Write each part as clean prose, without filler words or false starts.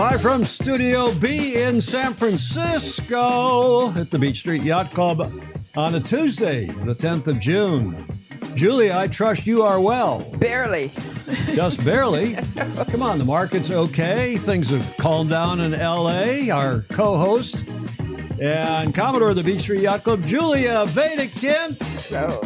Live from Studio B in San Francisco at the Beach Street Yacht Club on a Tuesday, the 10th of June. Julie, I trust you are well. Barely. Just barely. Come on, the market's okay. Things have calmed down in L.A. Our co-host and Commodore of the Beach Street Yacht Club, Julia Veda-Kent. So,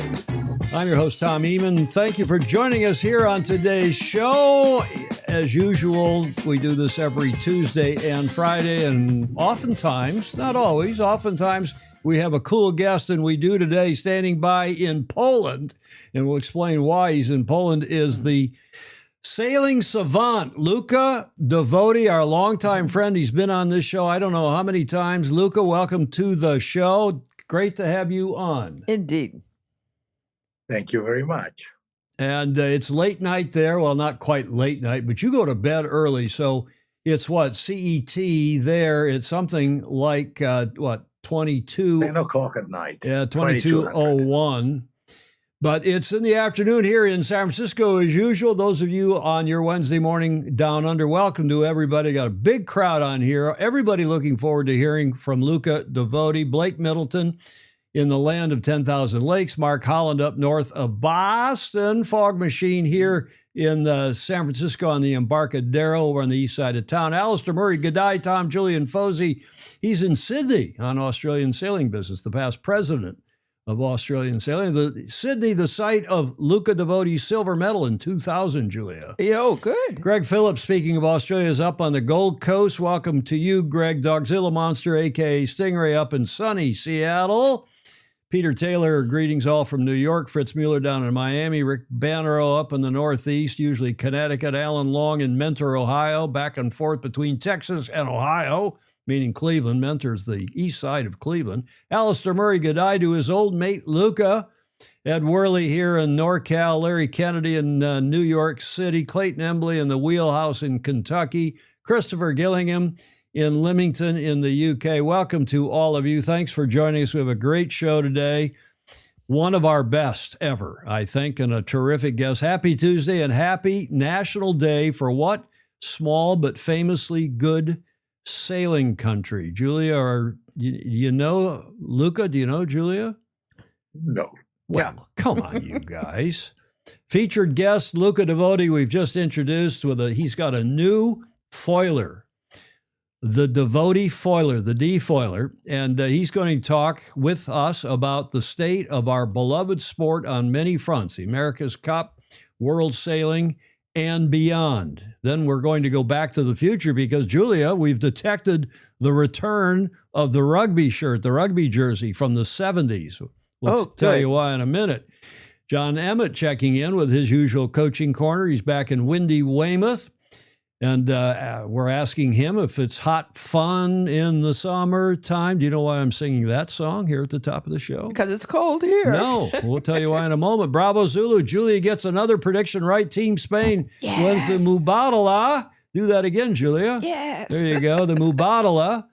I'm your host, Tom Eamon. Thank you for joining us here on today's show. As usual, we do this every Tuesday and Friday, and oftentimes, not always, oftentimes, we have a cool guest, and we do today standing by in Poland, and we'll explain why he's in Poland, is the sailing savant, Luca Devoti, our longtime friend. He's been on this show I don't know how many times. Luca, welcome to the show. Great to have you on. indeed. Thank you very much. And it's late night there. Well, not quite late night, but you go to bed early. So it's what, CET there. It's something like, 22. 10 o'clock at night. Yeah, 22:01. But it's in the afternoon here in San Francisco as usual. Those of you on your Wednesday morning down under, welcome to everybody. Got a big crowd on here. Everybody looking forward to hearing from Luca Devoti, Blake Middleton in the land of 10,000 lakes, Mark Holland up north of Boston, Fog Machine here in San Francisco on the Embarcadero over on the east side of town. Alistair Murray, G'day, Tom, Julian Fosey. He's in Sydney on Australian Sailing Business, the past president of Australian Sailing. Sydney, the site of Luca Devoti's silver medal in 2000, Julia. Yo, good. Greg Phillips, speaking of Australia, is up on the Gold Coast. Welcome to you, Greg. Dogzilla Monster, a.k.a. Stingray, up in sunny Seattle. Peter Taylor, greetings all from New York. Fritz Mueller down in Miami. Rick Bannerow up in the Northeast, usually Connecticut. Alan Long in Mentor, Ohio, back and forth between Texas and Ohio, meaning Cleveland. Mentor's the east side of Cleveland. Alistair Murray, goodbye to his old mate, Luca. Ed Worley here in NorCal. Larry Kennedy in New York City. Clayton Embley in the Wheelhouse in Kentucky. Christopher Gillingham in Leamington in the UK. Welcome to all of you. Thanks for joining us. We have a great show today. One of our best ever, I think, and a terrific guest. Happy Tuesday and happy National Day for what? Small but famously good sailing country. Julia, or you know Luca? Do you know Julia? No. Well, come on, you guys. Featured guest Luca Devoti, we've just introduced he's got a new foiler. The Devoti foiler, the D foiler, and he's going to talk with us about the state of our beloved sport on many fronts, the America's Cup, world sailing, and beyond. Then we're going to go back to the future because, Julia, we've detected the return of the rugby shirt, the rugby jersey from the 70s. We'll tell you why in a minute. Jon Emmett checking in with his usual coaching corner. He's back in windy Weymouth. And we're asking him if it's hot fun in the summertime. Do you know why I'm singing that song here at the top of the show? Because it's cold here. No, we'll tell you why in a moment. Bravo Zulu. Julia gets another prediction right. Team Spain wins the Mubadala. Do that again, Julia. Yes. There you go. The Mubadala,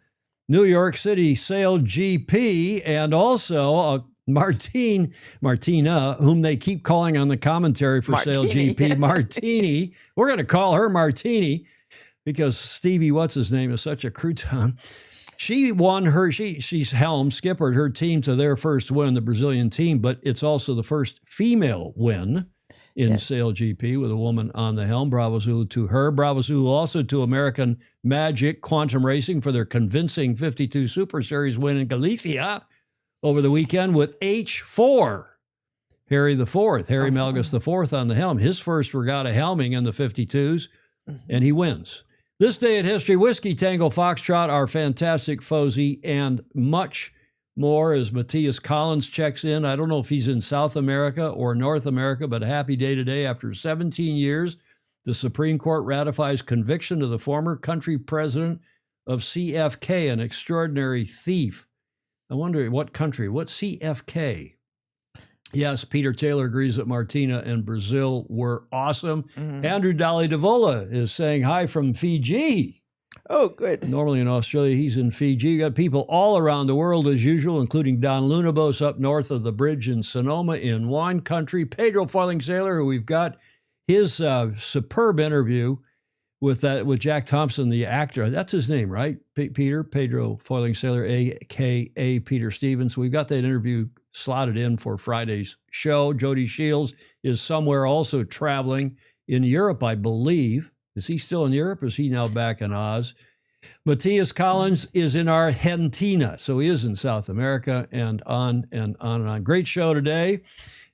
New York City Sail GP, and also Martina, whom they keep calling on the commentary for Sail GP, Martini. We're going to call her Martini because Stevie, what's his name, is such a crouton. She won she's skippered her team to their first win, the Brazilian team, but it's also the first female win in Sail GP with a woman on the helm. Bravo Zulu to her. Bravo Zulu also to American Magic Quantum Racing for their convincing 52 Super Series win in Galicia over the weekend with H4, Harry Malgus IV on the helm. His first regatta helming in the 52s, and he wins. This day in history, Whiskey Tango Foxtrot, our fantastic Fosey, and much more as Matthias Collins checks in. I don't know if he's in South America or North America, but a happy day today. After 17 years, the Supreme Court ratifies conviction of the former country president of CFK, an extraordinary thief. I wonder what country, what CFK? Yes, Peter Taylor agrees that Martina and Brazil were awesome. Mm-hmm. Andrew Dolly Devola is saying hi from Fiji. Oh, good. Normally in Australia, he's in Fiji. You got people all around the world as usual, including Don Lunabos up north of the bridge in Sonoma in wine country. Pedro Foiling Sailor, who we've got his superb interview with Jack Thompson, the actor. That's his name, right? Pedro Foiling Sailor, a.k.a. Peter Stevens. We've got that interview slotted in for Friday's show. Jody Shields is somewhere also traveling in Europe, I believe. Is he still in Europe, or is he now back in Oz? Matthias Collins is in Argentina, so he is in South America, and on and on and on. Great show today.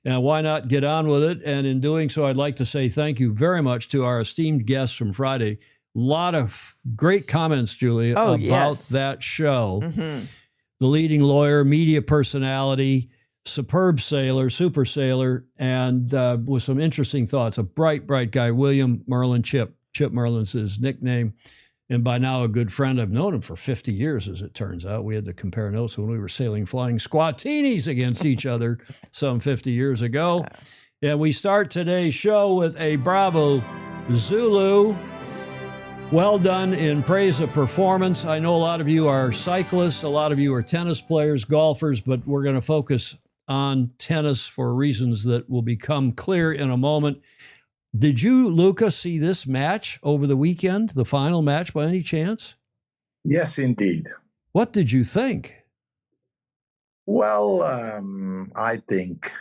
And why not get on with it? And in doing so, I'd like to say thank you very much to our esteemed guests from Friday. A lot of great comments, Julia, about that show. Mm-hmm. The leading lawyer, media personality, superb sailor, super sailor, and with some interesting thoughts. A bright, bright guy, William Merlin, Chip Merlin's his nickname. And by now, a good friend. I've known him for 50 years, as it turns out. We had to compare notes when we were sailing flying squatinis against each other some 50 years ago. And we start today's show with a Bravo Zulu. Well done in praise of performance. I know a lot of you are cyclists, a lot of you are tennis players, golfers, but we're going to focus on tennis for reasons that will become clear in a moment. Did you, Luca, see this match over the weekend, the final match, by any chance? Yes, indeed. What did you think? Well, I think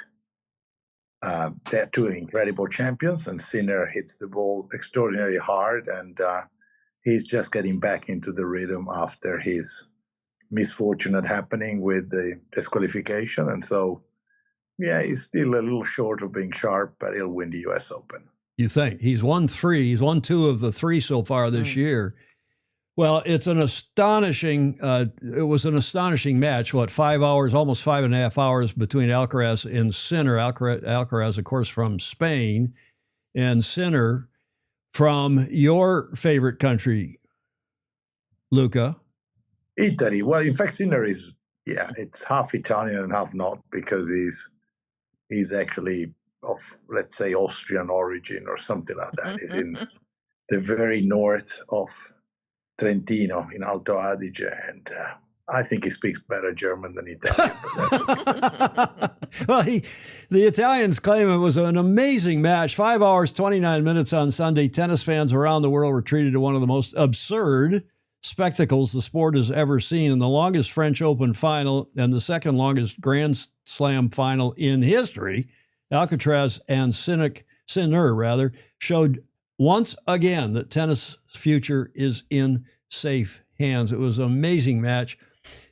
they're two incredible champions, and Sinner hits the ball extraordinarily hard, and he's just getting back into the rhythm after his misfortune happening with the disqualification. And so, yeah, he's still a little short of being sharp, but he'll win the U.S. Open. You think? He's won 3. He's won 2 of the 3 so far this year. Well, it's an astonishing, it was an astonishing match. 5 hours, almost 5.5 hours between Alcaraz and Sinner. Alcaraz, of course, from Spain, and Sinner from your favorite country, Luca. Italy. Well, in fact, Sinner is, it's half Italian and half not, because he's actually of, let's say, Austrian origin or something like that. He's in the very north of Trentino in Alto Adige, and I think he speaks better German than Italian. Well, the Italians claim it was an amazing match. 5 hours, 29 minutes on Sunday. Tennis fans around the world were treated to one of the most absurd spectacles the sport has ever seen, and the longest French Open final and the second longest Grand Slam final in history. Alcatraz and Sinner showed once again that tennis' future is in safe hands. It was an amazing match,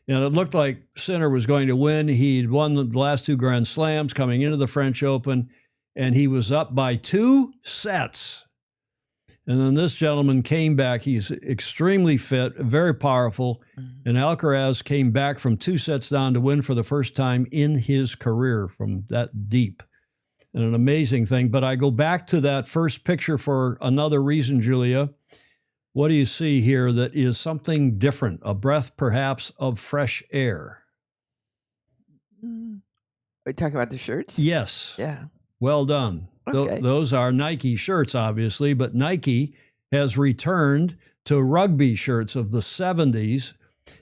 and it looked like Sinner was going to win. He'd won the last 2 Grand Slams coming into the French Open, and he was up by 2 sets. And then this gentleman came back. He's extremely fit, very powerful, and Alcaraz came back from 2 sets down to win for the first time in his career from that deep. And an amazing thing. But I go back to that first picture for another reason, Julia. What do you see here that is something different, a breath perhaps of fresh air? Are you talking about the shirts? Yes. Yeah. Well done. Okay. Those are Nike shirts, obviously, but Nike has returned to rugby shirts of the 70s.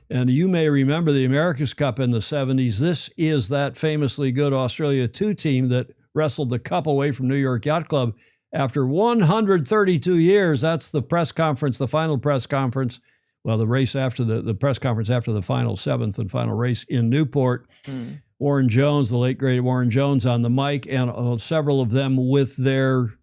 And you may remember the America's Cup in the 70s. This is that famously good Australia 2 team that wrestled the cup away from New York Yacht Club after 132 years. That's the press conference, the final press conference. Well, the race after the press conference after the final 7th and final race in Newport. Warren Jones, the late great Warren Jones, on the mic, and several of them with their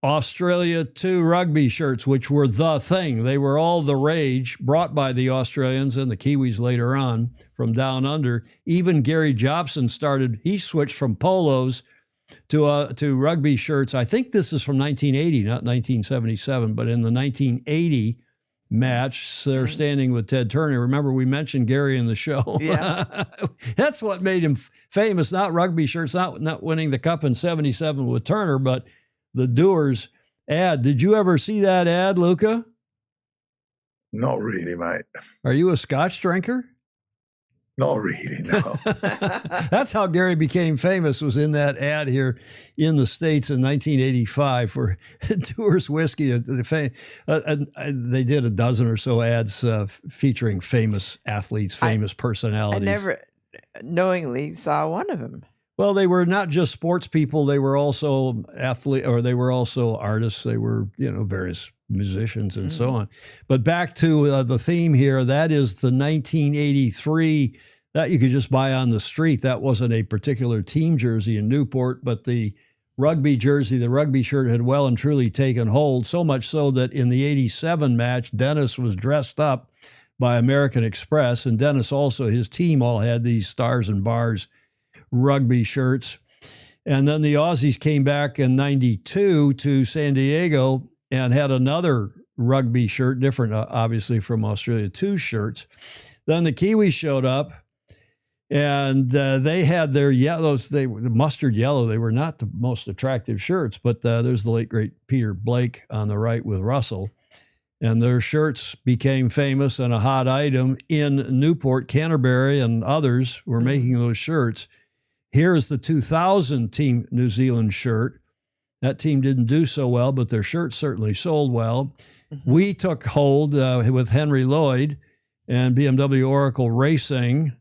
Australia 2 rugby shirts, which were the thing. They were all the rage, brought by the Australians and the Kiwis later on from down under. Even Gary Jobson he switched from polos to rugby shirts. I think this is from 1980, not 1977, but in the 1980 match, they're standing with Ted Turner. Remember, we mentioned Gary in the show. Yeah. That's what made him famous, not rugby shirts, not winning the cup in 77 with Turner, but the Doers ad. Did you ever see that ad, Luca? Not really, mate. Are you a Scotch drinker? Not really, no. That's how Gary became famous, was in that ad here in the States in 1985 for Doers Whiskey. They did a dozen or so ads featuring famous athletes, famous personalities. I never knowingly saw one of them. Well, they were not just sports people. They were also they were also artists. They were, various musicians and so on. But back to the theme here, that is the 1983 that you could just buy on the street. That wasn't a particular team jersey in Newport, but the rugby jersey, the rugby shirt had well and truly taken hold, so much so that in the 87 match, Dennis was dressed up by American Express, and Dennis also, his team all had these Stars and Bars rugby shirts. And then the Aussies came back in 92 to San Diego and had another rugby shirt, different obviously from Australia, 2 shirts. Then the Kiwis showed up, and they had their yellows, the mustard yellow. They were not the most attractive shirts, but there's the late, great Peter Blake on the right with Russell. And their shirts became famous and a hot item in Newport. Canterbury and others were making those shirts. Here is the 2000 Team New Zealand shirt. That team didn't do so well, but their shirts certainly sold well. We took hold with Henry Lloyd and BMW Oracle Racing.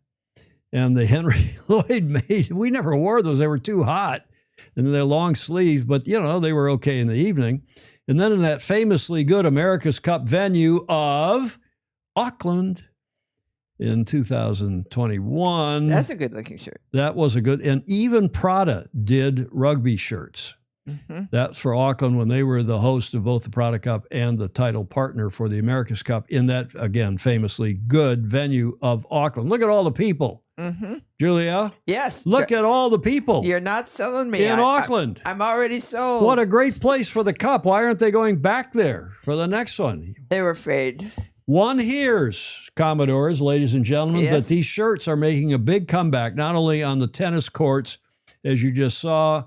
And the Henry Lloyd we never wore those. They were too hot. And they're long sleeves, but, they were okay in the evening. And then in that famously good America's Cup venue of Auckland in 2021. That's a good looking shirt. That was a good, and even Prada did rugby shirts. That's for Auckland when they were the host of both the Prada Cup and the title partner for the America's Cup in that, again, famously good venue of Auckland. Look at all the people. Julia? Yes. Look at all the people. You're not selling me. In Auckland. I'm already sold. What a great place for the Cup. Why aren't they going back there for the next one? They were afraid. One hears, Commodores, ladies and gentlemen, that these shirts are making a big comeback, not only on the tennis courts, as you just saw,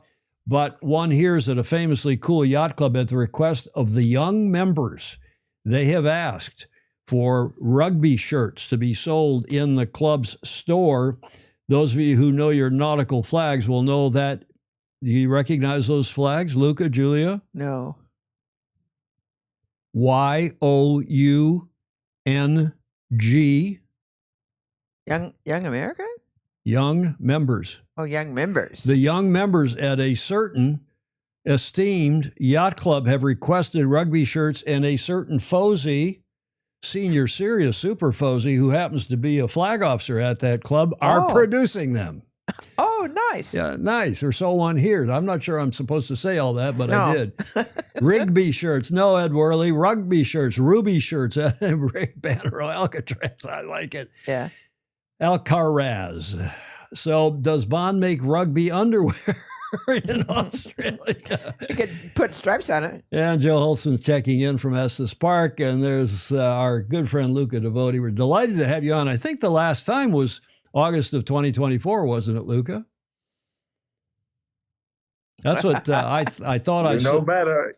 but one hears at a famously cool yacht club at the request of the young members. They have asked for rugby shirts to be sold in the club's store. Those of you who know your nautical flags will know that. Do you recognize those flags, Luca, Julia? No. YOUNG. Young American? Young members. Oh, young members. The young members at a certain esteemed yacht club have requested rugby shirts, and a certain Fosey, senior serious super Fosey, who happens to be a flag officer at that club, are producing them. Oh, nice. Yeah, nice. Or so one here. I'm not sure I'm supposed to say all that, but I did. Rigby shirts. No, Ed Worley. Rugby shirts. Ruby shirts. Banner Alcatraz. I like it. Yeah. Alcaraz. So does Bond make rugby underwear in Australia? You could put stripes on it. And Joe Holson's checking in from Estes Park. And there's our good friend Luca Devoti. We're delighted to have you on. I think the last time was August of 2024, wasn't it, Luca? That's what I thought I saw.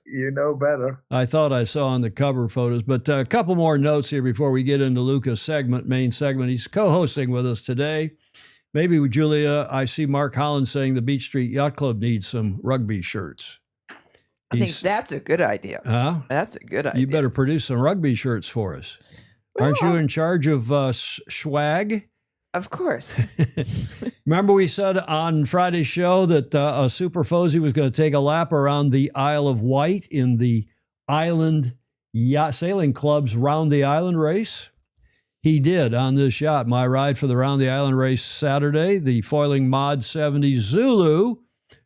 You know better. I thought I saw on the cover photos. But a couple more notes here before we get into Luca's main segment. He's co-hosting with us today. Maybe with Julia, I see Mark Holland saying the Beach Street Yacht Club needs some rugby shirts. I think that's a good idea. Huh? That's a good idea. You better produce some rugby shirts for us. Well, aren't you in charge of swag? Of course. Remember we said on Friday's show that a Super Fosey was going to take a lap around the Isle of Wight in the Island Yacht Sailing Club's Round the Island race? He did on this yacht. My ride for the Round the Island race Saturday, the foiling Mod 70 Zulu,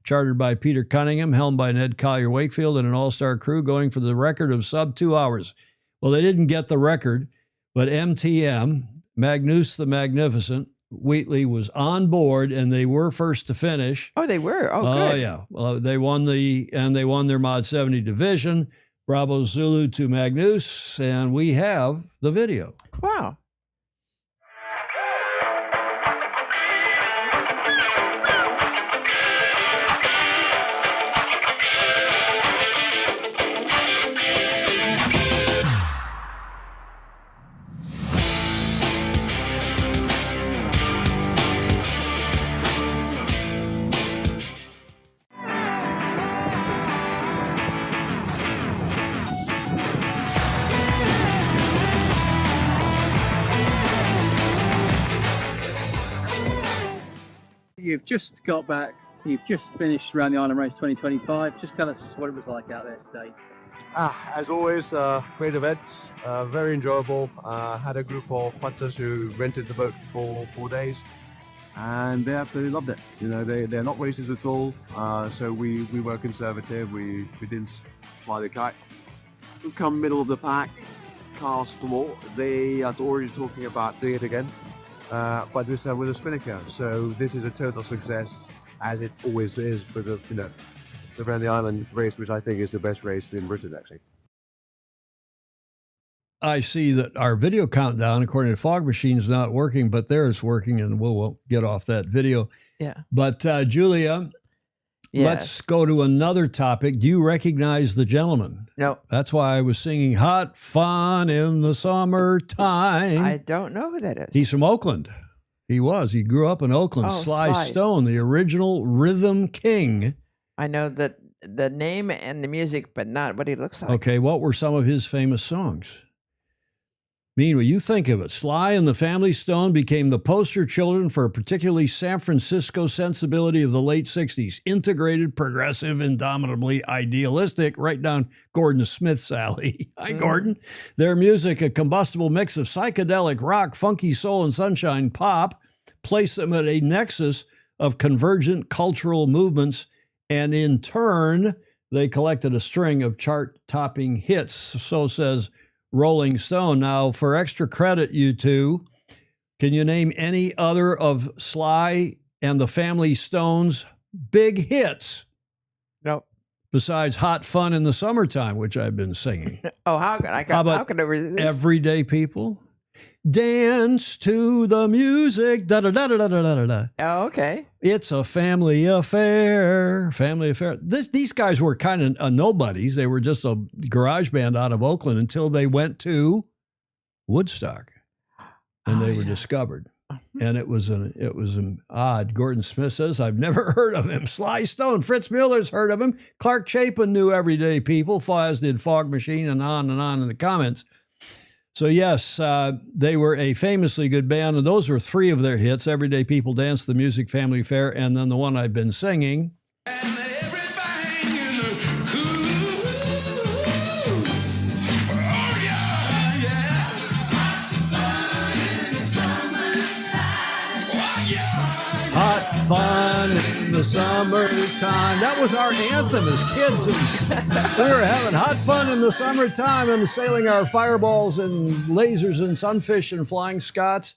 chartered by Peter Cunningham, helmed by Ned Collier Wakefield and an all-star crew, going for the record of sub 2 hours. Well, they didn't get the record, but MTM, Magnus the Magnificent, Wheatley, was on board, and they were first to finish. Oh, they were? Oh, good. Oh, yeah. Well, they won their Mod 70 division. Bravo Zulu to Magnus, and we have the video. Wow. you've just got back, you've just finished around the Island Race 2025. Just tell us what it was like out there today. As always, great event, very enjoyable. Had a group of punters who rented the boat for 4 days, and they absolutely loved it. You know, they're not racers at all, so we were conservative. We didn't fly the kite. We've come middle of the pack, cast more. They are already talking about doing it again, but this time with a spinnaker. So this is a total success, as it always is for the around the island race, which I think is the best race in Britain, actually. I see that our video countdown, according to Fog Machine, is not working, but theirs working, and we'll get off that video. Yeah. But Julia, let's go to another topic. Do you recognize the gentleman? No. That's why I was singing Hot Fun in the Summertime. I don't know who that is. He's from Oakland. He grew up in Oakland. Sly Stone, the original rhythm king. I know the name and the music, but not what he looks like. Okay, what were some of his famous songs? Meanwhile, you think of it. Sly and the Family Stone became the poster children for a particularly San Francisco sensibility of the late 60s. Integrated, progressive, indomitably idealistic, right down Gordon Smith's alley. Hi, Gordon. Their music, a combustible mix of psychedelic, rock, funky soul, and sunshine pop, placed them at a nexus of convergent cultural movements, and in turn, they collected a string of chart-topping hits, so says Rolling Stone. Now, for extra credit, you two, can you name any other of Sly and the Family Stone's big hits? Nope. Besides Hot Fun in the Summertime, which I've been singing. How can I resist? Everyday People? Dance to the music. Da da da da da da da. Oh, okay. It's a family affair. Family affair. These guys were kind of nobodies. They were just a garage band out of Oakland until they went to Woodstock, and they were discovered. And it was an odd. Gordon Smith says, "I've never heard of him." Sly Stone, Fritz Mueller's heard of him. Clark Chapin knew Everyday People, as did Fog Machine, and on in the comments. So yes, they were a famously good band, and those were three of their hits: Everyday People, Dance, The Music, Family Affair, and then the one I've been singing. Hot Fun in the Summertime. That was our anthem as kids. And we were having hot fun in the summertime and sailing our fireballs and lasers and sunfish and flying Scots.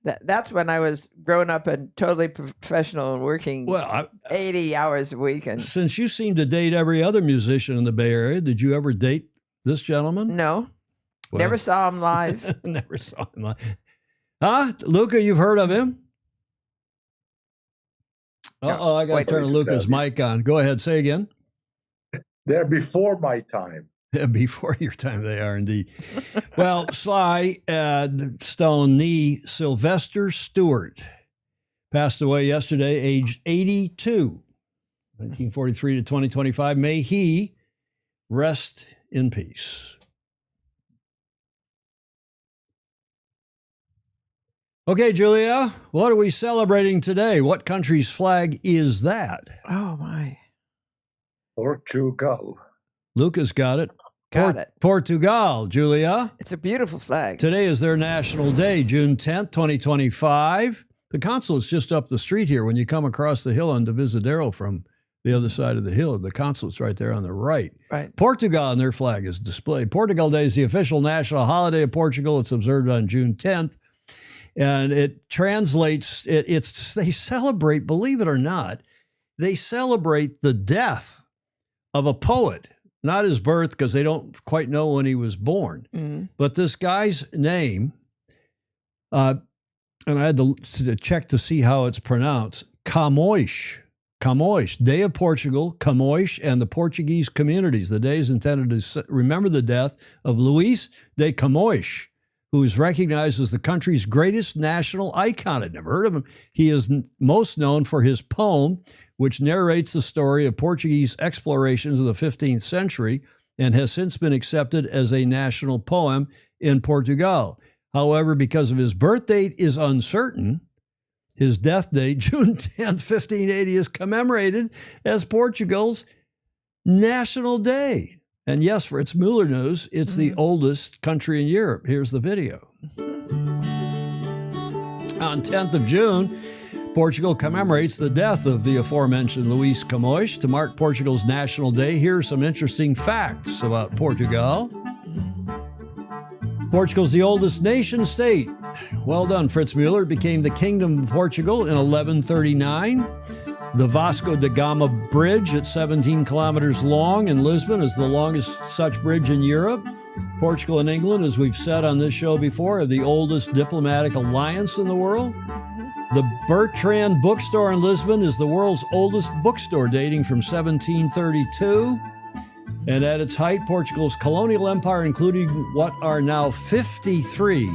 That's when I was growing up and totally professional and working 80 hours a week. And since you seem to date every other musician in the Bay Area, did you ever date this gentleman? No. Well, never saw him live. Never saw him live. Huh? Luca, you've heard of him? Uh-oh, I got to turn Luca's mic on. Go ahead, say again. They're before my time. Before your time, they are indeed. Well, Sly Stone, the Sylvester Stewart, passed away yesterday, aged 82, 1943 to 2025. May he rest in peace. Okay, Julia, what are we celebrating today? What country's flag is that? Oh, my. Portugal. Luca's got it. Got it. Portugal, Julia. It's a beautiful flag. Today is their national day, June 10th, 2025. The consulate's just up the street here. When you come across the hill on Divisadero from the other side of the hill, the consulate's right there on the right. Right. Portugal and their flag is displayed. Portugal Day is the official national holiday of Portugal. It's observed on June 10th. And it translates, they celebrate, believe it or not, they celebrate the death of a poet, not his birth, because they don't quite know when he was born. Mm-hmm. But this guy's name, and I had to check to see how it's pronounced, Camões. Camões, Day of Portugal, Camões, and the Portuguese communities. The day is intended to remember the death of Luís de Camões, who is recognized as the country's greatest national icon. I'd never heard of him. He is most known for his poem, which narrates the story of Portuguese explorations of the 15th century and has since been accepted as a national poem in Portugal. However, because of his birth date is uncertain, His death date, June 10th, 1580, is commemorated as Portugal's National Day. And yes, Fritz Mueller knows it's the oldest country in Europe. Here's the video. On 10th of June, Portugal commemorates the death of the aforementioned Luís Camões. To mark Portugal's National Day, here are some interesting facts about Portugal. Portugal's the oldest nation state. Well done, Fritz Mueller. It became the Kingdom of Portugal in 1139. The Vasco da Gama Bridge, at 17 kilometers long in Lisbon, is the longest such bridge in Europe. Portugal and England, as we've said on this show before, are the oldest diplomatic alliance in the world. The Bertrand Bookstore in Lisbon is the world's oldest bookstore, dating from 1732. And at its height, Portugal's colonial empire included what are now 53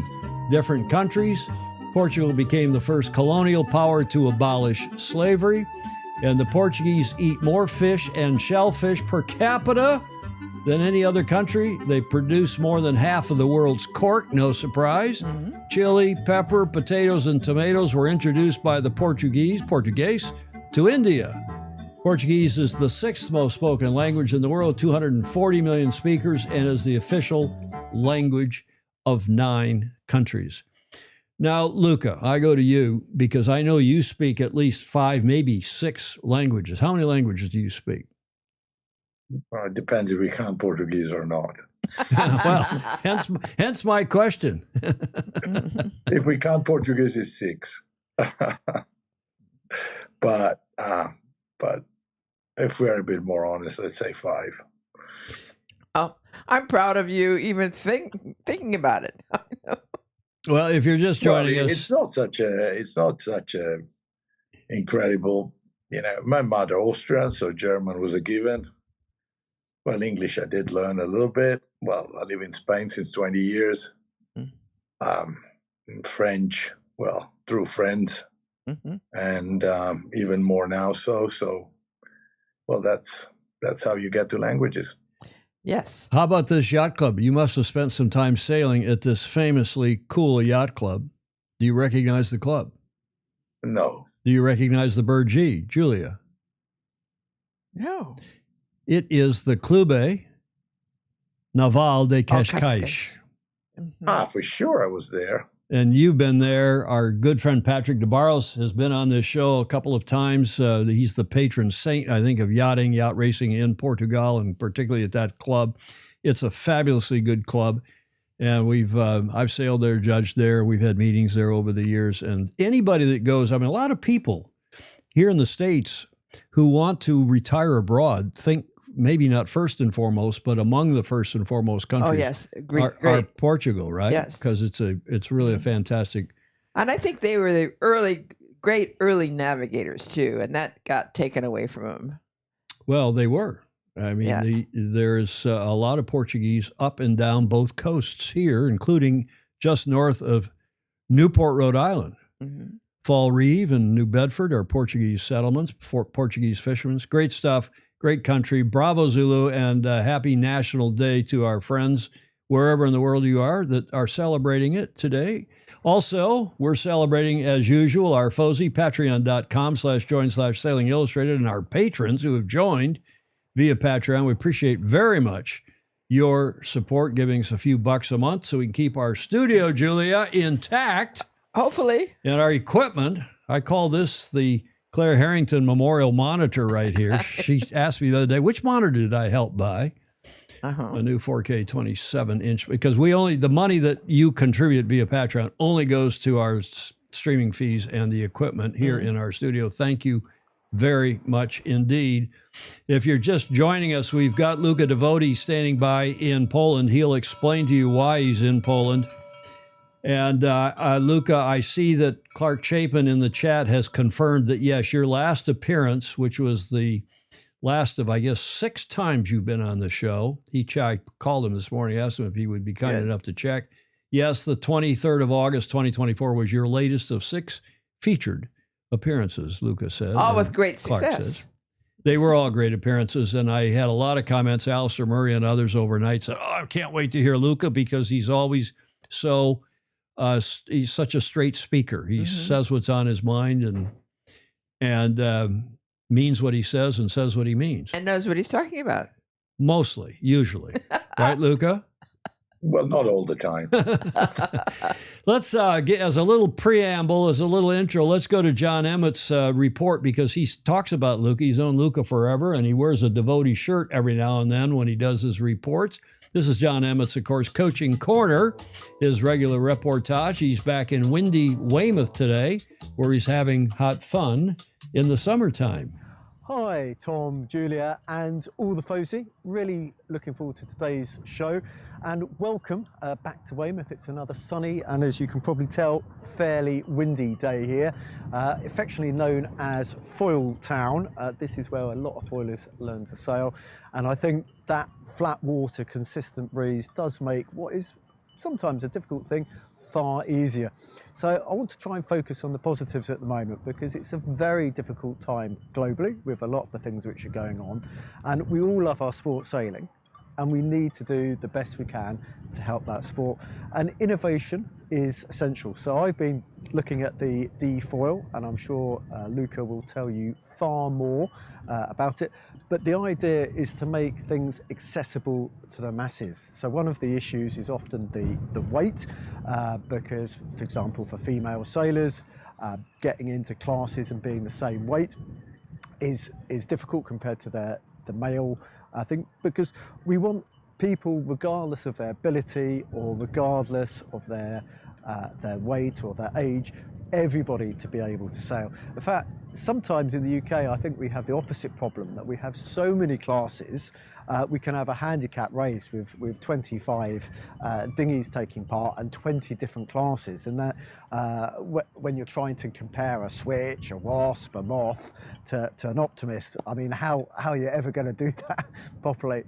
different countries. Portugal became the first colonial power to abolish slavery. And the Portuguese eat more fish and shellfish per capita than any other country. They produce more than half of the world's cork, no surprise. Chili, pepper, potatoes, and tomatoes were introduced by the Portuguese to India. Portuguese is the sixth most spoken language in the world, 240 million speakers, and is the official language of 9 countries. Now, Luca, I go to you because I know you speak at least 5, maybe 6 languages. How many languages do you speak? Well, it depends if we count Portuguese or not. Well, hence my question. If we count Portuguese, it's 6. But if we're a bit more honest, let's say 5. Oh, I'm proud of you even thinking about it. Well, if you're just joining us, it's not such a incredible. My mother Austrian, so German was a given. Well, English I did learn a little bit. Well, I live in Spain since 20 years. French, well, through friends, and even more now. So, well, that's how you get to languages. Yes. How about this yacht club? You must have spent some time sailing at this famously cool yacht club. Do you recognize the club? No. Do you recognize the bird G, Julia? No. It is the Clube Naval de Cascais. For sure I was there. And you've been there. Our good friend Patrick DeBarros has been on this show a couple of times. He's the patron saint, I think, of yachting, yacht racing in Portugal, and particularly at that club. It's a fabulously good club. And I've sailed there, judged there. We've had meetings there over the years. And anybody that goes, a lot of people here in the States who want to retire abroad think maybe not first and foremost, but among the first and foremost countries. Oh, yes. Great. Are Portugal, right? Yes. Because it's really a fantastic. And I think they were the great early navigators too, and that got taken away from them. Well, they were. There's a lot of Portuguese up and down both coasts here, including just north of Newport, Rhode Island. Fall Reeve and New Bedford are Portuguese settlements, Portuguese fishermen. Great stuff. Great country. Bravo, Zulu, and happy National Day to our friends wherever in the world you are that are celebrating it today. Also, we're celebrating, as usual, our FOSI, patreon.com/join/Sailing Illustrated, and our patrons who have joined via Patreon. We appreciate very much your support, giving us a few bucks a month so we can keep our studio, Julia, intact. Hopefully. And our equipment. I call this the Claire Harrington Memorial Monitor right here. She asked me the other day, which monitor did I help buy? A new 4K 27-inch, because the money that you contribute via Patreon only goes to our streaming fees and the equipment here in our studio. Thank you very much indeed. If you're just joining us, we've got Luca Devoti standing by in Poland. He'll explain to you why he's in Poland. And Luca, I see that Clark Chapin in the chat has confirmed that, yes, your last appearance, which was the last of, I guess, 6 times you've been on the show. I called him this morning, asked him if he would be kind enough to check. Yes, the 23rd of August, 2024 was your latest of 6 featured appearances, Luca said. All with great Clark success. says. They were all great appearances, and I had a lot of comments. Alistair Murray and others overnight said, I can't wait to hear Luca because he's always so he's such a straight speaker. He says what's on his mind and means what he says and says what he means. And knows what he's talking about. Mostly, usually. Right, Luca? Well, not all the time. Let's get, as a little preamble, as a little intro, let's go to Jon Emmett's report, because he talks about Luca. He's known Luca forever, and he wears a Devoti shirt every now and then when he does his reports. This is Jon Emmett's, of course, Coaching Corner, his regular reportage. He's back in windy Weymouth today, where he's having hot fun in the summertime. Hi, Tom, Julia, and all the FOSI. Really looking forward to today's show, and welcome back to Weymouth. It's another sunny and, as you can probably tell, fairly windy day here, affectionately known as Foil Town. This is where a lot of foilers learn to sail, and I think that flat water, consistent breeze does make what is sometimes a difficult thing far easier. So I want to try and focus on the positives at the moment, because it's a very difficult time globally with a lot of the things which are going on, and we all love our sport sailing, and we need to do the best we can to help that sport, and innovation is essential. So I've been looking at the D-foil, and I'm sure Luca will tell you far more about it, but the idea is to make things accessible to the masses. So one of the issues is often the weight, because, for example, for female sailors, getting into classes and being the same weight is difficult compared to the male, I think, because we want people, regardless of their ability or regardless of their weight or their age, everybody to be able to sail. In fact, sometimes in the UK, I think we have the opposite problem, that we have so many classes. We can have a handicap race with 25 dinghies taking part and 20 different classes, and that when you're trying to compare a Switch, a Wasp, a Moth to an Optimist, I mean, how are you ever going to do that properly?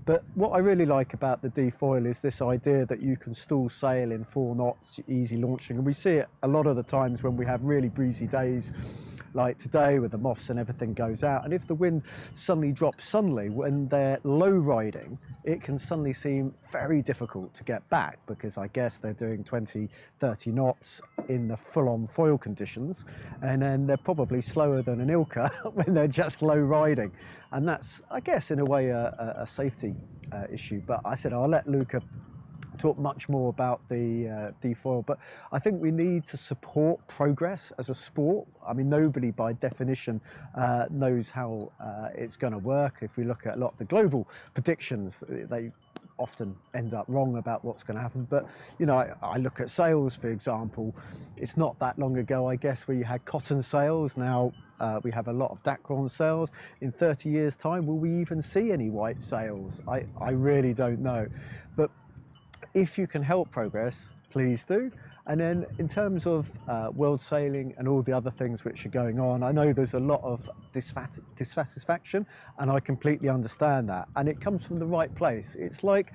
But what I really like about the D-foil is this idea that you can stall sail in 4 knots, easy launching. And we see it a lot of the times when we have really breezy days, like today, with the moths and everything goes out. And if the wind suddenly drops suddenly, when they're low riding, it can suddenly seem very difficult to get back, because I guess they're doing 20, 30 knots in the full-on foil conditions, and then they're probably slower than an Ilka when they're just low riding. And that's, I guess, in a way, a safety issue. But I said I'll let Luca talk much more about the D-foil, but I think we need to support progress as a sport. I mean, nobody by definition knows how it's going to work. If we look at a lot of the global predictions, they often end up wrong about what's going to happen. But, you know, I look at sails, for example. It's not that long ago, I guess, where you had cotton sails. Now we have a lot of Dacron sails. In 30 years' time, will we even see any white sails? I really don't know. But if you can help progress, please do. And then in terms of world sailing and all the other things which are going on, I know there's a lot of dissatisfaction, and I completely understand that. And it comes from the right place. It's like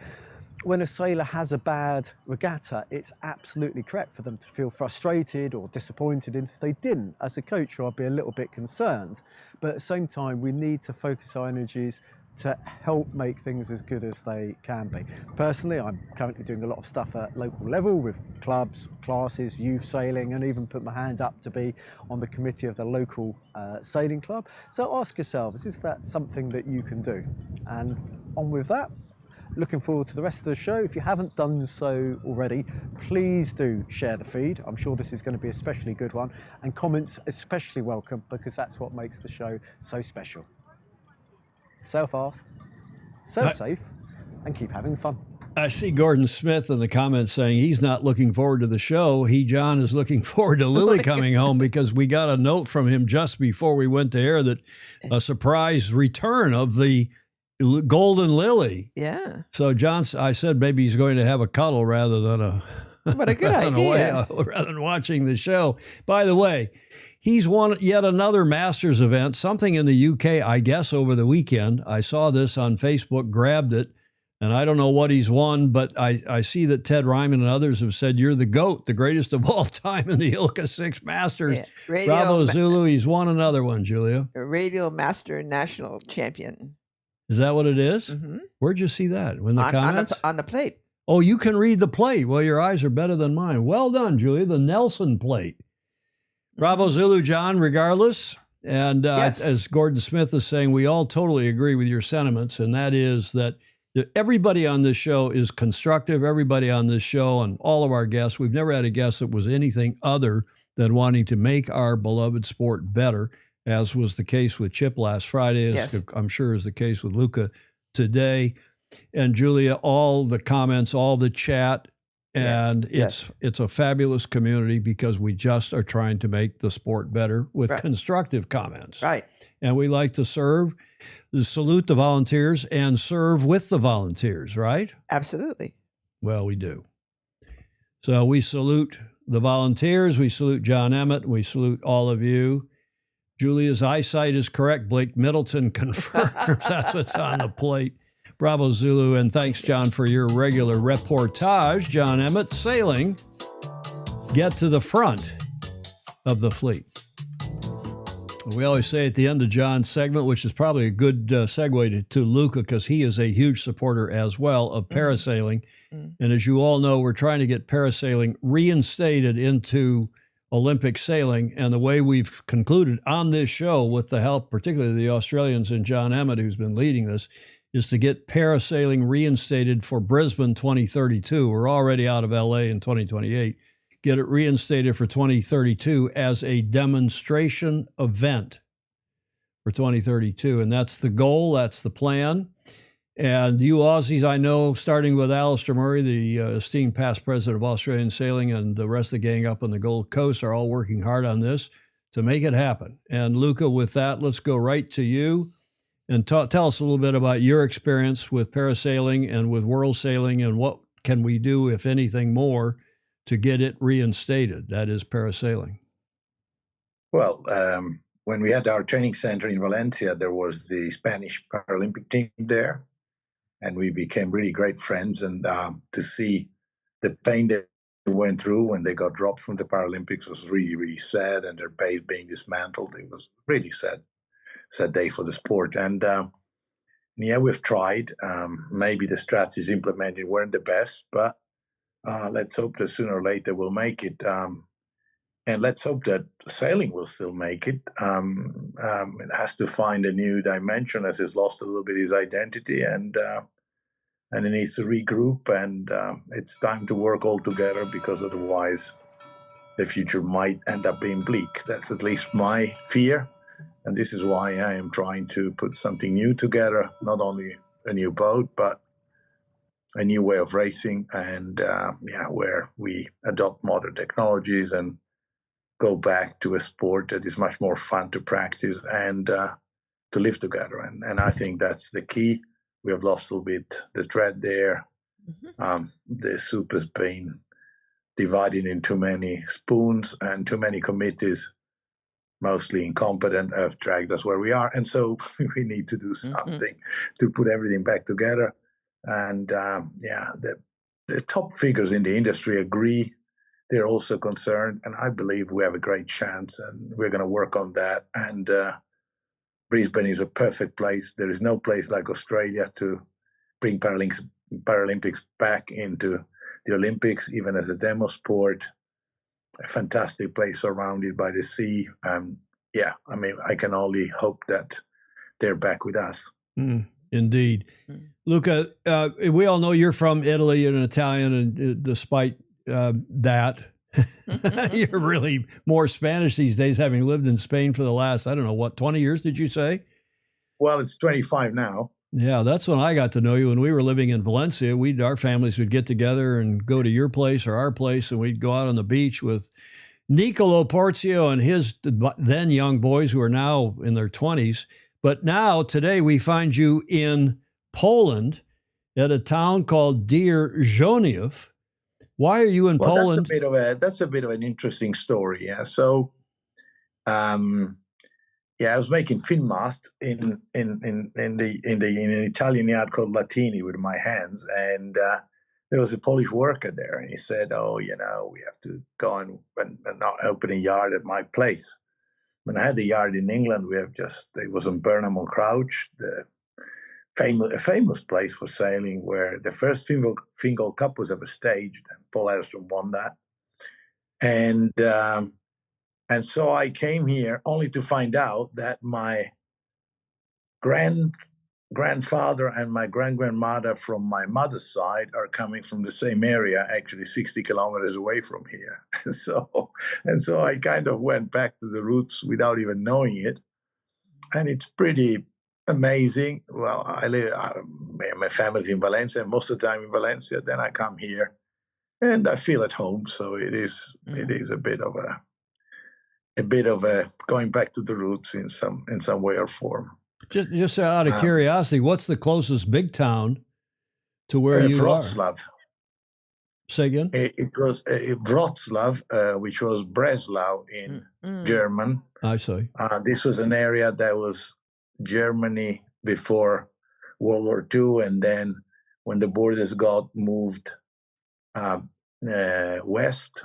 when a sailor has a bad regatta, it's absolutely correct for them to feel frustrated or disappointed. And if they didn't, as a coach, I'd be a little bit concerned. But at the same time, we need to focus our energies to help make things as good as they can be. Personally, I'm currently doing a lot of stuff at local level with clubs, classes, youth sailing, and even put my hand up to be on the committee of the local sailing club. So ask yourselves, is that something that you can do? And on with that, looking forward to the rest of the show. If you haven't done so already, please do share the feed. I'm sure this is going to be a especially good one, and comments especially welcome, because that's what makes the show so special. Sail fast, sail safe, and keep having fun. I see Gordon Smith in the comments saying he's not looking forward to the show. John, is looking forward to Lily coming home, because we got a note from him just before we went to air that a surprise return of the Golden Lily. Yeah. So John, I said maybe he's going to have a cuddle rather than a what a good idea. Rather than watching the show. By the way, he's won yet another Masters event, something in the UK, I guess, over the weekend. I saw this on Facebook, grabbed it, and I don't know what he's won, but I see that Ted Ryman and others have said you're the GOAT, the greatest of all time in the Ilka 6 Masters. Yeah. Bravo, Zulu. He's won another one, Julia. Radio Master National Champion. Is that what it is? Mm-hmm. Where'd you see that? In the comments? On the plate. Oh, you can read the plate. Well, your eyes are better than mine. Well done, Julia. The Nelson plate. Bravo Zulu, John, regardless. And Yes. as Gordon Smith is saying, we all totally agree with your sentiments, and that is that everybody on this show is constructive. Everybody on this show and all of our guests, we've never had a guest that was anything other than wanting to make our beloved sport better, as was the case with Chip last Friday, as Yes. I'm sure is the case with Luca today. And Julia, all the comments, all the chat, and it's a fabulous community because we just are trying to make the sport better with constructive comments. Right. And we like to serve, salute the volunteers, and serve with the volunteers, right? Absolutely. Well, we do. So we salute the volunteers. We salute Jon Emmett. We salute all of you. Julia's eyesight is correct. Blake Middleton confirms that's what's on the plate. Bravo Zulu, and thanks, John, for your regular reportage. Jon Emmett, sailing, get to the front of the fleet. We always say at the end of John's segment, which is probably a good segue to Luca, because he is a huge supporter as well of parasailing. And as you all know, we're trying to get parasailing reinstated into Olympic sailing. And the way we've concluded on this show, with the help particularly of the Australians and Jon Emmett, who's been leading this, is to get parasailing reinstated for Brisbane 2032. We're already out of LA in 2028. Get it reinstated for 2032 as a demonstration event for 2032. And that's the goal. That's the plan. And you Aussies, I know, starting with Alistair Murray, the esteemed past president of Australian Sailing, and the rest of the gang up on the Gold Coast are all working hard on this to make it happen. And Luca, with that, let's go right to you. And tell us a little bit about your experience with parasailing and with world sailing, and what can we do, if anything more, to get it reinstated, that is parasailing. Well, when we had our training center in Valencia, there was the Spanish Paralympic team there, and we became really great friends. And to see the pain they went through when they got dropped from the Paralympics was really, really sad, and their base being dismantled, it was really sad day for the sport. And yeah, we've tried. Maybe the strategies implemented weren't the best, but let's hope that sooner or later we'll make it. And let's hope that sailing will still make it. It has to find a new dimension, as it's lost a little bit its identity, and it needs to regroup. And it's time to work all together, because otherwise the future might end up being bleak. That's at least my fear. And this is why I am trying to put something new together, not only a new boat, but a new way of racing, and where we adopt modern technologies and go back to a sport that is much more fun to practice and to live together. And I think that's the key. We have lost a little bit the thread there. The soup has been divided in too many spoons, and too many committees, mostly incompetent, have dragged us where we are. And so we need to do something to put everything back together. And the top figures in the industry agree. They're also concerned, and I believe we have a great chance, and we're going to work on that. And Brisbane is a perfect place. There is no place like Australia to bring Paralympics back into the Olympics, even as a demo sport. A fantastic place surrounded by the sea. I can only hope that they're back with us. Indeed. Luca, we all know you're from Italy and an Italian, and despite that, you're really more Spanish these days, having lived in Spain for the last, 20 years, did you say? Well, it's 25 now. Yeah, that's when I got to know you. When we were living in Valencia, our families would get together and go to your place or our place, and we'd go out on the beach with Nicolo Porzio and his then young boys, who are now in their 20s. But now, today, we find you in Poland at a town called Dzierżoniów. Why are you in Poland? That's a bit of an interesting story. Yeah. So, I was making fin mast in an Italian yard called Latini with my hands, and there was a Polish worker there, and he said, "Oh, we have to go and not open a yard at my place." When I had the yard in England, it was on Burnham on Crouch, the famous place for sailing, where the first Fingal Cup was ever staged, and Paul Harrison won that. And so I came here only to find out that my grandfather and my grandmother from my mother's side are coming from the same area, actually 60 kilometers away from here. And so I kind of went back to the roots without even knowing it. And it's pretty amazing. Well, my family's in Valencia, most of the time in Valencia. Then I come here and I feel at home. So it is a bit of a going back to the roots in some way or form. Just out of curiosity, what's the closest big town to where you Wroclaw. are? Say again? It was Wroclaw, which was Breslau in German. I see. This was an area that was Germany before World War II, and then when the borders got moved west,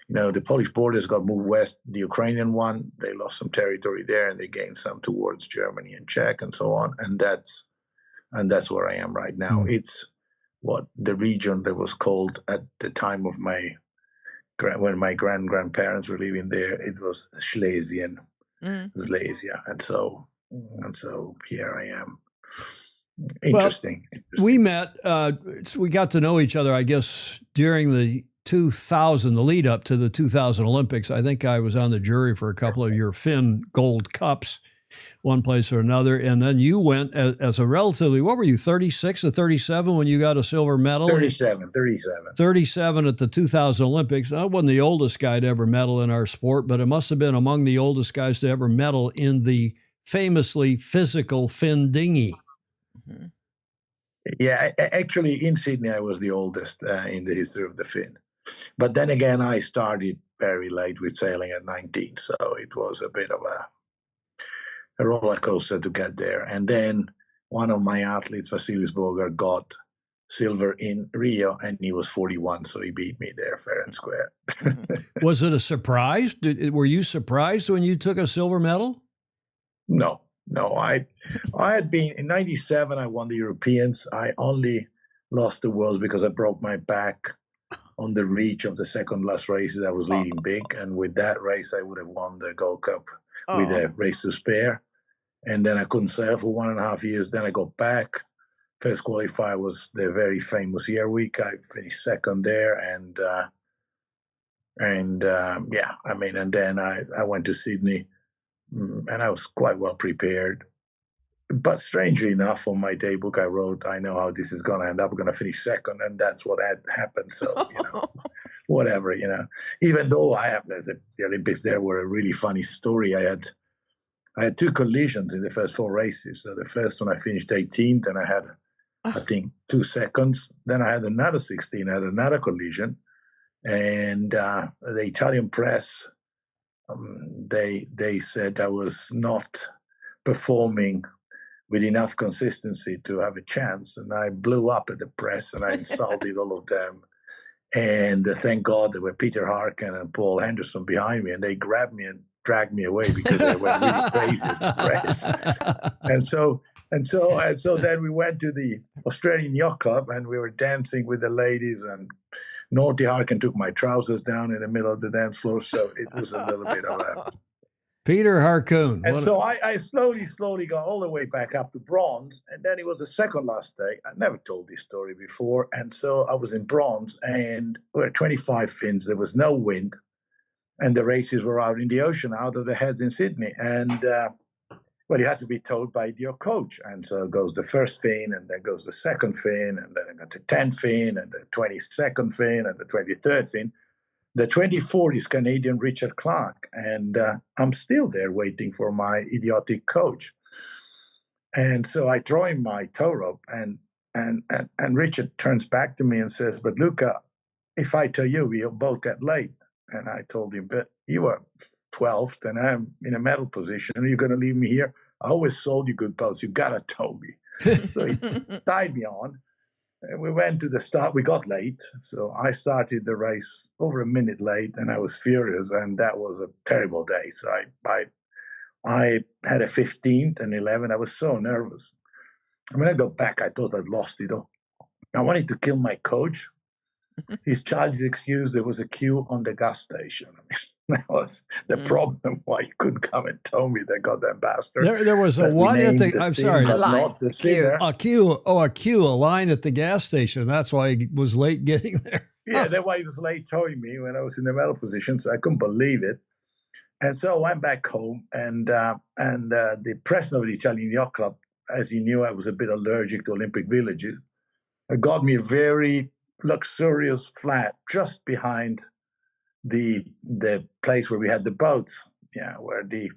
the Polish borders got moved west. The Ukrainian one, they lost some territory there, and they gained some towards Germany and Czech and so on. And that's where I am right now. It's what the region that was called at the time of when my grandparents were living there. It was Schlesien, Silesia, and so here I am. Interesting. We met. We got to know each other, I guess, during the lead up to the 2000 Olympics. I think I was on the jury for a couple of your Finn Gold Cups, one place or another. And then you went as a relatively, what were you, 36 or 37 when you got a silver medal? 37. 37 at the 2000 Olympics. I wasn't the oldest guy to ever medal in our sport, but it must have been among the oldest guys to ever medal in the famously physical Finn dinghy. Mm-hmm. Yeah, actually in Sydney, I was the oldest in the history of the Finn. But then again, I started very late with sailing at 19, so it was a bit of a roller coaster to get there. And then one of my athletes, Vasilis Bogar, got silver in Rio, and he was 41, so he beat me there fair and square. Was it a surprise? Were you surprised when you took a silver medal? No. I had been in 97. I won the Europeans. I only lost the Worlds because I broke my back on the reach of the second last race that I was leading big, and with that race I would have won the Gold Cup with a race to spare. And then I couldn't sail for 1.5 years. Then I got back. First qualifier was the very famous Year Week. I finished second there, and then I went to Sydney, and I was quite well prepared. But strangely enough, on my daybook, I wrote, I know how this is going to end up. I'm going to finish second. And that's what had happened. So, whatever, even though the Olympics there were a really funny story. I had 2 collisions in the first 4 races. So the first one I finished 18th, and I had, I think, 2 seconds. Then I had another 16, I had another collision. And the Italian press, they said I was not performing with enough consistency to have a chance. And I blew up at the press, and I insulted all of them. And thank God there were Peter Harkin and Paul Henderson behind me, and they grabbed me and dragged me away because I went really crazy at the press. And so then we went to the Australian Yacht Club, and we were dancing with the ladies, and Naughty Harkin took my trousers down in the middle of the dance floor. So it was a little bit of a... Peter Harcoon. And so I slowly got all the way back up to bronze. And then it was the second last day. I never told this story before. And so I was in bronze, and we were 25 fins. There was no wind. And the races were out in the ocean, out of the heads in Sydney. And, you had to be told by your coach. And so goes the first fin, and then goes the second fin, and then I got the 10th fin, and the 22nd fin, and the 23rd fin. The 24th is Canadian Richard Clark, and I'm still there waiting for my idiotic coach. And so I throw him my tow rope, and Richard turns back to me and says, "But Luca, if I tell you, we'll both get late." And I told him, "But you were 12th, and I'm in a medal position. Are you going to leave me here? I always sold you good boats. You got to tow me." So he tied me on. And we went to the start. We got late, so I started the race over a minute late, and I was furious, and that was a terrible day. So I I had a 15th and 11. I was so nervous. And when I got back, I thought I'd lost it all. I wanted to kill my coach. His child's excuse, there was a queue on the gas station. I mean, that was the problem why he couldn't come and tell me that goddamn bastard. There was a one at the, I'm sorry. A line, not the singer. A queue, a line at the gas station. That's why he was late getting there. Yeah, that's why he was late telling me when I was in the medal position, so I couldn't believe it. And so I went back home, and the president of the Italian Yacht Club, as he knew I was a bit allergic to Olympic villages, got me a very luxurious flat just behind the place where we had the boats, where the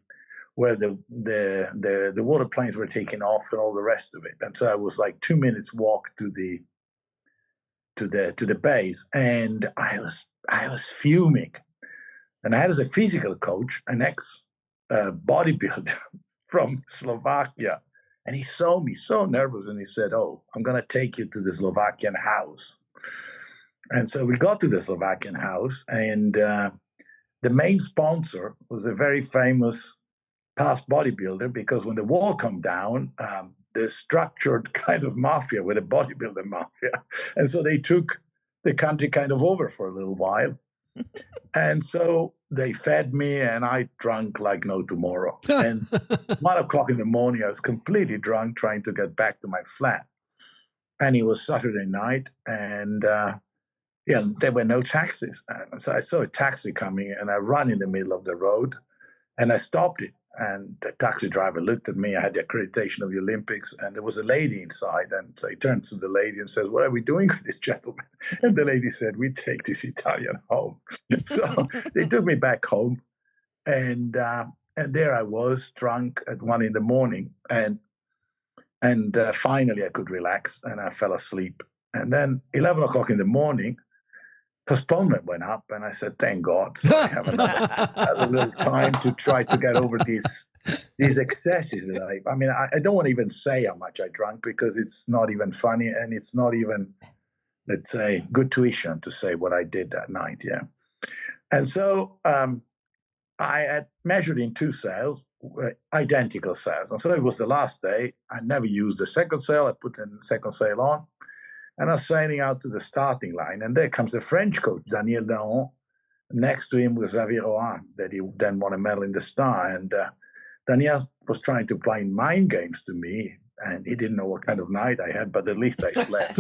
water planes were taking off and all the rest of it. And so I was like 2 minutes walk to the base, and I was fuming. And I had as a physical coach an ex bodybuilder from Slovakia. And he saw me so nervous, and he said, "Oh, I'm going to take you to the Slovakian house." And so we got to the Slovakian house, and the main sponsor was a very famous past bodybuilder, because when the wall came down, the structured kind of mafia with a bodybuilder mafia. And so they took the country kind of over for a little while. And so they fed me, and I drank like no tomorrow. And 1 o'clock in the morning, I was completely drunk, trying to get back to my flat. And it was Saturday night, and there were no taxis. And so I saw a taxi coming, and I ran in the middle of the road, and I stopped it. And the taxi driver looked at me. I had the accreditation of the Olympics, and there was a lady inside. And so he turns to the lady and says, "What are we doing with this gentleman?" And the lady said, "We take this Italian home." So they took me back home, and there I was, drunk at 1 in the morning, and finally I could relax, and I fell asleep. And then 11 o'clock in the morning, postponement went up, and I said, "Thank God." So I have a little time to try to get over these excesses that I don't want to even say how much I drank, because it's not even funny, and it's not even, let's say, good tuition to say what I did that night. Yeah. And so I had measured in 2 sails, identical sails. And so it was the last day. I never used the second sail. I put the second sail on. And I was sailing out to the starting line, and there comes the French coach, Daniel Daon. Next to him was Xavier Rohan, that he then won a medal in the Star. And Daniel was trying to play mind games to me, and he didn't know what kind of night I had, but at least I slept.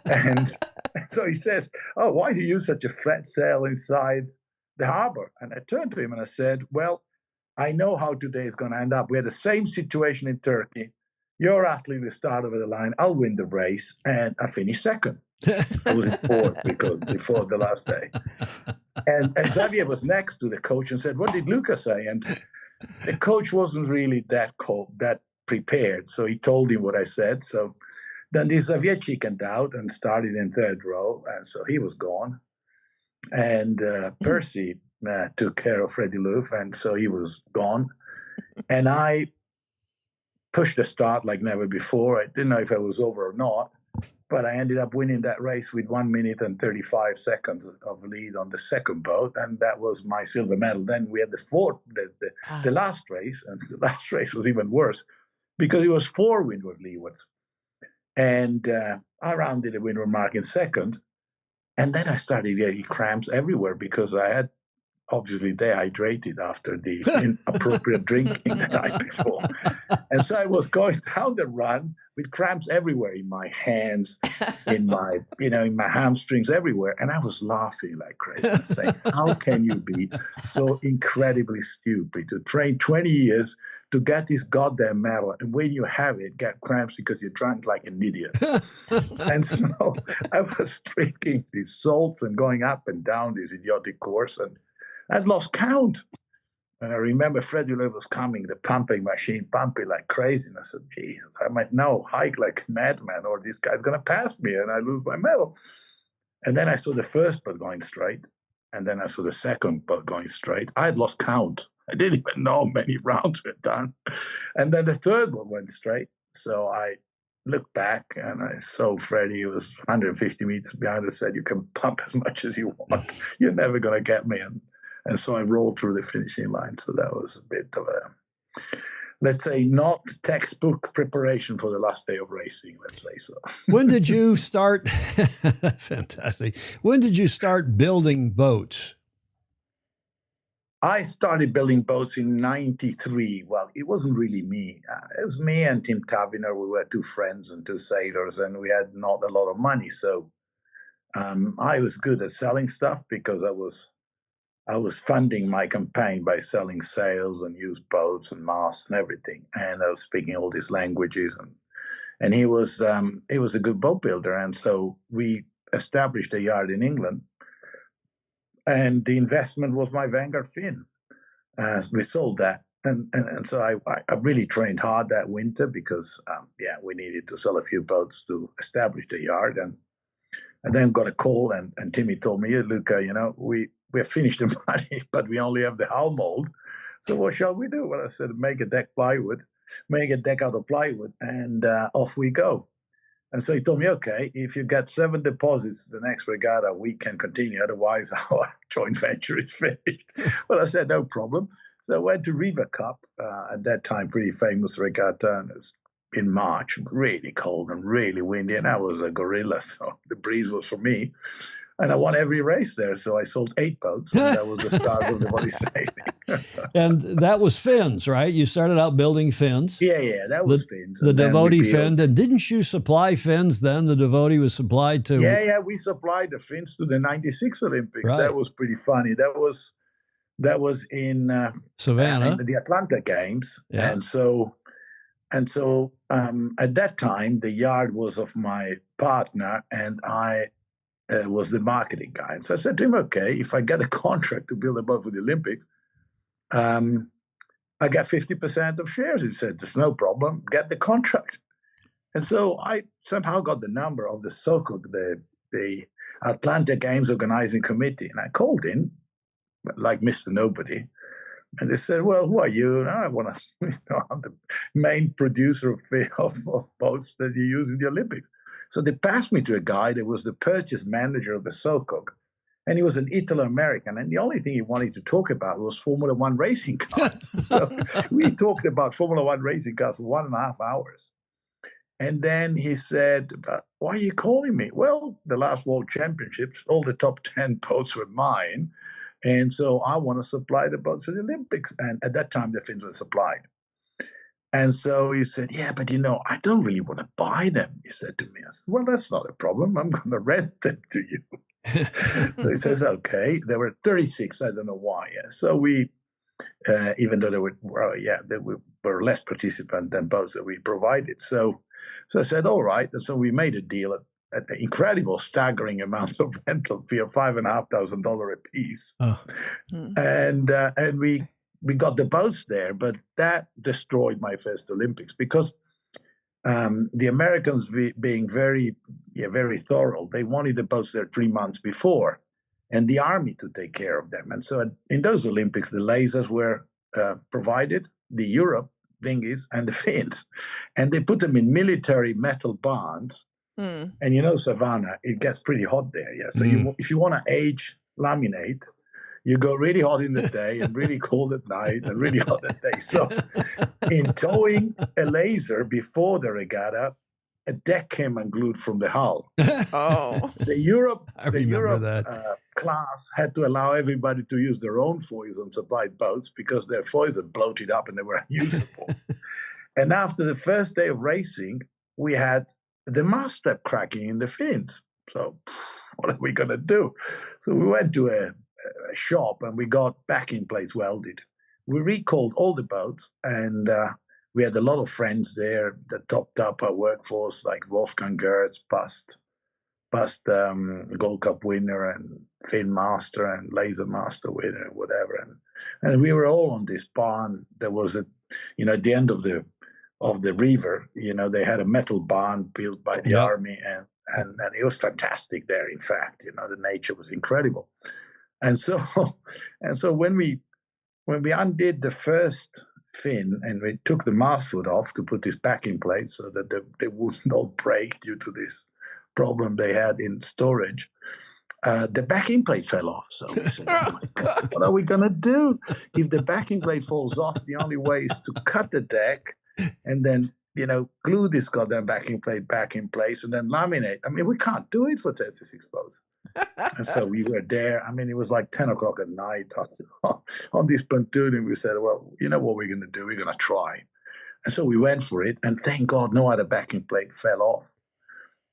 And so he says, "Oh, why do you use such a flat sail inside the harbor?" And I turned to him and I said, "Well, I know how today is going to end up. We had the same situation in Turkey. Your athlete will start over the line. I'll win the race." And I finished second. I was in fourth before the last day. And Xavier was next to the coach and said, "What did Luca say?" And the coach wasn't really that prepared. So he told him what I said. So then this Xavier chickened out and started in third row. And so he was gone. And Percy took care of Freddie Loof. And so he was gone. And I pushed the start like never before. I didn't know if I was over or not, but I ended up winning that race with 1 minute and 35 seconds of lead on the second boat, and that was my silver medal. Then we had the last race, and the last race was even worse because it was 4 windward leewards, and I rounded the windward mark in second, and then I started getting cramps everywhere because I had obviously dehydrated after the inappropriate drinking the night before. And so I was going down the run with cramps everywhere in my hands, in my hamstrings, everywhere. And I was laughing like crazy and saying, how can you be so incredibly stupid to train 20 years to get this goddamn medal, and when you have it, get cramps because you drank like an idiot. And so I was drinking these salts and going up and down this idiotic course, and I'd lost count. And I remember Freddie Loof was coming, the pumping machine, pumping like crazy. And I said, Jesus, I might now hike like a madman, or this guy's going to pass me and I lose my medal. And then I saw the first boat going straight. And then I saw the second boat going straight. I had lost count. I didn't even know how many rounds were done. And then the third one went straight. So I looked back and I saw Freddie, who was 150 meters behind us, said, "You can pump as much as you want. You're never going to get me." And so I rolled through the finishing line. So that was a bit of let's say, not textbook preparation for the last day of racing, let's say so. When did you start? Fantastic. When did you start building boats? I started building boats in 93. Well, it wasn't really me. It was me and Tim Taviner. We were two friends and two sailors, and we had not a lot of money. So I was good at selling stuff because I was funding my campaign by selling sails and used boats and masts and everything. And I was speaking all these languages. And he was a good boat builder. And so we established a yard in England. And the investment was my Vanguard fin. We sold that. And so I really trained hard that winter because, we needed to sell a few boats to establish the yard. And then got a call, and Timmy told me, Luca, we've finished the money, but we only have the hull mold. So what shall we do? Well, I said, make a deck out of plywood, and off we go. And so he told me, okay, if you get 7 deposits the next regatta, we can continue. Otherwise, our joint venture is finished. Well, I said, no problem. So I went to Riva Cup, at that time, pretty famous regatta, and it's in March, really cold and really windy, and I was a gorilla, so the breeze was for me. And I won every race there, so I sold 8 boats, and that was the start of the body sailing. And that was fins, right? You started out building fins. Yeah, that was fins. The Devoti fin. And didn't you supply fins then? The Devoti was supplied to... Yeah, we supplied the fins to the 96 Olympics. Right. That was pretty funny. That was in Savannah. In the Atlanta Games. Yeah. And so at that time, the yard was of my partner, and I was the marketing guy. And so I said to him, okay, if I get a contract to build a boat for the Olympics, I get 50% of shares. He said, there's no problem, get the contract. And so I somehow got the number of the SOCOG, the Atlanta Games Organizing Committee. And I called in, like Mr. Nobody. And they said, well, who are you? And I'm the main producer of boats that you use in the Olympics. So they passed me to a guy that was the purchase manager of the SOCOG. And he was an Italo-American. And the only thing he wanted to talk about was Formula One racing cars. So we talked about Formula One racing cars for 1.5 hours. And then he said, why are you calling me? Well, the last World Championships, all the top 10 boats were mine. And so I want to supply the boats for the Olympics. And at that time, the fins were supplied. And so he said, yeah, but I don't really want to buy them, he said to me. I said, well, that's not a problem. I'm going to rent them to you. So he says, okay. There were 36. I don't know why. Yeah. So we, even though there were less participants than boats that we provided. So I said, all right. And so we made a deal at an incredible, staggering amount of rental fee of $5,500 a piece. Oh. And we got the boats there, but that destroyed my first Olympics because the Americans, being very thorough, they wanted the boats there 3 months before, and the Army to take care of them. And so in those Olympics, the lasers were provided, the Europe dinghies, and the fins, and they put them in military metal barns. Mm. And Savannah, it gets pretty hot there. Yeah, so if you want to age laminate, you go really hot in the day and really cold at night and really hot at day. So in towing a laser before the regatta, a deck came unglued from the hull. Oh. The Europe class had to allow everybody to use their own foils on supplied boats because their foils had bloated up and they were unusable. And after the first day of racing, we had the mast step cracking in the fins. So what are we going to do? So we went to a shop and we got backing plates welded. We recalled all the boats, and we had a lot of friends there that topped up our workforce, like Wolfgang Gertz, past Gold Cup winner and fin master and laser master winner, whatever. And we were all on this barn. There was at the end of the river, they had a metal barn built by the Army, and it was fantastic there. In fact, the nature was incredible. And so when we undid the first fin and we took the mast foot off to put this backing plate so that they wouldn't all break due to this problem they had in storage, the backing plate fell off. So we said, oh my God, what are we going to do? If the backing plate falls off, the only way is to cut the deck and then, glue this goddamn backing plate back in place and then laminate. I mean, we can't do it for 36 boats. And so we were there. I mean, it was like 10 o'clock at night on this pontoon. And we said, well, you know what we're going to do? We're going to try. And so we went for it. And thank God no other backing plate fell off.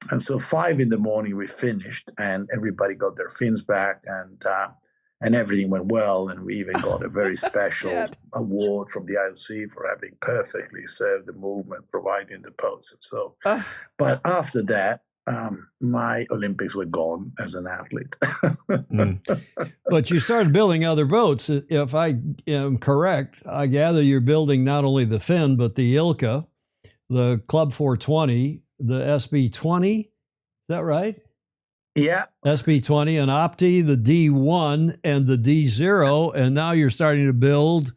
And so 5 a.m, we finished, and everybody got their fins back, and everything went well. And we even got a very special award from the ILC for having perfectly served the movement, providing the boats. And so, but after that, my Olympics were gone as an athlete. But you started building other boats. If I am correct, I gather you're building not only the Finn, but the Ilka, the Club 420, the SB20. Is that right? Yeah. SB20, an Opti, the D1, and the D0. And now you're starting to build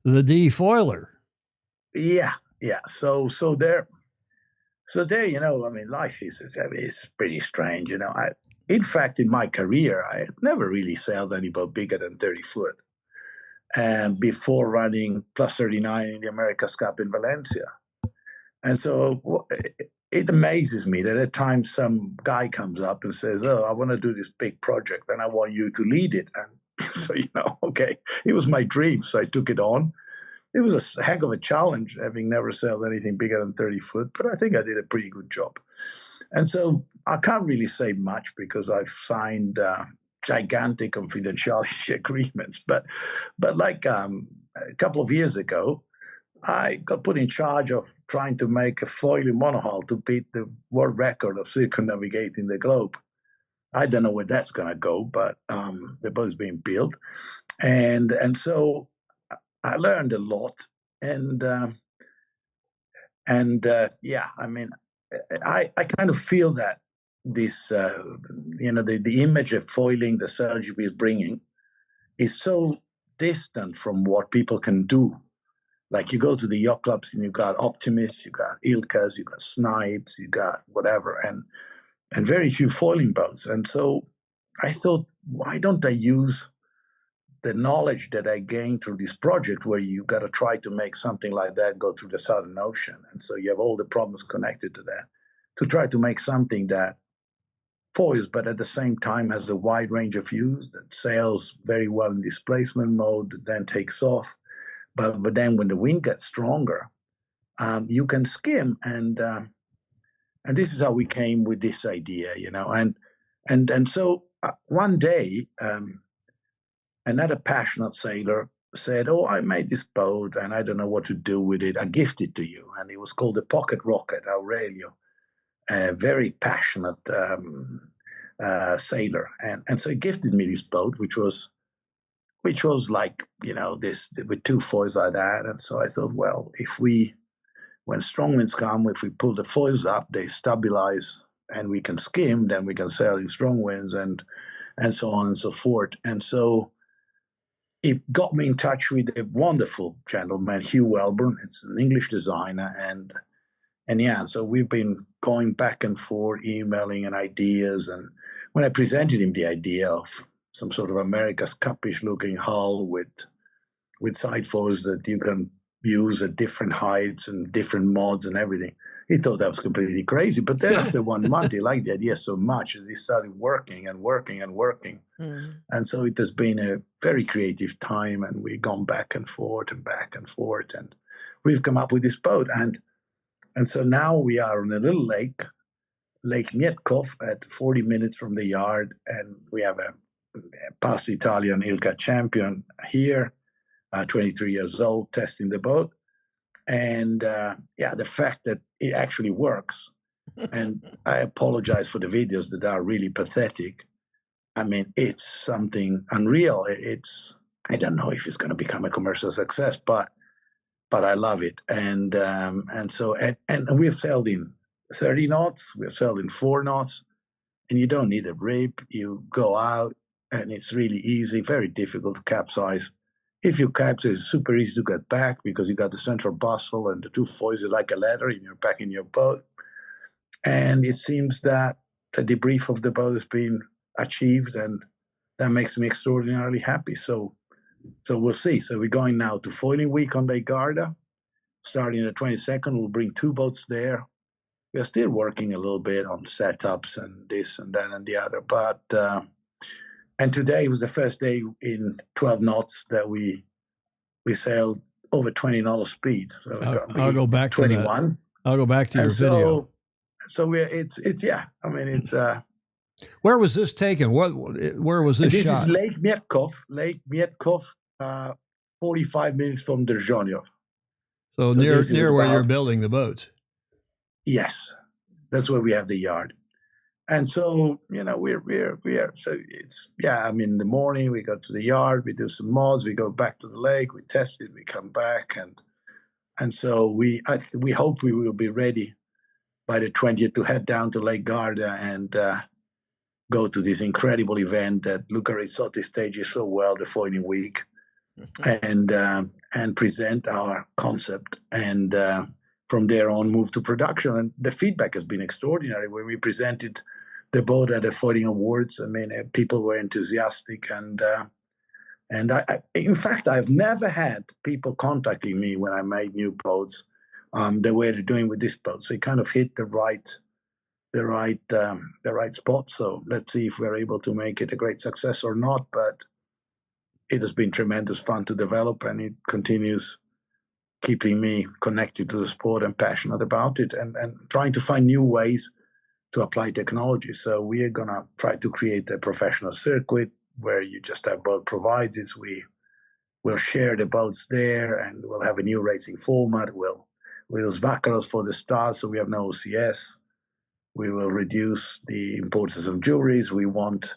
the D foiler. Yeah. So there, I mean, life is pretty strange. In fact, in my career, I had never really sailed any boat bigger than 30 foot. And before running plus 39 in the America's Cup in Valencia. And so it amazes me that at times some guy comes up and says, oh, I want to do this big project and I want you to lead it. And so, okay, it was my dream. So I took it on. It was a heck of a challenge, having never sailed anything bigger than 30 foot, but I think I did a pretty good job. And so I can't really say much because I've signed gigantic confidentiality agreements. But like a couple of years ago, I got put in charge of trying to make a foiling monohull to beat the world record of circumnavigating the globe. I don't know where that's going to go, but the boat's being built. And so I learned a lot. And yeah, I mean, I kind of feel that this, the image of foiling the SailGP is bringing is so distant from what people can do. Like you go to the yacht clubs and you've got Optimists, you've got Ilkas, you've got Snipes, you've got whatever, and very few foiling boats. And so I thought, why don't I use the knowledge that I gained through this project where you got to try to make something like that go through the Southern Ocean. And so you have all the problems connected to that, to try to make something that foils, but at the same time has a wide range of use, that sails very well in displacement mode, then takes off. But then when the wind gets stronger, you can skim, and this is how we came with this idea, and so one day another passionate sailor said, "Oh, I made this boat, and I don't know what to do with it. I gift it to you," and it was called the Pocket Rocket, Aurelio, a very passionate sailor, and so he gifted me this boat, which was like, this with 2 foils like that. And so I thought, well, when strong winds come, if we pull the foils up, they stabilize and we can skim, then we can sail in strong winds and so on and so forth. And so it got me in touch with a wonderful gentleman, Hugh Welburn. It's an English designer. And yeah, so we've been going back and forth, emailing and ideas. And when I presented him the idea of some sort of America's Cup-ish looking hull with side foils that you can use at different heights and different mods and everything, he thought that was completely crazy. But then after 1 month, he liked the idea so much that he started working and working and working. And so it has been a very creative time, and we've gone back and forth and back and forth, and we've come up with this boat. And so now we are on a little lake, Lake Mietkov, at 40 minutes from the yard, and we have a past Italian Ilka champion here, 23 years old, testing the boat. And the fact that it actually works, and I apologize for the videos that are really pathetic. I mean, it's something unreal. I don't know if it's going to become a commercial success, but I love it. And so we've sailed in 30 knots, we've sailed in 4 knots, and you don't need a rib. You go out, and it's really easy, very difficult to capsize. If you capsize, it's super easy to get back because you got the central bustle and the 2 foils are like a ladder, and you're back in your boat. And it seems that the debrief of the boat has been achieved, and that makes me extraordinarily happy. So we'll see. So we're going now to Foiling Week on Lake Garda, starting the 22nd. We'll bring 2 boats there. We're still working a little bit on setups and this and that and the other, but and today was the first day in 12 knots that we sailed over 20 knot speed. So I'll go back 21. To that. I'll go back to your video. So it's yeah. I mean, it's where was this taken? Where was this shot? This is Lake Mietkov, 45 minutes from Držonjov. So near where you're building the boats. Yes, that's where we have the yard. And so, you know, we're so it's, yeah, I mean, in the morning we go to the yard, we do some mods, we go back to the lake, we test it, we come back, and so we hope we will be ready by the 20th to head down to Lake Garda and go to this incredible event that Luca Rizzotti stages so well, the Foiling Week, and present our concept, and from there on move to production. And the feedback has been extraordinary. When we presented the boat at the Foiling Awards, I mean, people were enthusiastic, and I, in fact, I've never had people contacting me when I made new boats the way they're doing with this boat. So it kind of hit the right spot. So let's see if we're able to make it a great success or not. But it has been tremendous fun to develop, and it continues keeping me connected to the sport and passionate about it, and trying to find new ways to apply technology. So we are going to try to create a professional circuit where you just have boat provides it. We'll share the boats there, and we'll have a new racing format. We'll use Vacaros for the stars, so we have no OCS. We will reduce the importance of juries. We want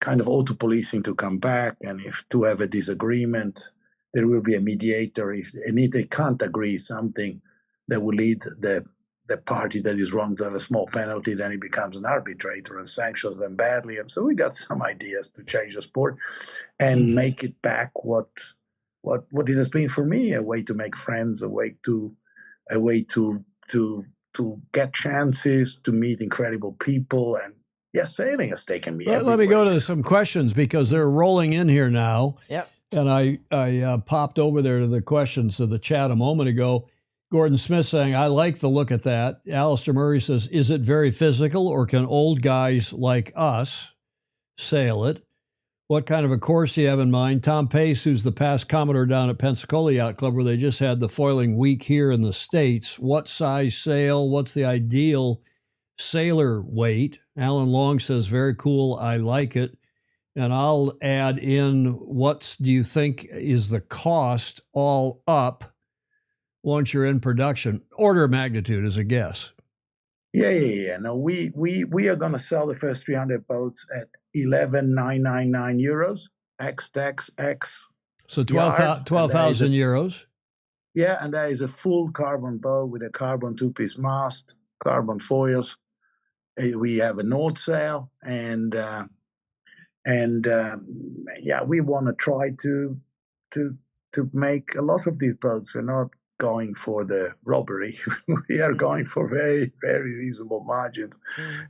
kind of auto policing to come back, and if to have a disagreement, there will be a mediator. If they can't agree something that will lead the party that is wrong to have a small penalty, then he becomes an arbitrator and sanctions them badly. And so we got some ideas to change the sport and make it back what it has been for me, a way to make friends, a way to get chances, to meet incredible people. And yes, sailing has taken me everywhere. Let me go to some questions because they're rolling in here now. Yep. And I popped over there to the questions of the chat a moment ago. Gordon Smith saying, I like the look at that. Alistair Murray says, is it very physical, or can old guys like us sail it? What kind of a course do you have in mind? Tom Pace, who's the past Commodore down at Pensacola Yacht Club, where they just had the Foiling Week here in the States. What size sail? What's the ideal sailor weight? Alan Long says, very cool. I like it. And I'll add in, what do you think is the cost all up once you're in production? Order of magnitude as a guess. Yeah. No, we are going to sell the first 300 boats at 11,999 euros, ex tax, ex. So 12,000 euros. Yeah, and that is a full carbon boat with a carbon 2-piece mast, carbon foils. We have a North sail, and we want to try to make a lot of these boats. We're not going for the robbery. We are going for very, very reasonable margins,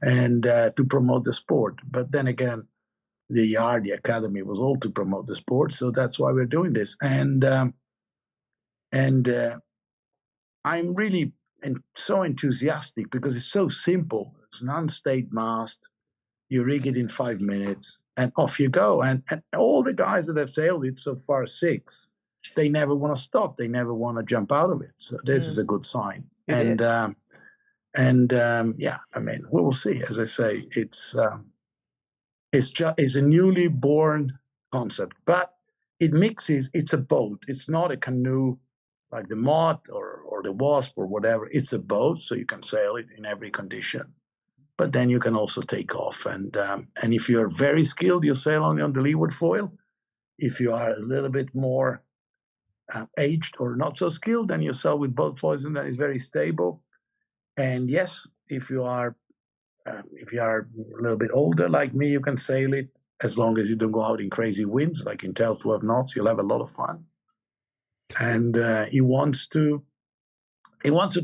and to promote the sport. But then again, the yard, the academy was all to promote the sport, so that's why we're doing this. And I'm really so enthusiastic because it's so simple. It's an unstayed mast. You rig it in 5 minutes, and off you go. And all the guys that have sailed it so far, 6, they never want to stop. They never want to jump out of it. So this is a good sign. I mean, we will see. As I say, it's a newly born concept, but it mixes. It's a boat. It's not a canoe like the Mott or the Wasp or whatever. It's a boat, so you can sail it in every condition. But then you can also take off. And if you're very skilled, you sail only on the leeward foil. If you are a little bit more aged or not so skilled, then you sail with both foils, and that is very stable. And yes, if you are a little bit older like me, you can sail it as long as you don't go out in crazy winds, like in 12 knots. You'll have a lot of fun. And he wants to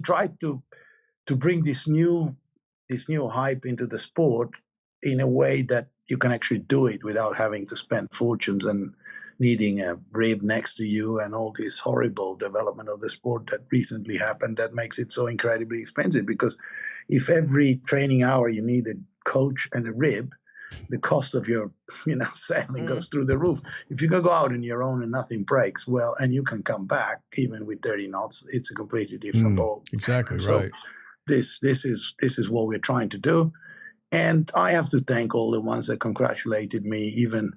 try to bring this new hype into the sport in a way that you can actually do it without having to spend fortunes and needing a rib next to you and all this horrible development of the sport that recently happened that makes it so incredibly expensive. Because if every training hour you need a coach and a rib, the cost of your sailing goes through the roof. If you can go out on your own and nothing breaks, well, and you can come back even with 30 knots, it's a completely different ball. Exactly so right. This is what we're trying to do. And I have to thank all the ones that congratulated me. Even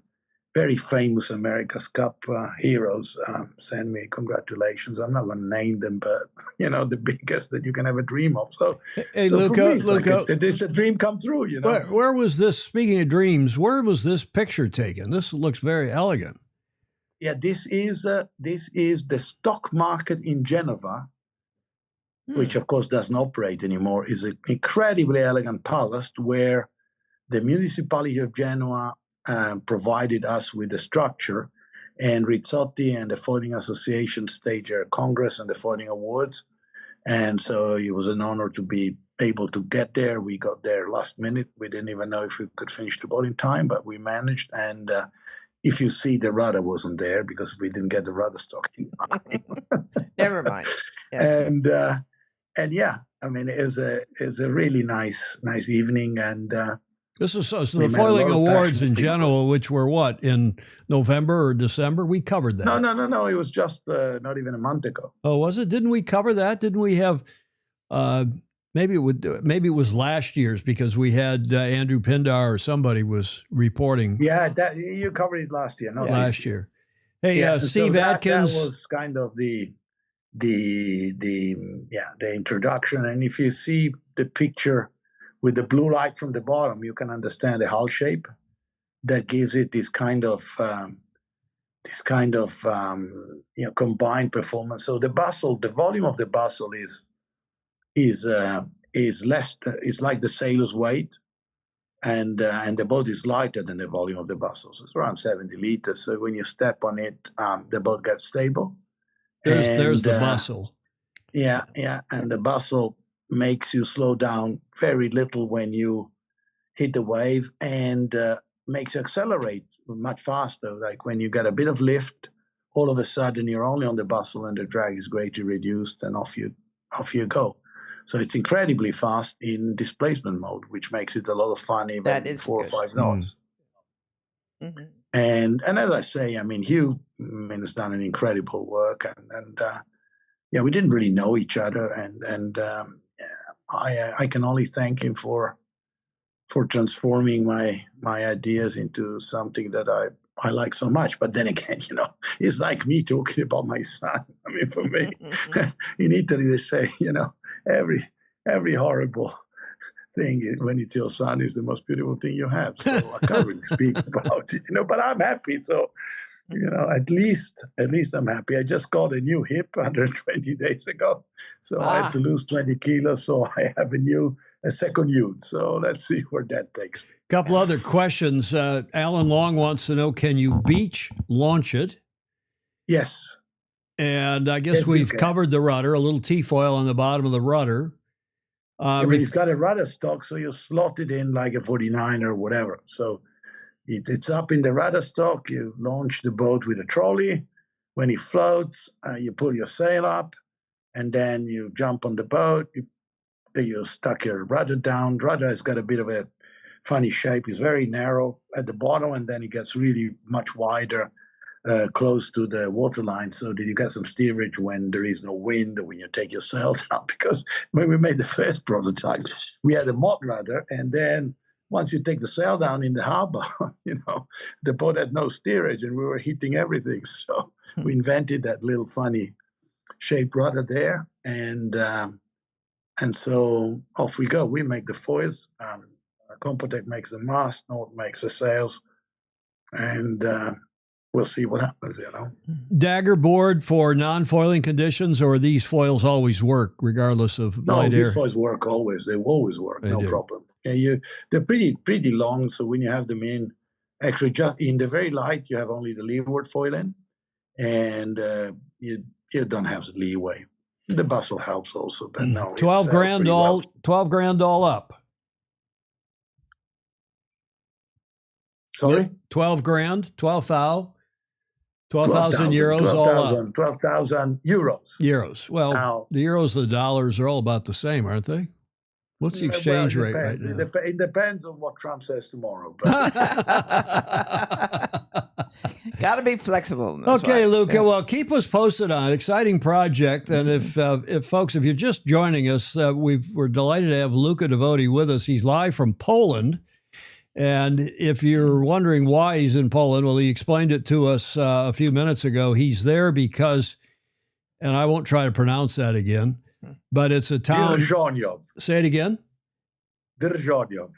very famous America's Cup heroes send me congratulations. I'm not going to name them, but the biggest that you can ever dream of. So, hey, so Luca, for me, it's Luca, like it's a dream come true. Where was this? Speaking of dreams, where was this picture taken? This looks very elegant. Yeah, this is the stock market in Genova, which of course doesn't operate anymore. Is an incredibly elegant palace where the municipality of Genoa provided us with the structure, and Rizzotti and the Foiling Association staged a congress and the Foiling Awards. And so it was an honor to be able to get there. We got there last minute. We didn't even know if we could finish the boat in time, but we managed. And if you see, the rudder wasn't there because we didn't get the rudder stock in time. Never mind. Yeah. And yeah, I mean, it was a really nice evening. And this is so the Foiling Awards in Genoa, which were what, in November or December? We covered that. No. It was just not even a month ago. Oh, was it? Didn't we cover that? Didn't we have? Maybe it was last year's because we had Andrew Pindar or somebody was reporting. Yeah, that you covered it last year, not last year. Hey, Steve Atkins. That was kind of the introduction. And if you see the picture with the blue light from the bottom, you can understand the hull shape that gives it this kind of combined performance. So the bustle, the volume of the bustle is less. It's like the sailor's weight, and the boat is lighter than the volume of the bustle. So it's around 70 liters. So when you step on it, the boat gets stable. There's the bustle. Yeah, and the bustle makes you slow down very little when you hit the wave, and makes you accelerate much faster. Like when you get a bit of lift, all of a sudden you're only on the bustle and the drag is greatly reduced, and off you go. So it's incredibly fast in displacement mode, which makes it a lot of fun even at 4 or 5 knots. Mm-hmm. And as I say, I mean, Hugh has done an incredible work, and we didn't really know each other, and I can only thank him for transforming my ideas into something that I like so much. But then again, it's like me talking about my son. I mean, for me, in Italy they say, every horrible thing when it's your son is the most beautiful thing you have. So I can't really speak about it, but I'm happy. So, at least I'm happy. I just got a new hip 120 days ago. So I had to lose 20 kilos. So I have a second youth. So let's see where that takes me. Couple other questions. Alan Long wants to know, can you beach launch it? Yes. And I guess we've covered the rudder, a little T-foil on the bottom of the rudder. It's got a rudder stock, so you slot it in like a 49 or whatever. So it's up in the rudder stock. You launch the boat with a trolley. When it floats, you pull your sail up, and then you jump on the boat. You stuck your rudder down. Rudder has got a bit of a funny shape. It's very narrow at the bottom, and then it gets really much wider close to the waterline, so that you get some steerage when there is no wind or when you take your sail down. Because when we made the first prototype, we had a mod rudder, and then once you take the sail down in the harbor, the boat had no steerage, and we were hitting everything. So we invented that little funny shaped rudder there, and so off we go. We make the foils. Compotech makes the mast. Nord makes the sails, and we'll see what happens, Dagger board for non-foiling conditions, or these foils always work regardless of light air? No, these foils work always. They always work, no problem. Yeah, they're pretty long, so when you have them in, actually just in the very light, you have only the leeward foil in, and you don't have the leeway. The bustle helps also, but no. 12 grand all up. Sorry? 12 grand, 12,000 euros, all up. 12,000 euros. Euros. Well, Now, the euros and the dollars are all about the same, aren't they? What's the exchange rate right now? It depends on what Trump says tomorrow. But. Got to be flexible. Okay, Luca. Yeah. Well, keep us posted on it. Exciting project. And if folks, if you're just joining us, we're delighted to have Luca Devoti with us. He's live from Poland. And if you're wondering why he's in Poland, well, he explained it to us a few minutes ago. He's there because, and I won't try to pronounce that again, but it's a town. Dzierżoniów. Say it again. Dzierżoniów.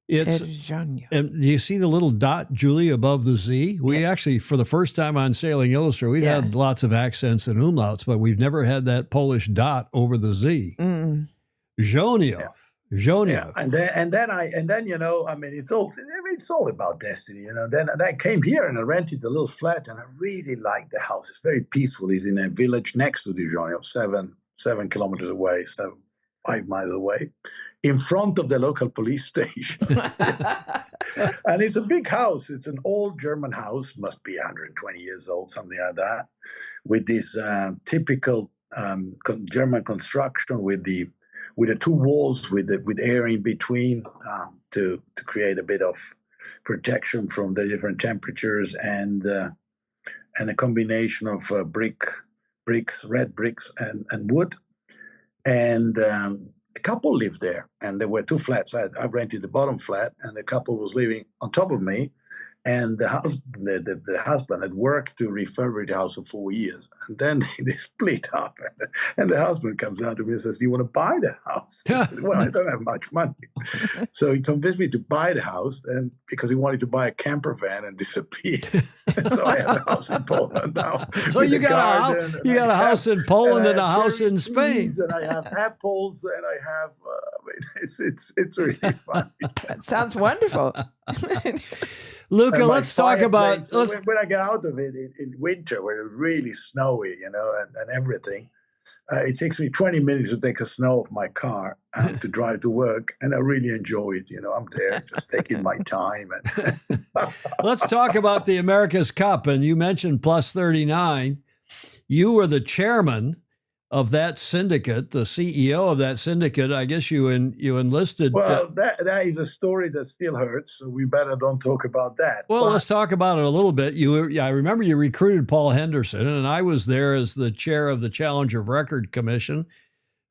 It's, and do you see the little dot, Julie, above the Z? We actually, for the first time on Sailing Illustrated, we've had lots of accents and umlauts, but we've never had that Polish dot over the Z. Dzierżoniów. Yeah. And then you know, I mean, it's all about destiny, you know. Then I came here and I rented a little flat, and I really liked the house. It's very peaceful. It's in a village next to Dzierżoniów, 7 kilometers away, so 5 miles away, in front of the local police station. And it's a big house. It's an old German house, must be 120 years old, something like that, with this typical German construction with the 2 walls with air in between to create a bit of protection from the different temperatures, and a combination of red bricks and wood. And a couple lived there, and there were 2 flats. I rented the bottom flat, and the couple was living on top of me. And the husband had worked to refurbish the house for 4 years. And then they split up. And the husband comes down to me and says, "Do you want to buy the house?" I said, "Well, I don't have much money." So he convinced me to buy the house, and because he wanted to buy a camper van and disappear. So I have a house in Poland now. So you got a house in Poland and a house in Spain. And I have apples, and I have, it's really fun. That sounds wonderful. Luca, let's talk about... When I get out of it in winter, where it's really snowy, you know, and everything, it takes me 20 minutes to take the snow off my car to drive to work, and I really enjoy it. You know, I'm there just taking my time. And let's talk about the America's Cup, and you mentioned Plus 39. You were the chairman of that syndicate, the CEO of that syndicate. I guess you enlisted. Well, that is a story that still hurts, so we better don't talk about that. Well, let's talk about it a little bit. I remember you recruited Paul Henderson, and I was there as the chair of the Challenge of Record Commission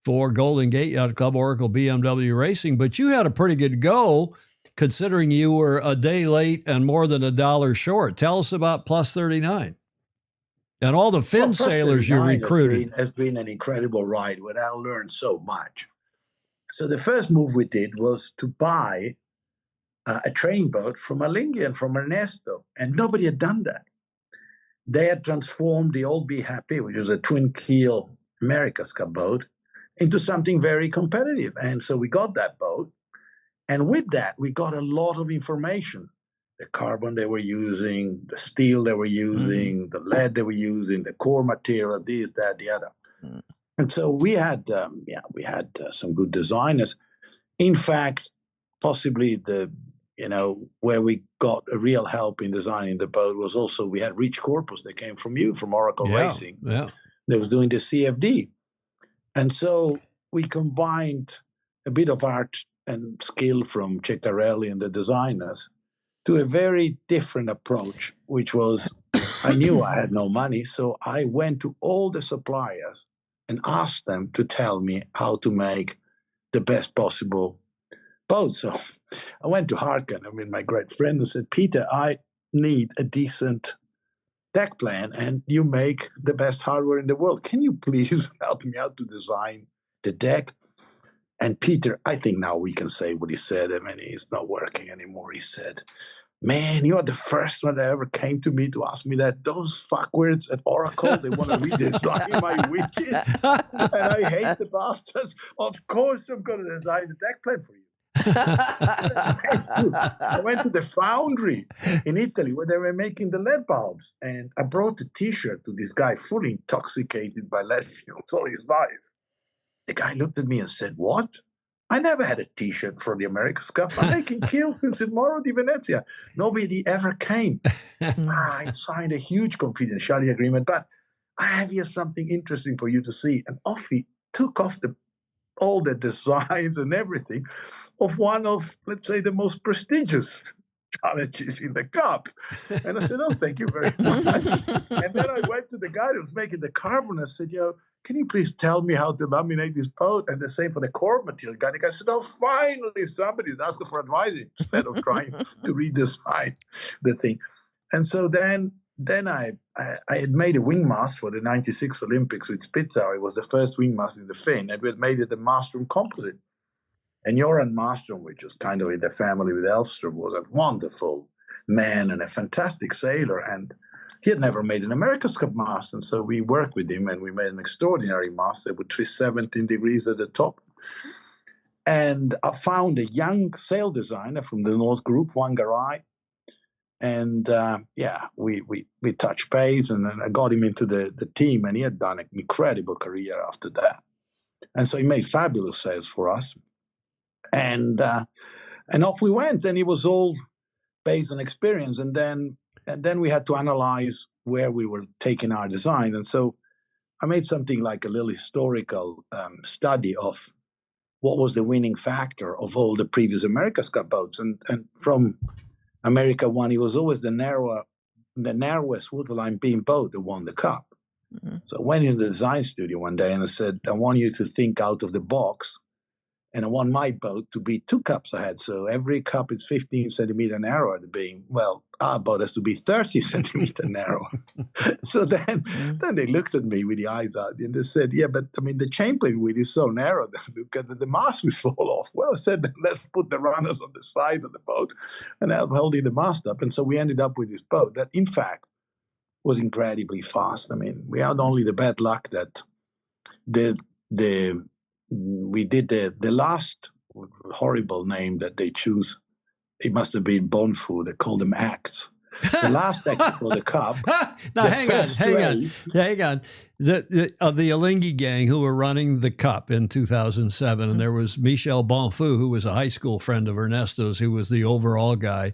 for Golden Gate Yacht Club, Oracle, BMW Racing. But you had a pretty good go, considering you were a day late and more than $1 short. Tell us about Plus 39. And all the Finn sailors you recruited. Has been an incredible ride where I learned so much. So the first move we did was to buy a training boat from Alinghi and from Ernesto, and nobody had done that. They had transformed the old Be Happy, which was a twin keel America's Cup boat, into something very competitive. And so we got that boat, and with that we got a lot of information. The carbon they were using, the steel they were using, the lead they were using, the core material, this, that, the other. And so we had some good designers. In fact, possibly where we got a real help in designing the boat was also we had Rich Corpus that came from you, from Oracle Racing. Yeah. That was doing the CFD. And so we combined a bit of art and skill from Ceccarelli and the designers to a very different approach, which was, I knew I had no money, so I went to all the suppliers and asked them to tell me how to make the best possible boat. So I went to Harkin, my great friend, and said, "Peter, I need a decent deck plan, and you make the best hardware in the world. Can you please help me out to design the deck?" And Peter, I think now we can say what he said. He's not working anymore. He said, "Man, you are the first one that ever came to me to ask me that. Those fuckwords at Oracle, they want to redesign my widgets. And I hate the bastards. Of course I'm going to design the deck plan for you." I went to the foundry in Italy where they were making the lead bulbs. And I brought a T-shirt to this guy fully intoxicated by lead fumes all his life. The guy looked at me and said, "What? I never had a T-shirt for the America's Cup. I'm making kills since Moro di Venezia. Nobody ever came. I signed a huge confidentiality agreement, but I have here something interesting for you to see. And off he took off all the designs and everything of one of, let's say, the most prestigious challenges in the cup. And I said, oh, thank you very much. And then I went to the guy who was making the carbon. I said, can you please tell me how to laminate this boat? And the same for the core material guy. The guy said, oh, finally somebody's asking for advice instead of trying to redesign the thing. And so then I had made a wing mast for the 96 Olympics with Spitzauer. It was the first wing mast in the fin, and we had made it a Mastrom composite. And Göran Mastrom, which was kind of in the family with Elfstrom, was a wonderful man and a fantastic sailor. And he had never made an America's Cup mast. And so we worked with him and we made an extraordinary mast that would twist 17 degrees at the top. And I found a young sail designer from the North Group, Juan Garay. And we touched base, and I got him into the team, and he had done an incredible career after that. And so he made fabulous sails for us. And off we went, and it was all based on experience. And then we had to analyze where we were taking our design. And so I made something like a little historical study of what was the winning factor of all the previous America's Cup boats. And from America One, it was always the narrowest waterline beam boat that won the cup. Mm-hmm. So I went in the design studio one day and I said, I want you to think out of the box, and I want my boat to be 2 cups ahead. So every cup is 15 centimeter narrow at the beam. Well, our boat has to be 30 centimeter narrow. So then they looked at me with the eyes out and they said, yeah, but I mean, the chain-plane wheel is so narrow that the mast will fall off. Well, I said, let's put the runners on the side of the boat and I'm holding the mast up. And so we ended up with this boat that, in fact, was incredibly fast. I mean, we had only the bad luck that we did the last horrible name that they choose. It must have been Bonfu. They called them acts. The last act for the cup. Now, hang on. The Alinghi gang who were running the cup in 2007, and there was Michel Bonfu, who was a high school friend of Ernesto's, who was the overall guy.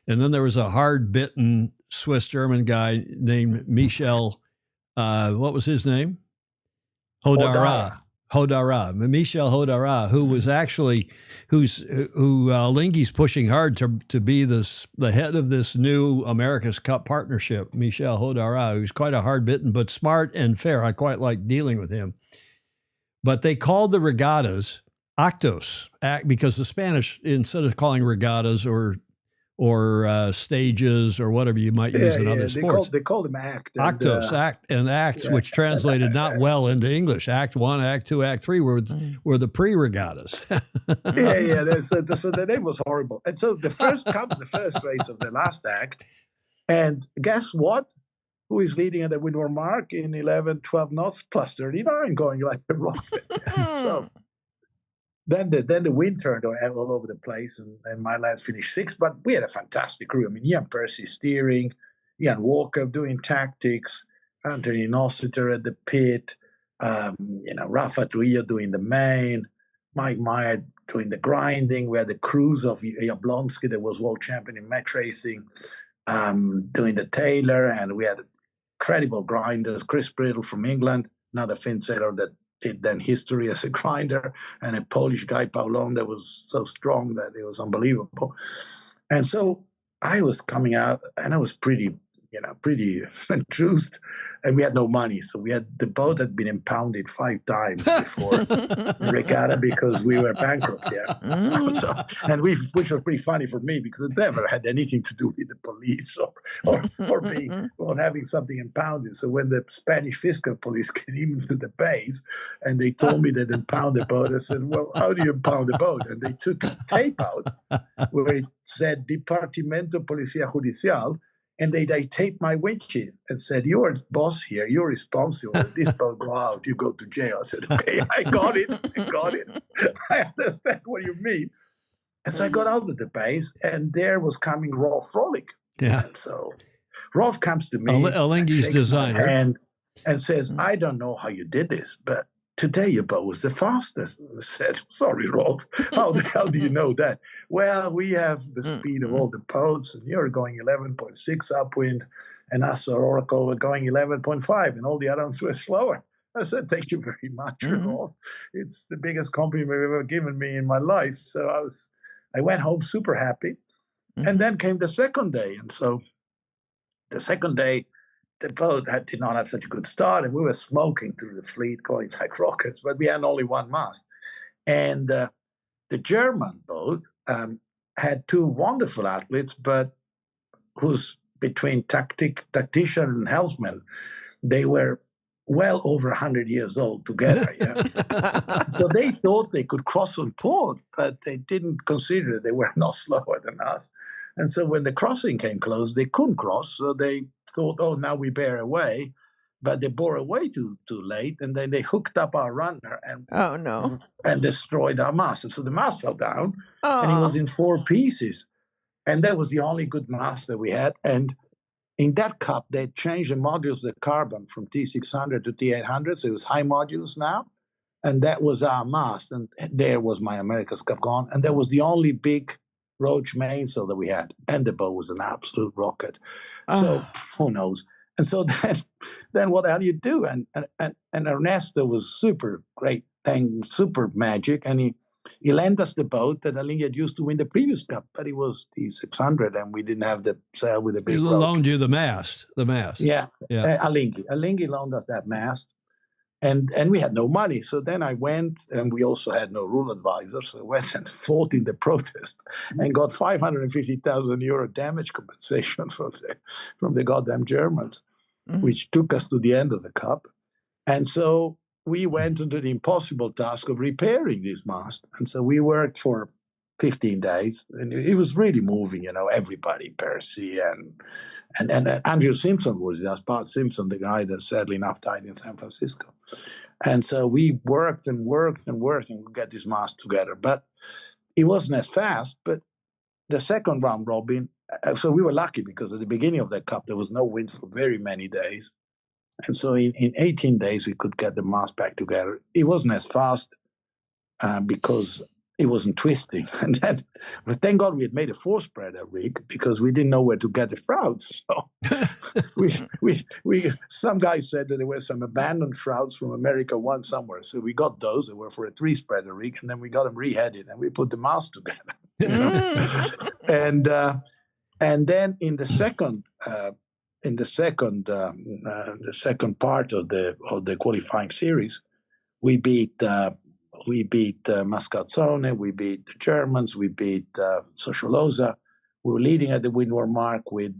And then there was a hard-bitten Swiss-German guy named Michel, what was his name? Hodara. Michel Hodara, who was actually, who Alinghi's pushing hard to be the head of this new America's Cup partnership. Michel Hodara, who's quite a hard-bitten but smart and fair. I quite like dealing with him. But they called the regattas actos, because the Spanish, instead of calling regattas or stages or whatever you might use in other sports. They call them act. Actos, act and acts, which translated not well into English. Act 1, Act 2, Act 3 were the pre-regattas. So the name was horrible. And so the first comes the first race of the last act. And guess what? Who is leading at the windward mark in 11, 12 knots plus 39 going like a rocket. So Then the wind turned all over the place, and my lads finished 6th. But we had a fantastic crew. I mean, Ian Percy steering, Ian Walker doing tactics, Anthony Nossiter at the pit, Rafa Trujillo doing the main, Mike Meyer doing the grinding. We had the crews of Jablonski, that was world champion in match racing, doing the tailor, and we had incredible grinders. Chris Brittle from England, another Finn sailor that did then history as a grinder, and a Polish guy, Paulon, that was so strong that it was unbelievable. And so I was coming out, and I was pretty enthused, and we had no money. So the boat had been impounded 5 times before the regatta because we were bankrupt there. Which was pretty funny for me because it never had anything to do with the police or having something impounded. So when the Spanish fiscal police came into the base and they told me they'd impound the boat, I said, well, how do you impound the boat? And they took a tape out where it said Departamento Policía Judicial, and they taped my windshield and said, you're boss here, you're responsible. If this boat go out, you go to jail. I said, okay, I got it. I understand what you mean. And so I got out of the base, and there was coming Rolf Frolick. Yeah. And so Rolf comes to me, Alinghi's designer, and says, I don't know how you did this, but today your boat was the fastest. I said, sorry, Rolf, how the hell do you know that? Well, we have the speed of all the boats, and you're going 11.6 upwind, and us, Oracle, were going 11.5, and all the other ones were slower. I said, thank you very much, Rolf. It's the biggest compliment you've ever given me in my life. So I went home super happy. And then came the second day. And so the second day, the boat did not have such a good start, and we were smoking through the fleet, going like rockets, but we had only one mast. And the German boat had two wonderful athletes, but who's between tactician and helmsman, they were well over 100 years old together. Yeah? So they thought they could cross on port, but they didn't consider they were not slower than us. And so when the crossing came close, they couldn't cross. So they thought, oh, now we bear away. But they bore away too late. And then they hooked up our runner and destroyed our mast. And so the mast fell down, and it was in 4 pieces. And that was the only good mast that we had. And in that cup, they changed the modules of the carbon from T600 to T800. So it was high modulus now. And that was our mast. And there was my America's Cup gone. And that was the only big roach mainsail that we had, and the boat was an absolute rocket. So who knows? And so then what the hell you do? And Ernesto was super great thing, super magic, and he lent us the boat that Alinghi had used to win the previous cup, but it was T600, and we didn't have the sail with the big roach. He loaned you the mast. Yeah. Alinghi loaned us that mast. And we had no money. So then I went, and we also had no rule advisor. So I went and fought in the protest and got 550,000 euro damage compensation from the goddamn Germans, which took us to the end of the cup. And so we went into the impossible task of repairing this mast. And so we worked for 15 days, and it was really moving, everybody, Percy and Andrew Simpson was there, Bart Simpson, the guy that sadly enough died in San Francisco. And so we worked and get this mast together. But it wasn't as fast, but the second round robin, so we were lucky because at the beginning of that cup, there was no wind for very many days. And so in 18 days, we could get the mast back together. It wasn't as fast because it wasn't twisting. But thank God we had made a 4-spreader rig because we didn't know where to get the shrouds. So some guy said that there were some abandoned shrouds from America One somewhere. So we got those. They were for a 3-spreader rig, and then we got them reheaded and we put the mast together. And then in the second part of the qualifying series, we beat Mascalzone, we beat the Germans, we beat Sociolosa. We were leading at the windward mark with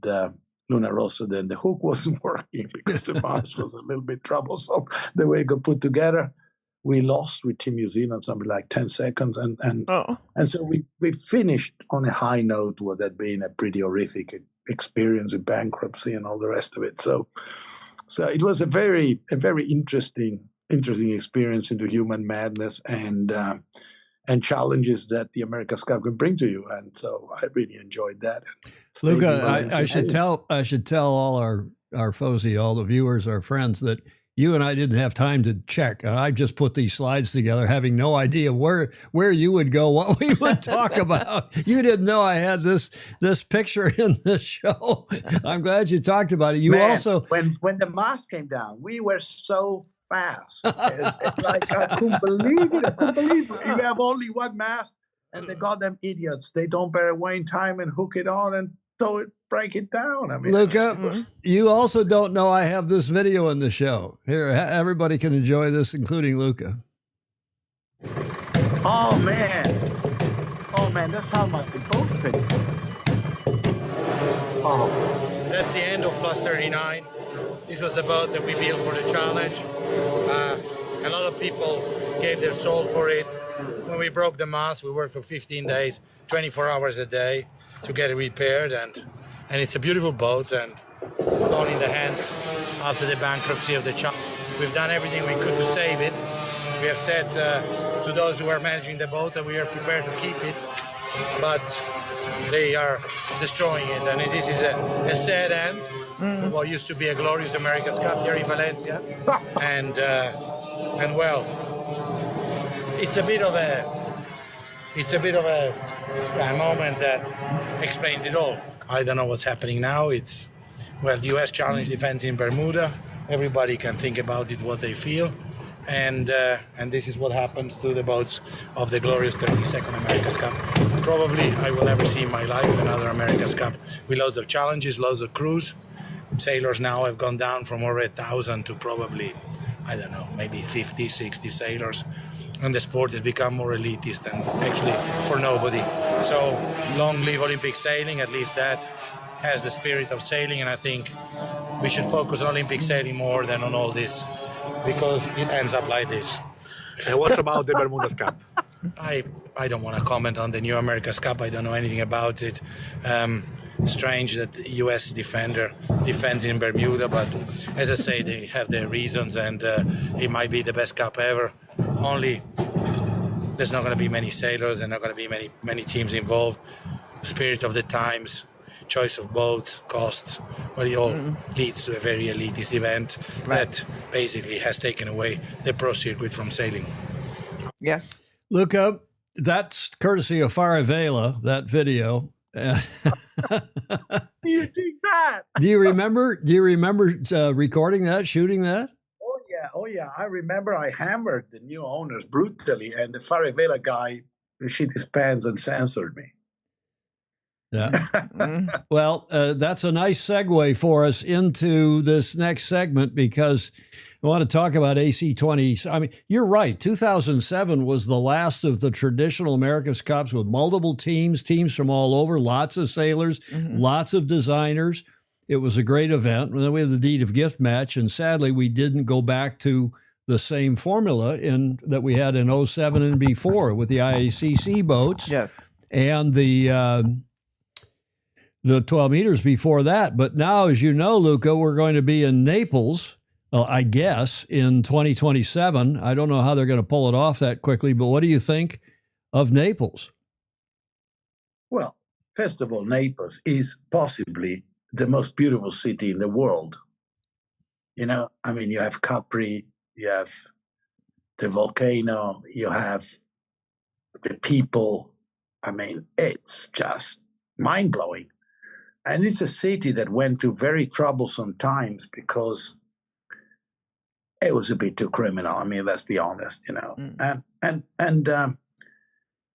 Luna Rossa. Then the hook wasn't working because the mast was a little bit troublesome the way it got put together. We lost with Team New Zealand something like 10 seconds. And so we finished on a high note, what had been a pretty horrific experience with bankruptcy and all the rest of it. So it was a very interesting experience into human madness and challenges that the America's Cup can bring to you. And so I really enjoyed that. Luca, I should tell all our FOSI, all the viewers, our friends, that you and I didn't have time to check. I just put these slides together, having no idea where you would go, what we would talk about. You didn't know I had this picture in this show. I'm glad you talked about it. You also, when the mast came down, we were so fast. It's like I couldn't believe it. You have only one mast, and the goddamn idiots, they don't bear away in time and hook it on and break it down. I mean, Luca, you also don't know I have this video in the show. Here, everybody can enjoy this, including Luca. Oh man, that's how much we both think. Oh, that's the end of Plus 39. This was the boat that we built for the challenge. A lot of people gave their soul for it. When we broke the mast, we worked for 15 days, 24 hours a day to get it repaired, and it's a beautiful boat and gone in the hands after the bankruptcy of the challenge. We've done everything we could to save it. We have said to those who are managing the boat that we are prepared to keep it, but they are destroying it, and this is a sad end to what used to be a glorious America's Cup here in Valencia. And well, it's a bit of a moment that explains it all. I don't know what's happening now. It's, well, the U.S. Challenge defense in Bermuda. Everybody can think about it what they feel. And this is what happens to the boats of the glorious 32nd America's Cup. Probably I will never see in my life another America's Cup with loads of challenges, loads of crews. Sailors now have gone down from over 1,000 to probably, I don't know, maybe 50, 60 sailors. And the sport has become more elitist and actually for nobody. So long live Olympic sailing, at least that has the spirit of sailing. And I think we should focus on Olympic sailing more than on all this, because it ends up like this. And what about the Bermuda's Cup? I don't want to comment on the new America's Cup. I don't know anything about it. Strange that the U.S. defends in Bermuda, but as I say, they have their reasons, and it might be the best cup ever. Only there's not going to be many sailors, and not going to be many teams involved. The spirit of the times, choice of boats, costs, well, it all leads to a very elitist event that basically has taken away the pro circuit from sailing. Yes. Luca, that's courtesy of Faravela, that video. You think that? Do you remember recording that, shooting that? Oh yeah. I remember I hammered the new owners brutally, and the Faravela guy shit his pants and censored me. Yeah. Well, that's a nice segue for us into this next segment, because I want to talk about AC-20. I mean, you're right. 2007 was the last of the traditional America's Cups with multiple teams from all over, lots of sailors, lots of designers. It was a great event. And then we had the deed of gift match, and sadly, we didn't go back to the same formula that we had in 07 and before with the IACC boats. Yes. And the 12 meters before that. But now, as you know, Luca, we're going to be in Naples, I guess, in 2027. I don't know how they're going to pull it off that quickly, but what do you think of Naples? Well, first of all, Naples is possibly the most beautiful city in the world. You know, I mean, you have Capri, you have the volcano, you have the people. I mean, it's just mind-blowing. And it's a city that went through very troublesome times because it was a bit too criminal. I mean, let's be honest, you know.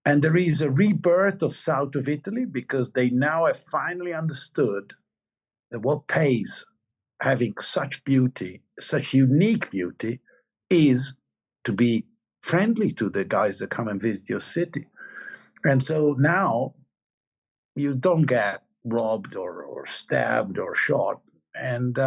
And there is a rebirth of south of Italy because they now have finally understood that what pays having such beauty, such unique beauty, is to be friendly to the guys that come and visit your city. And so now you don't get robbed or stabbed or shot, and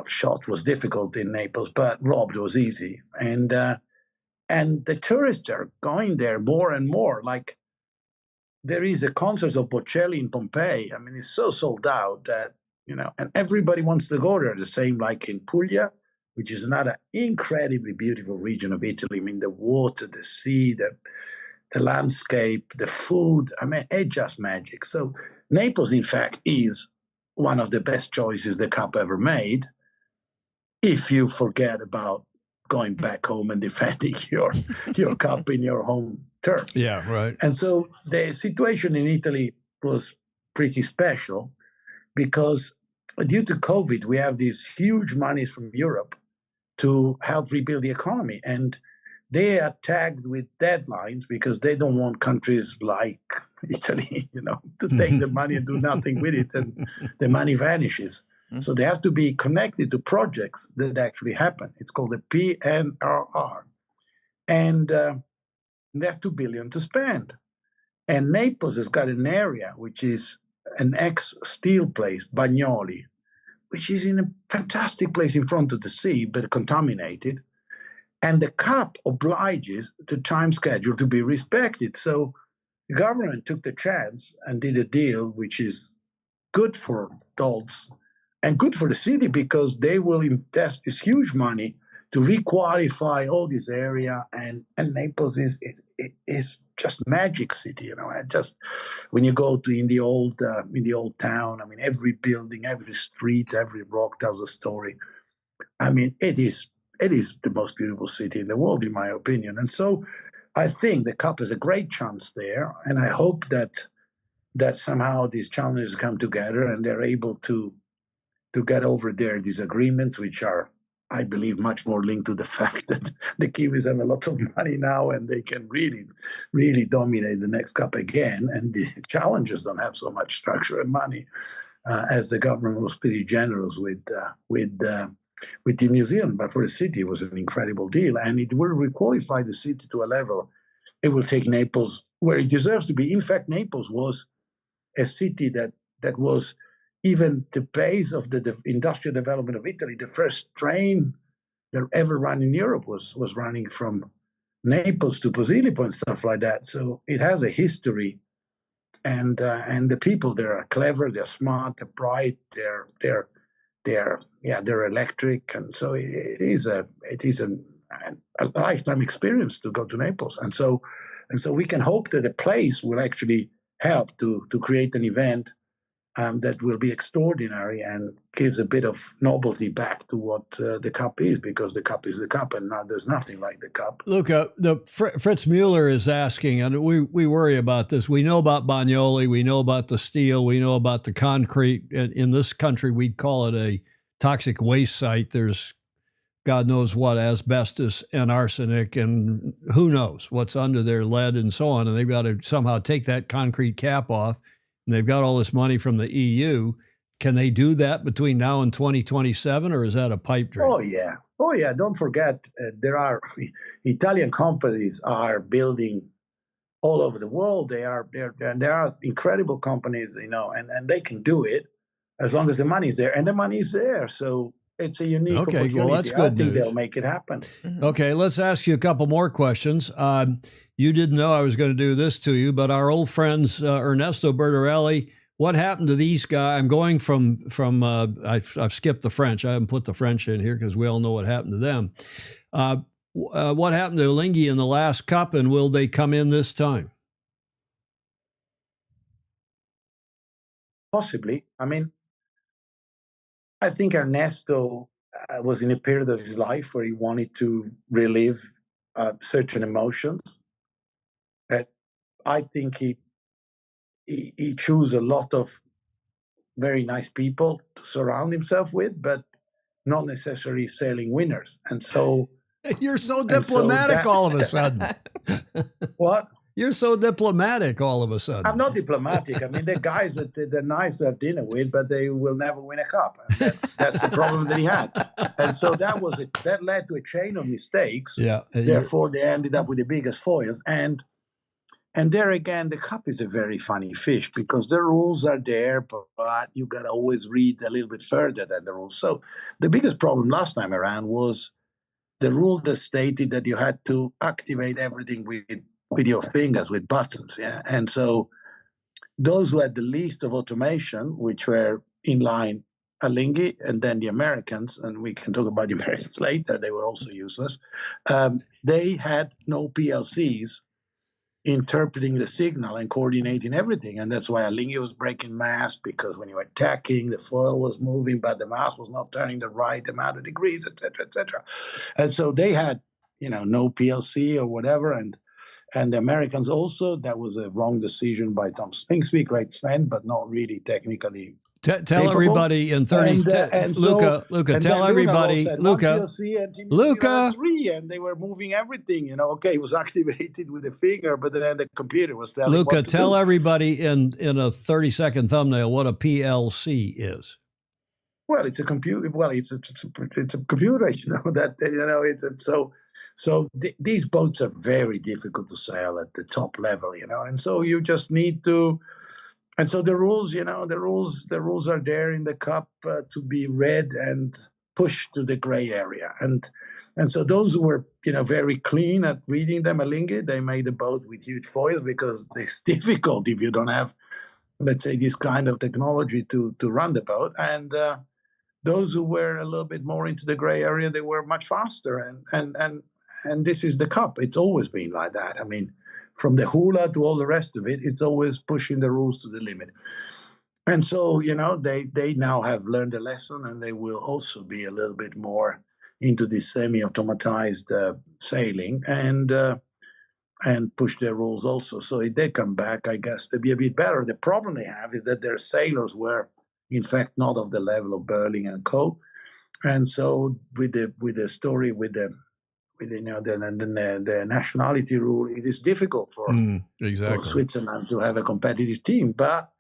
shot was difficult in Naples, but robbed was easy. And the tourists are going there more and more. Like, there is a concert of Bocelli in Pompeii. I mean, it's so sold out that, you know, and everybody wants to go there. The same like in Puglia, which is another incredibly beautiful region of Italy. I mean, the water, the sea, the landscape, the food, I mean, it's just magic. So Naples, in fact, is one of the best choices the Cup ever made, if you forget about going back home and defending your Cup in your home turf. Yeah, right. And so the situation in Italy was pretty special because due to COVID, we have these huge monies from Europe to help rebuild the economy. And they are tagged with deadlines because they don't want countries like Italy, you know, to take the money and do nothing with it, and the money vanishes. So they have to be connected to projects that actually happen. It's called the PNRR. And they have $2 billion to spend. And Naples has got an area which is an ex-steel place, Bagnoli, which is in a fantastic place in front of the sea, but contaminated. And the Cup obliges the time schedule to be respected. So the government took the chance and did a deal which is good for adults and good for the city because they will invest this huge money to requalify all this area. And Naples is just magic city, you know. And just when you go to in the old town, I mean, every building, every street, every rock tells a story. I mean, it is it is the most beautiful city in the world, in my opinion. And so I think the Cup has a great chance there, and I hope that somehow these challenges come together and they're able to get over their disagreements, which are, I believe, much more linked to the fact that the Kiwis have a lot of money now and they can really, really dominate the next Cup again. And the challengers don't have so much structure and money, as the government was pretty generous with Team New Zealand. But for the city, it was an incredible deal, and it will requalify the city to a level. It will take Naples where it deserves to be. In fact, Naples was a city that was even the base of the industrial development of Italy. The first train that ever ran in Europe was running from Naples to Posillipo and stuff like that. So it has a history, and the people there are clever, they're smart, they're bright, they're electric, and so it is a lifetime experience to go to Naples, and so we can hope that the place will actually help to create an event that will be extraordinary and gives a bit of novelty back to what the Cup is, because the Cup is the Cup, and now there's nothing like the Cup. Luca, Fritz Mueller is asking, and we worry about this. We know about Bagnoli, we know about the steel, we know about the concrete. In this country, we'd call it a toxic waste site. There's God knows what, asbestos and arsenic, and who knows what's under there, lead and so on. And they've got to somehow take that concrete cap off. And they've got all this money from the EU. Can they do that between now and 2027, or is that a pipe dream? Oh yeah. Don't forget, there are Italian companies are building all over the world. There are incredible companies, and they can do it as long as the money is there, and the money is there. So it's a unique opportunity. Well, that's good I think news. they'll make it happen. Okay, let's ask you a couple more questions. You didn't know I was going to do this to you, but our old friends Ernesto Bertarelli, what happened to these guys? I'm going from I've skipped the French. I haven't put the French in here because we all know what happened to them. What happened to Linghi in the last Cup, and will they come in this time? Possibly. I mean, I think Ernesto was in a period of his life where he wanted to relive certain emotions. But I think he chose a lot of very nice people to surround himself with, but not necessarily sailing winners. And so you're so diplomatic all of a sudden. What? You're so diplomatic all of a sudden. I'm not diplomatic. I mean, they're guys that they're nice to have dinner with, but they will never win a cup. And that's the problem that he had. And so that led to a chain of mistakes. Yeah. Therefore, they ended up with the biggest foils. And there again, the cup is a very funny fish because the rules are there, but you got to always read a little bit further than the rules. So the biggest problem last time around was the rule that stated that you had to activate everything with your fingers, with buttons, yeah. And so those who had the least of automation, which were in line, Linghi, and then the Americans, and we can talk about the Americans later, they were also useless. They had no PLCs interpreting the signal and coordinating everything. And that's why Linghi was breaking mast, because when you were tacking, the foil was moving, but the mast was not turning the right amount of degrees, et cetera, et cetera. And so they had, no PLC or whatever. And the Americans also, that was a wrong decision by Tom Slingsby, great friend, but not really technically tell capable. Everybody in 30 and Luca, tell everybody, Luca, 3, and they were moving everything, okay, it was activated with a finger, but then the computer was telling Luca, what to tell do. everybody in a 30-second thumbnail what a PLC is. Well, it's a computer. Well, it's a computer. These boats are very difficult to sail at the top level, and so you just need to. And so the rules, the rules are there in the cup to be read and pushed to the gray area, and so those who were very clean at reading them, Linghi, they made the boat with huge foils because it's difficult if you don't have, let's say, this kind of technology to run the boat, and those who were a little bit more into the gray area, they were much faster. And this is the cup. It's always been like that. I mean, from the hula to all the rest of it, it's always pushing the rules to the limit. And so, they now have learned a lesson, and they will also be a little bit more into this semi-automatized sailing and push their rules also. So if they come back, I guess they'll be a bit better. The problem they have is that their sailors were, in fact, not of the level of Burling and Co. And so with the story with the nationality rule, it is difficult for Switzerland to have a competitive team. But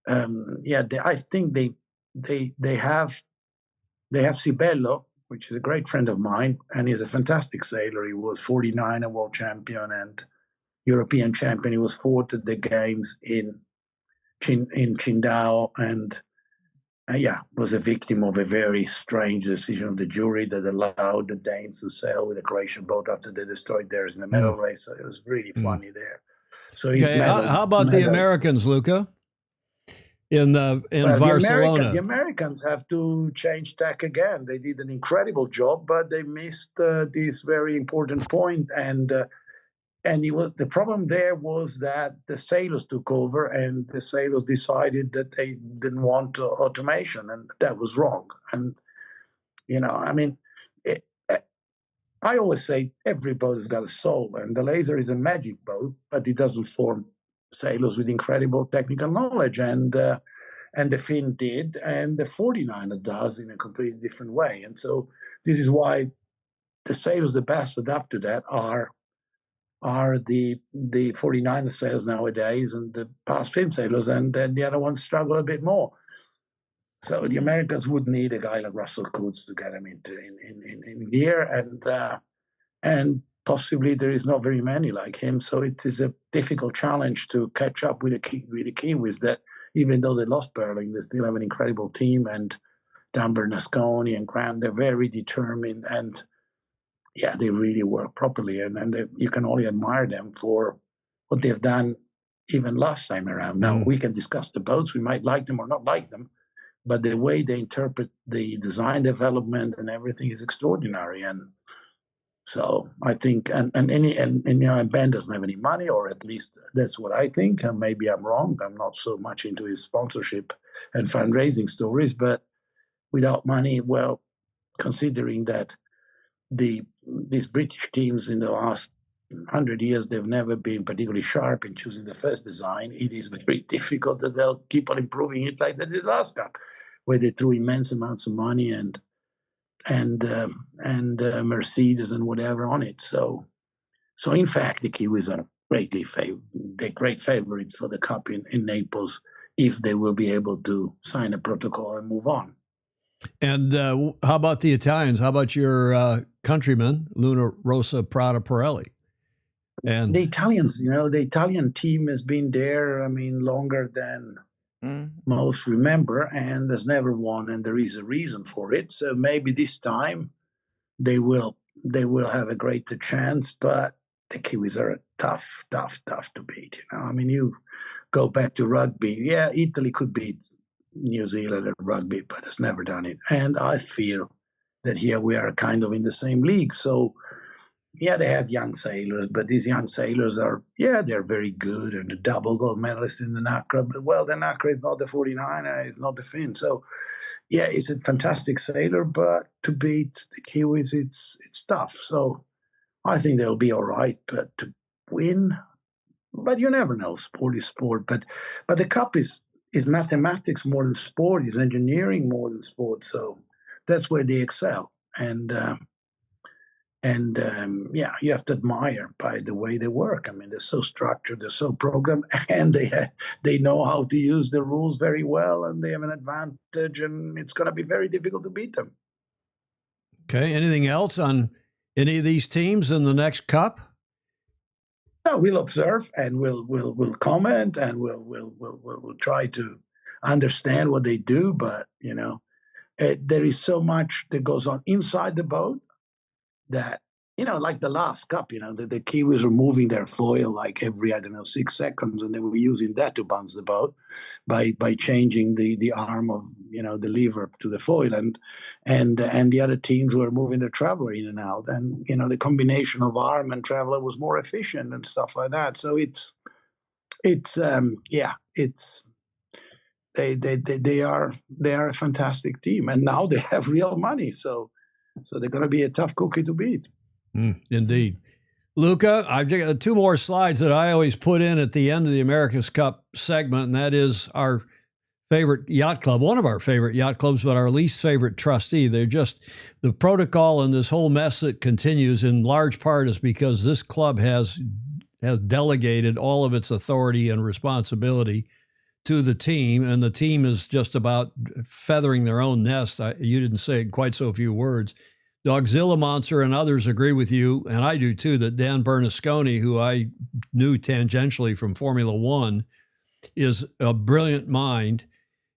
I think they have Sibello, which is a great friend of mine, and he's a fantastic sailor. He was 49 a world champion and European champion. He was fourth at the games in Qingdao, and was a victim of a very strange decision of the jury that allowed the Danes to sail with the Croatian boat after they destroyed theirs in the medal race. So it was really funny there. So he's how about the Americans, Luca? In Barcelona, the Americans have to change tack again. They did an incredible job, but they missed this very important point. And the problem there was that the sailors took over, and the sailors decided that they didn't want automation, and that was wrong. And I always say every boat has got a soul, and the laser is a magic boat, but it doesn't form sailors with incredible technical knowledge, and the Finn did, and the 49er does in a completely different way. And so this is why the sailors that best adapt to that are the 49er sailors nowadays, and the past Finn sailors, and then the other ones struggle a bit more. So the Americans would need a guy like Russell Coutts to get them in gear, and possibly there is not very many like him. So it is a difficult challenge to catch up with the Kiwis. That even though they lost Burling, they still have an incredible team, and Dan Bernasconi and Grant, they're very determined, and they really work properly, and you can only admire them for what they've done even last time around. Now we can discuss the boats, we might like them or not like them, but the way they interpret the design development and everything is extraordinary. And so I think, and Ben doesn't have any money, or at least that's what I think. And maybe I'm wrong. I'm not so much into his sponsorship and fundraising stories, but without money, well, considering that these British teams in the last 100 years, they've never been particularly sharp in choosing the first design. It is very difficult that they'll keep on improving it like they did last Cup, where they threw immense amounts of money and Mercedes and whatever on it. So in fact, the Kiwis are they're great favorites for the Cup in Naples, if they will be able to sign a protocol and move on. And how about the Italians? How about your countrymen, Luna Rossa Prada Pirelli? And the Italians, the Italian team has been there, longer than most remember, and has never won, and there is a reason for it. So maybe this time they will have a greater chance, but the Kiwis are tough to beat. You go back to rugby. Yeah, Italy could beat New Zealand at rugby, but has never done it. And I feel that here we are kind of in the same league. So they have young sailors, but these young sailors are, they're very good, and the double gold medalist in the NACRA. But the NACRA is not the 49er, it's not the Finn. So he's a fantastic sailor, but to beat the Kiwis, it's tough. So I think they'll be all right, but to win, but you never know. Sport is sport, but the Cup is mathematics more than sport, is engineering more than sport. So that's where they excel. And you have to admire by the way they work. They're so structured, they're so programmed, and they know how to use the rules very well, and they have an advantage, and it's going to be very difficult to beat them. Okay. Anything else on any of these teams in the next Cup? No, we'll observe, and we'll comment, and we'll try to understand what they do. But there is so much that goes on inside the boat that, like the last Cup, the Kiwis were moving their foil like every, 6 seconds, and they were using that to bounce the boat by changing the arm of, the lever to the foil, and the other teams were moving their traveler in and out, and, the combination of arm and traveler was more efficient and stuff like that. So they are a fantastic team, and now they have real money. So So they're going to be a tough cookie to beat. Indeed. Luca, I've got 2 more slides that I always put in at the end of the America's Cup segment, and that is our favorite yacht club, one of our favorite yacht clubs, but our least favorite trustee. They're just, the protocol and this whole mess that continues in large part is because this club has delegated all of its authority and responsibility to the team, and the team is just about feathering their own nest. You didn't say it in quite so few words. Dogzilla Monster and others agree with you, and I do too, that Dan Bernasconi, who I knew tangentially from Formula One, is a brilliant mind.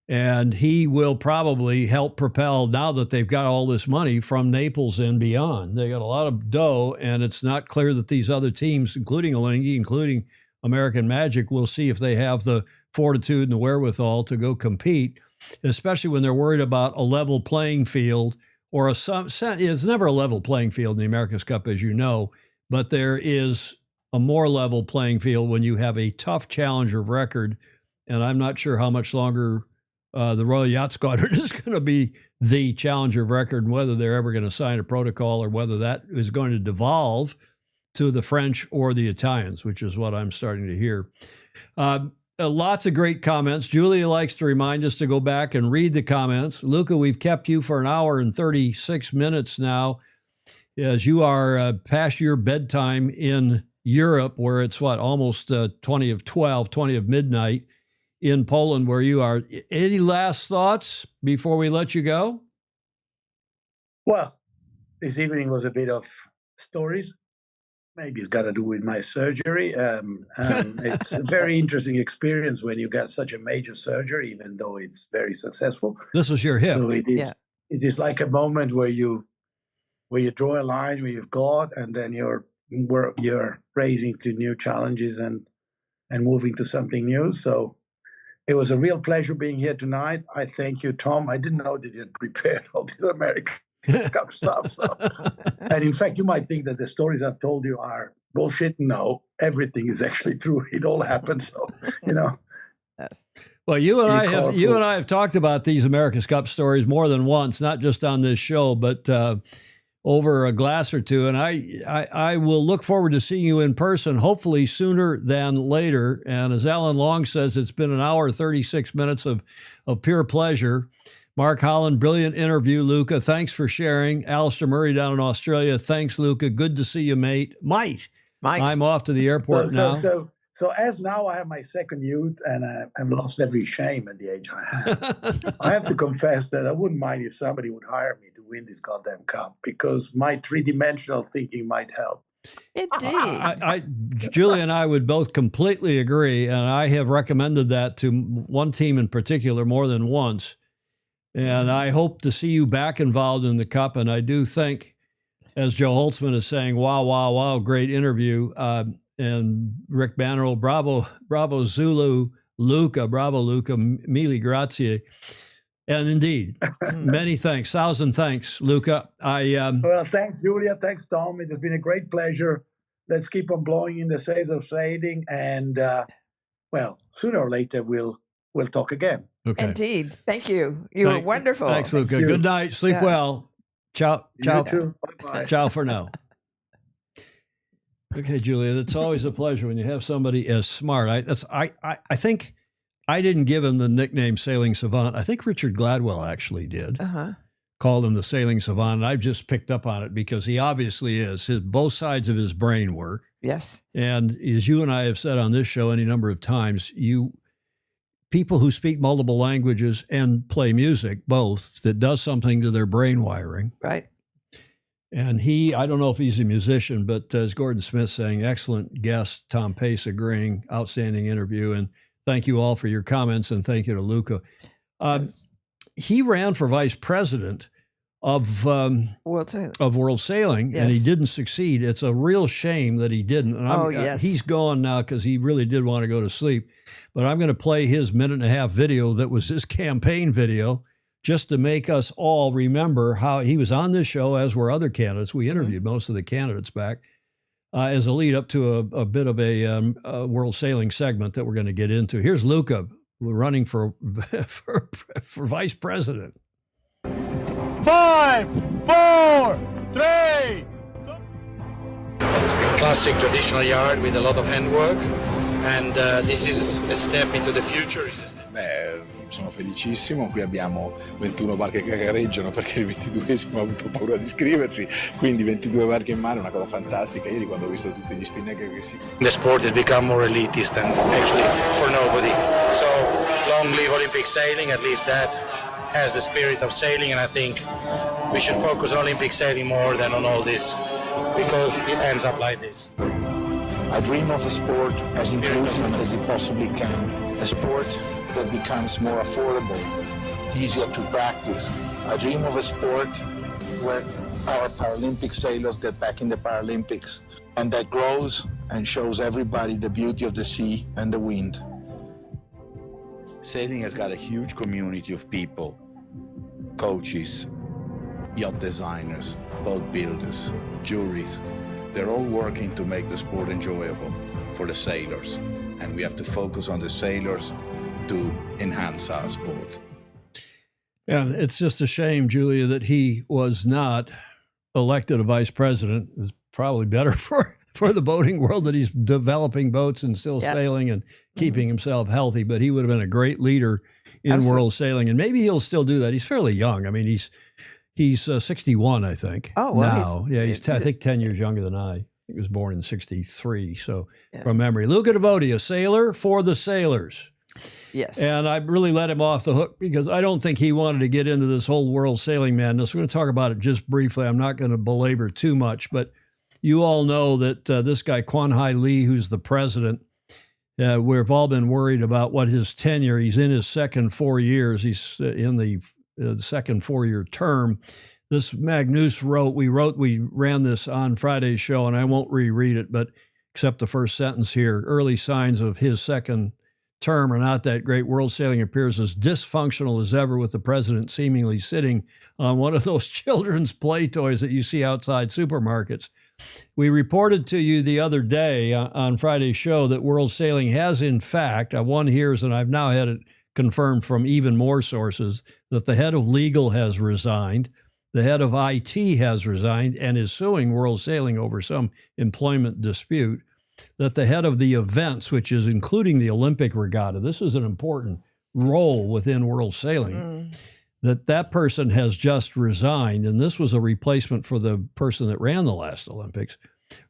And he will probably help propel, now that they've got all this money from Naples and beyond. They got a lot of dough, and it's not clear that these other teams, including Alinghi, including American Magic, will see if they have the fortitude and the wherewithal to go compete, especially when they're worried about a level playing field or it's never a level playing field in the America's Cup, as you know, but there is a more level playing field when you have a tough challenger record. And I'm not sure how much longer the Royal Yacht Squadron is going to be the challenger of record, and whether they're ever going to sign a protocol or whether that is going to devolve to the French or the Italians, which is what I'm starting to hear. Lots of great comments. Julia likes to remind us to go back and read the comments. Luca, we've kept you for 1 hour and 36 minutes now, as you are past your bedtime in Europe, where it's almost 20 of midnight. In Poland, where you are. Any last thoughts before we let you go? Well, this evening was a bit of stories. Maybe it's got to do with my surgery. It's a very interesting experience when you get such a major surgery, even though it's very successful. This was your hip. So it is. It is like a moment where you draw a line where you've got, and then you're raising to new challenges and moving to something new. So it was a real pleasure being here tonight. I thank you, Tom. I didn't know that you had prepared all this American Cup stuff. So. And in fact, you might think that the stories I've told you are bullshit. No, everything is actually true. It all happened. So, Yes. Well, you and I have talked about these America's Cup stories more than once, not just on this show, but over a glass or two. And I will look forward to seeing you in person, hopefully sooner than later. And as Alan Long says, it's been 1 hour, 36 minutes of pure pleasure. Mark Holland, brilliant interview, Luca. Thanks for sharing. Alistair Murray down in Australia. Thanks, Luca. Good to see you, mate. Mike. I'm off to the airport now. So as now I have my second youth, and I've lost every shame at the age I have. I have to confess that I wouldn't mind if somebody would hire me to win this goddamn cup, because my 3-dimensional thinking might help. Indeed. Julie and I would both completely agree, and I have recommended that to one team in particular more than once. And I hope to see you back involved in the cup. And I do think, as Joe Holtzman is saying, wow, great interview. And Rick Bannerell, bravo Zulu, Luca, bravo Luca, mille grazie. And indeed, many thanks, 1,000 thanks, Luca. Well, thanks, Julia. Thanks, Tom. It has been a great pleasure. Let's keep on blowing in the sails of sailing. And, well, sooner or later, we'll talk again. Okay. Indeed. Thank you. You were wonderful. Thanks, Luca. Good night. Sleep well. Ciao. You too. Bye-bye. Ciao for now. Okay, Julia, it's always a pleasure when you have somebody as smart. I think I didn't give him the nickname Sailing Savant. I think Richard Gladwell actually did. Called him the Sailing Savant. And I've just picked up on it because he obviously is. Both sides of his brain work. Yes. And as you and I have said on this show any number of times, people who speak multiple languages and play music, both, that does something to their brain wiring. Right. And I don't know if he's a musician, but as Gordon Smith saying, excellent guest, Tom Pace agreeing, outstanding interview. And thank you all for your comments, and thank you to Luca. Yes. He ran for vice president of World Sailing, yes. And he didn't succeed. It's a real shame that he didn't. And yes. He's gone now because he really did want to go to sleep. But I'm going to play his 1.5-minute video that was his campaign video, just to make us all remember how he was on this show, as were other candidates. We interviewed most of the candidates back as a lead up to a bit of a World Sailing segment that we're going to get into. Here's Luca running for vice president. 5, 4, 3. Classic traditional yard with a lot of handwork, and this is a step into the future. Beh, sono felicissimo, qui abbiamo 21 barche che gareggiano perché il 22esimo ha avuto paura di iscriversi, quindi 22 barche in mare è una cosa fantastica. Ieri quando ho visto tutti gli spinnaker che si... The sport has become more elitist and actually for nobody. So long live Olympic sailing, at least that has the spirit of sailing, and I think we should focus on Olympic sailing more than on all this, because it ends up like this. I dream of a sport as inclusive as it possibly can, a sport that becomes more affordable, easier to practice. I dream of a sport where our Paralympic sailors get back in the Paralympics, and that grows and shows everybody the beauty of the sea and the wind. Sailing has got a huge community of people, coaches, yacht designers, boat builders, juries. They're all working to make the sport enjoyable for the sailors, and we have to focus on the sailors to enhance our sport. And it's just a shame, Julia, that he was not elected a vice president. It's probably better for the boating world that he's developing boats and still sailing and keeping himself healthy. But he would have been a great leader in world sailing, and maybe he'll still do that. He's fairly young. I mean, he's 61, I think. Oh, well, now, he's I think 10 years younger than I. He was born in 63, so from memory. Luca Devoti, a sailor for the sailors. Yes. And I really let him off the hook because I don't think he wanted to get into this whole world sailing madness. We're going to talk about it just briefly. I'm not going to belabor too much, but you all know that this guy, Kwan Hai Lee, who's the president, we've all been worried about what his tenure. He's in his second 4 years. He's in the second 4-year term. This Magnus we ran this on Friday's show, and I won't reread it, but except the first sentence here, early signs of his second term are not that great. World sailing appears as dysfunctional as ever, with the president seemingly sitting on one of those children's play toys that you see outside supermarkets. We reported to you the other day on Friday's show that world sailing has, in fact, one hears, and I've now had it confirmed from even more sources, that the head of legal has resigned, the head of IT has resigned and is suing world sailing over some employment dispute, that the head of the events, which is including the Olympic regatta, this is an important role within world sailing, that person has just resigned, and this was a replacement for the person that ran the last Olympics.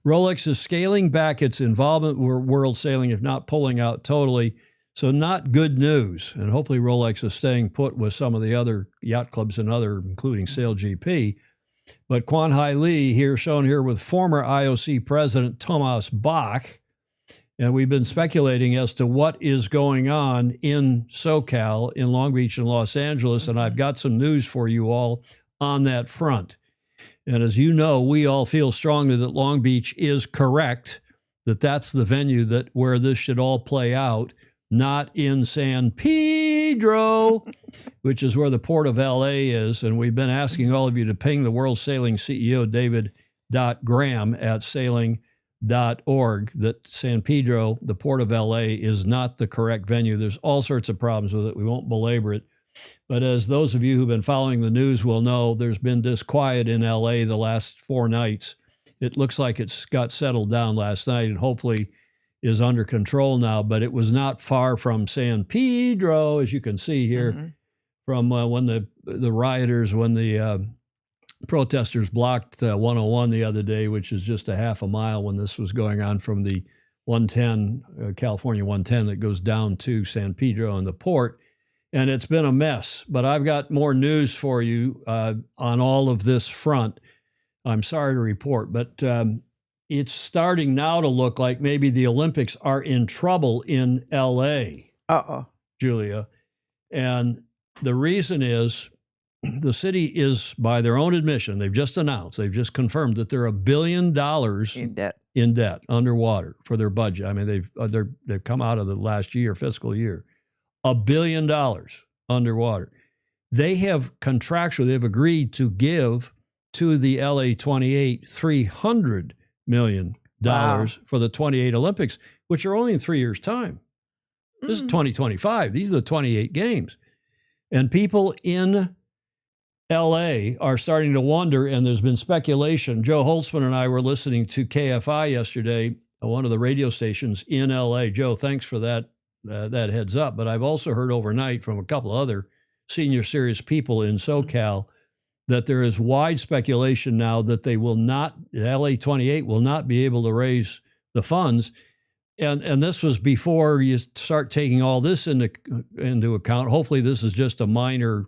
Rolex is scaling back its involvement with world sailing, if not pulling out totally. So not good news. And hopefully Rolex is staying put with some of the other yacht clubs and other, including Sail GP. But Kwan Hai Lee here, shown here with former IOC president Thomas Bach. And we've been speculating as to what is going on in SoCal, in Long Beach and Los Angeles. And I've got some news for you all on that front. And as you know, we all feel strongly that Long Beach is correct, that that's the venue where this should all play out, not in San Pedro, which is where the Port of LA is. And we've been asking all of you to ping the World Sailing CEO, David.Graham, at sailing.org, that San Pedro, the Port of LA, is not the correct venue. There's all sorts of problems with it. We won't belabor it. But as those of you who've been following the news will know, there's been disquiet in LA the last 4 nights. It looks like it's got settled down last night and hopefully is under control now, but it was not far from San Pedro, as you can see here, from when the rioters, when the protesters blocked 101 the other day, which is just a half a mile when this was going on from the 110, California 110 that goes down to San Pedro and the port. And it's been a mess, but I've got more news for you on all of this front. I'm sorry to report, but it's starting now to look like maybe the Olympics are in trouble in LA, Julia. And the reason is the city is, by their own admission, they've just confirmed that they're $1 billion in debt underwater for their budget. I mean, they've come out of the last fiscal year, $1 billion underwater. They have they've agreed to give to the LA 28 $300 million for the 28 Olympics, which are only in 3 years' time. This is 2025. These are the 28 games. And people in LA are starting to wonder, and there's been speculation. Joe Holtzman and I were listening to KFI yesterday, one of the radio stations in LA. Joe, thanks for that heads up. But I've also heard overnight from a couple other senior serious people in SoCal that there is wide speculation now that they will not, LA 28 will not be able to raise the funds. And this was before you start taking all this into account. Hopefully this is just a minor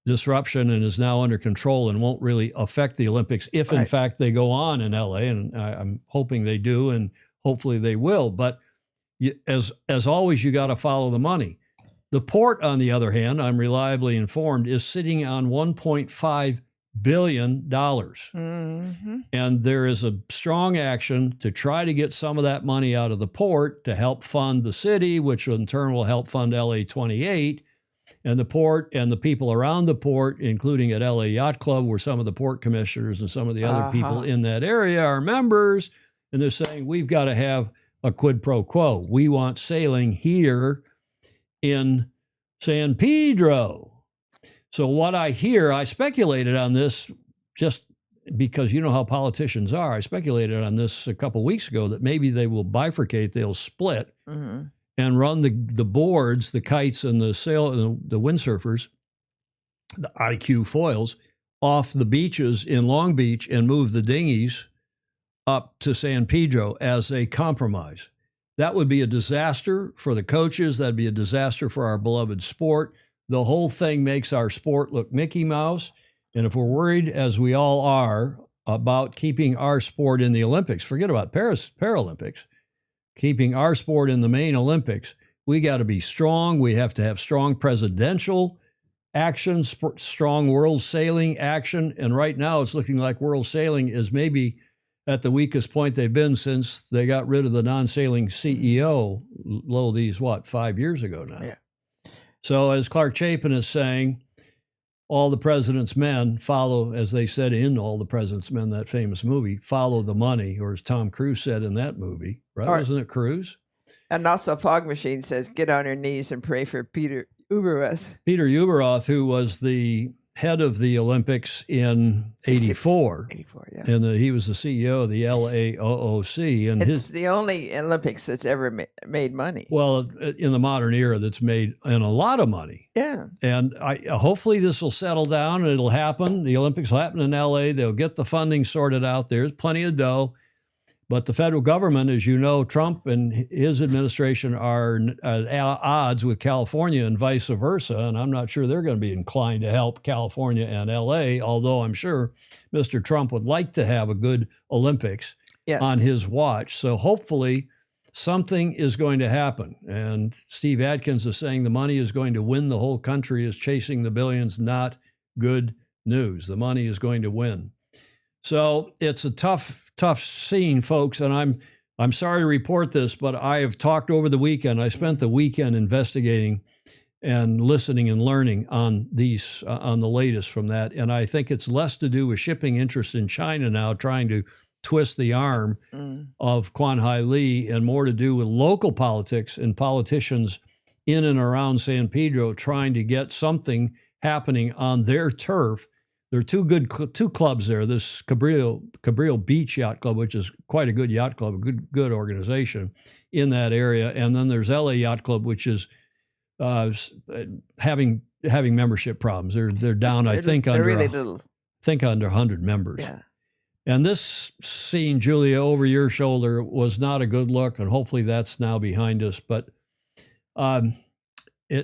disruption and is now under control and won't really affect the Olympics if in fact they go on in LA, and I'm hoping they do, and hopefully they will. But as always, you got to follow the money. The port, on the other hand, I'm reliably informed, is sitting on $1.5 billion. Mm-hmm. And there is a strong action to try to get some of that money out of the port to help fund the city, which in turn will help fund LA 28. And the port and the people around the port, including at LA Yacht Club, where some of the port commissioners and some of the other people in that area are members. And they're saying, we've got to have a quid pro quo. We want sailing here in San Pedro. So what I hear, I speculated on this just because you know how politicians are. I speculated on this a couple of weeks ago that maybe they will bifurcate, they'll split and run the boards, the kites and the windsurfers, the IQ foils, off the beaches in Long Beach and move the dinghies up to San Pedro as a compromise. That would be a disaster for the coaches. That'd be a disaster for our beloved sport. The whole thing makes our sport look Mickey Mouse. And if we're worried, as we all are, about keeping our sport in the Olympics, forget about Paralympics, keeping our sport in the main Olympics, we got to be strong. We have to have strong presidential action, strong world sailing action. And right now it's looking like world sailing is maybe at the weakest point they've been since they got rid of the non-sailing CEO, 5 years ago now. Yeah. So as Clark Chapin is saying, all the president's men follow, as they said in All the President's Men, that famous movie, follow the money, or as Tom Cruise said in that movie, right? Wasn't it Cruise? And also Fog Machine says, get on your knees and pray for Peter Uberroth. Peter Uberroth, who was the head of the Olympics in 84. 84, yeah. And he was the CEO of the LAOOC. And it's the only Olympics that's ever made money. Well, in the modern era, that's made a lot of money. Yeah. And hopefully this will settle down and it'll happen. The Olympics will happen in LA. They'll get the funding sorted out. There's plenty of dough. But the federal government, as you know, Trump and his administration are at odds with California and vice versa. And I'm not sure they're going to be inclined to help California and LA, although I'm sure Mr. Trump would like to have a good Olympics on his watch. So hopefully something is going to happen. And Steve Adkins is saying the money is going to win. The whole country is chasing the billions. Not good news. The money is going to win. So it's a tough scene, folks. And I'm sorry to report this, but I have talked over the weekend. I spent the weekend investigating and listening and learning on the latest from that. And I think it's less to do with shipping interest in China now, trying to twist the arm of Quan Hai Lee, and more to do with local politics and politicians in and around San Pedro trying to get something happening on their turf. There are two clubs there. This Cabrillo Beach Yacht Club, which is quite a good yacht club, a good organization in that area, and then there's LA Yacht Club, which is having membership problems. They're down, I think, under really under 100 members. Yeah. And this scene, Julia, over your shoulder, was not a good look, and hopefully that's now behind us. But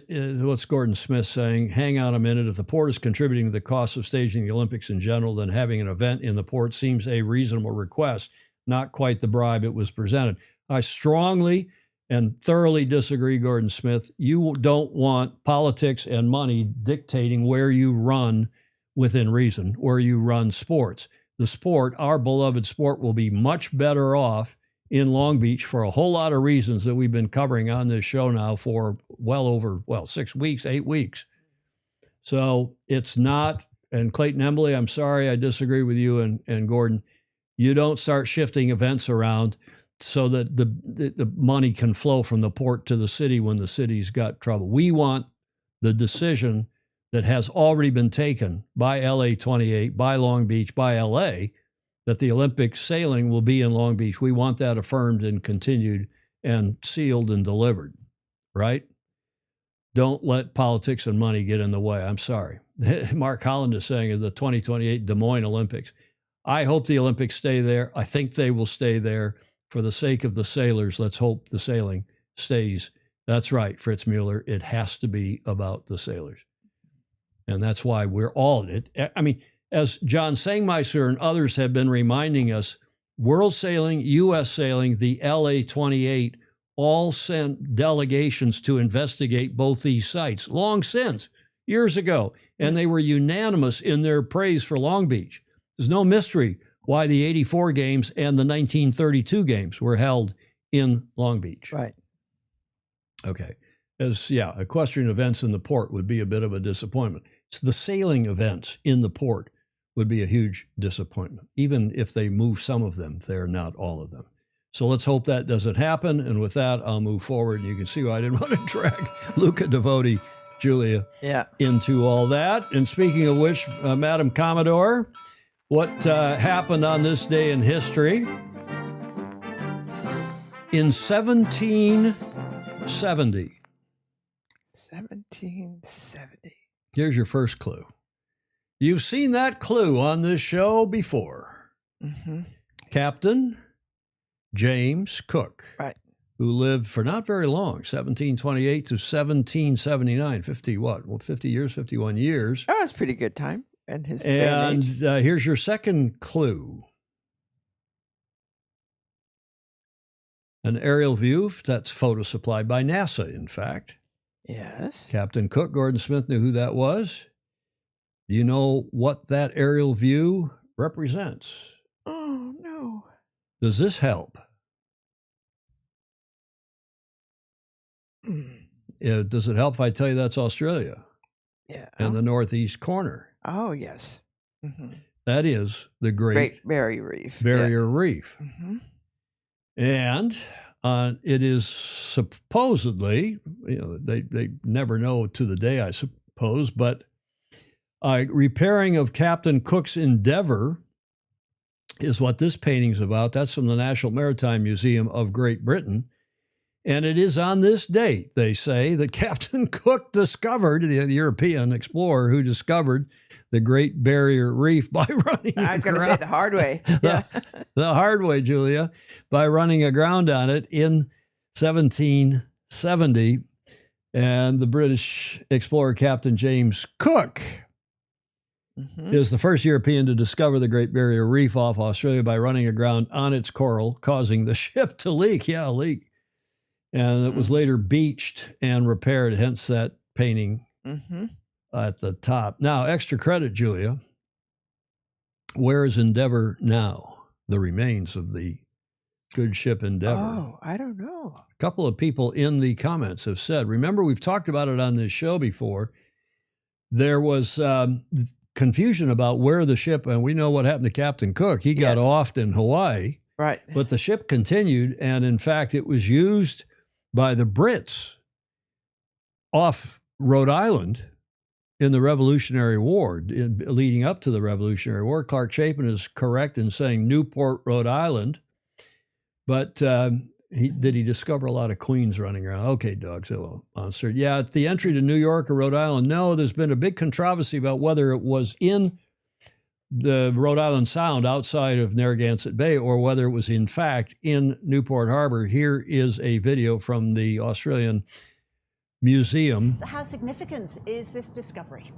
what's Gordon Smith saying? Hang on a minute. If the port is contributing to the cost of staging the Olympics in general, then having an event in the port seems a reasonable request, not quite the bribe it was presented. I strongly and thoroughly disagree, Gordon Smith. You don't want politics and money dictating where you run, within reason, where you run sports. The sport, our beloved sport, will be much better off in Long Beach for a whole lot of reasons that we've been covering on this show now for well over 6 weeks, 8 weeks. So it's not, and Clayton Embley, I'm sorry, I disagree with you and Gordon. You don't start shifting events around so that the money can flow from the port to the city when the city's got trouble. We want the decision that has already been taken by LA 28, by Long Beach, by LA, that the Olympic sailing will be in Long Beach. We want that affirmed and continued and sealed and delivered, right? Don't let politics and money get in the way. I'm sorry. Mark Holland is saying of the 2028 Des Moines Olympics, I hope the Olympics stay there. I think they will stay there. For the sake of the sailors, let's hope the sailing stays. That's right, Fritz Mueller. It has to be about the sailors. And that's why we're all in it. I mean, as John Sangmeister and others have been reminding us, World Sailing, U.S. Sailing, the LA 28 all sent delegations to investigate both these sites long since, years ago. And they were unanimous in their praise for Long Beach. There's no mystery why the 84 games and the 1932 games were held in Long Beach. Right. Okay. Equestrian events in the port would be a bit of a disappointment. It's the sailing events in the port would be a huge disappointment, even if they move some of them. They're not all of them. So let's hope that doesn't happen. And with that, I'll move forward. You can see why I didn't want to drag Luca Devoti, Julia, into all that. And speaking of which, Madam Commodore, what happened on this day in history? In 1770. 1770. Here's your first clue. You've seen that clue on this show before. Mm-hmm. Captain James Cook, right, who lived for not very long, 1728 to 1779, 50 years, 51 years. Oh, that's pretty good time. And his day and age. Here's your second clue. An aerial view, that's photo supplied by NASA, in fact. Yes. Captain Cook, Gordon Smith knew who that was. Do you know what that aerial view represents? Oh, no. Does this help? Does it help if I tell you that's Australia? Yeah. In the northeast corner. Oh, yes. Mm-hmm. That is the Great Barrier Reef. Barrier Reef. Mm-hmm. And it is supposedly, they never know to the day, I suppose, but repairing of Captain Cook's Endeavour is what this painting's about. That's from the National Maritime Museum of Great Britain. And it is on this date, they say, that Captain Cook discovered, the European explorer who discovered the Great Barrier Reef by running I was going to say the hard way. Yeah. The hard way, Julia, by running aground on it in 1770. And the British explorer Captain James Cook is the first European to discover the Great Barrier Reef off Australia by running aground on its coral, causing the ship to leak. Yeah, a leak. And it was later beached and repaired, hence that painting at the top. Now, extra credit, Julia. Where is Endeavour now? The remains of the good ship Endeavour. Oh, I don't know. A couple of people in the comments have said, remember, we've talked about it on this show before. There was confusion about where the ship, and we know what happened to Captain Cook. He got off in Hawaii. Right. But the ship continued, and in fact, it was used by the Brits off Rhode Island in the Revolutionary War, leading up to the Revolutionary War. Clark Chapin is correct in saying Newport, Rhode Island, but did he discover a lot of queens running around? Okay, Dogzilla Monster. Yeah, at the entry to New York or Rhode Island, no, there's been a big controversy about whether it was in the Rhode Island Sound outside of Narragansett Bay or whether it was in fact in Newport Harbor. Here is a video from the Australian Museum. So how significant is this discovery?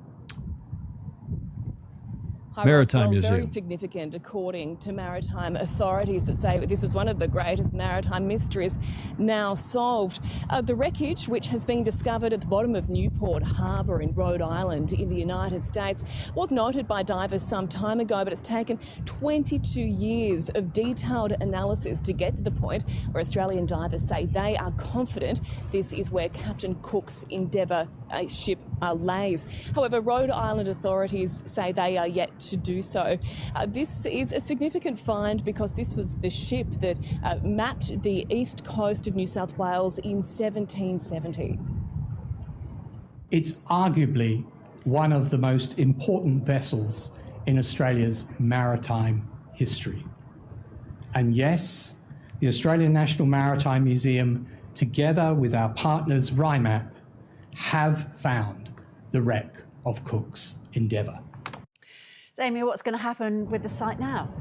Maritime Museum. Very significant, according to maritime authorities that say this is one of the greatest maritime mysteries now solved. The wreckage, which has been discovered at the bottom of Newport Harbour in Rhode Island in the United States, was noted by divers some time ago, but it's taken 22 years of detailed analysis to get to the point where Australian divers say they are confident this is where Captain Cook's Endeavour ship lays. However, Rhode Island authorities say they are yet to do so. This is a significant find because this was the ship that mapped the east coast of New South Wales in 1770. It's arguably one of the most important vessels in Australia's maritime history. And yes, the Australian National Maritime Museum, together with our partners RIMAP, have found the wreck of Cook's Endeavour. So, Amy, what's going to happen with the site now?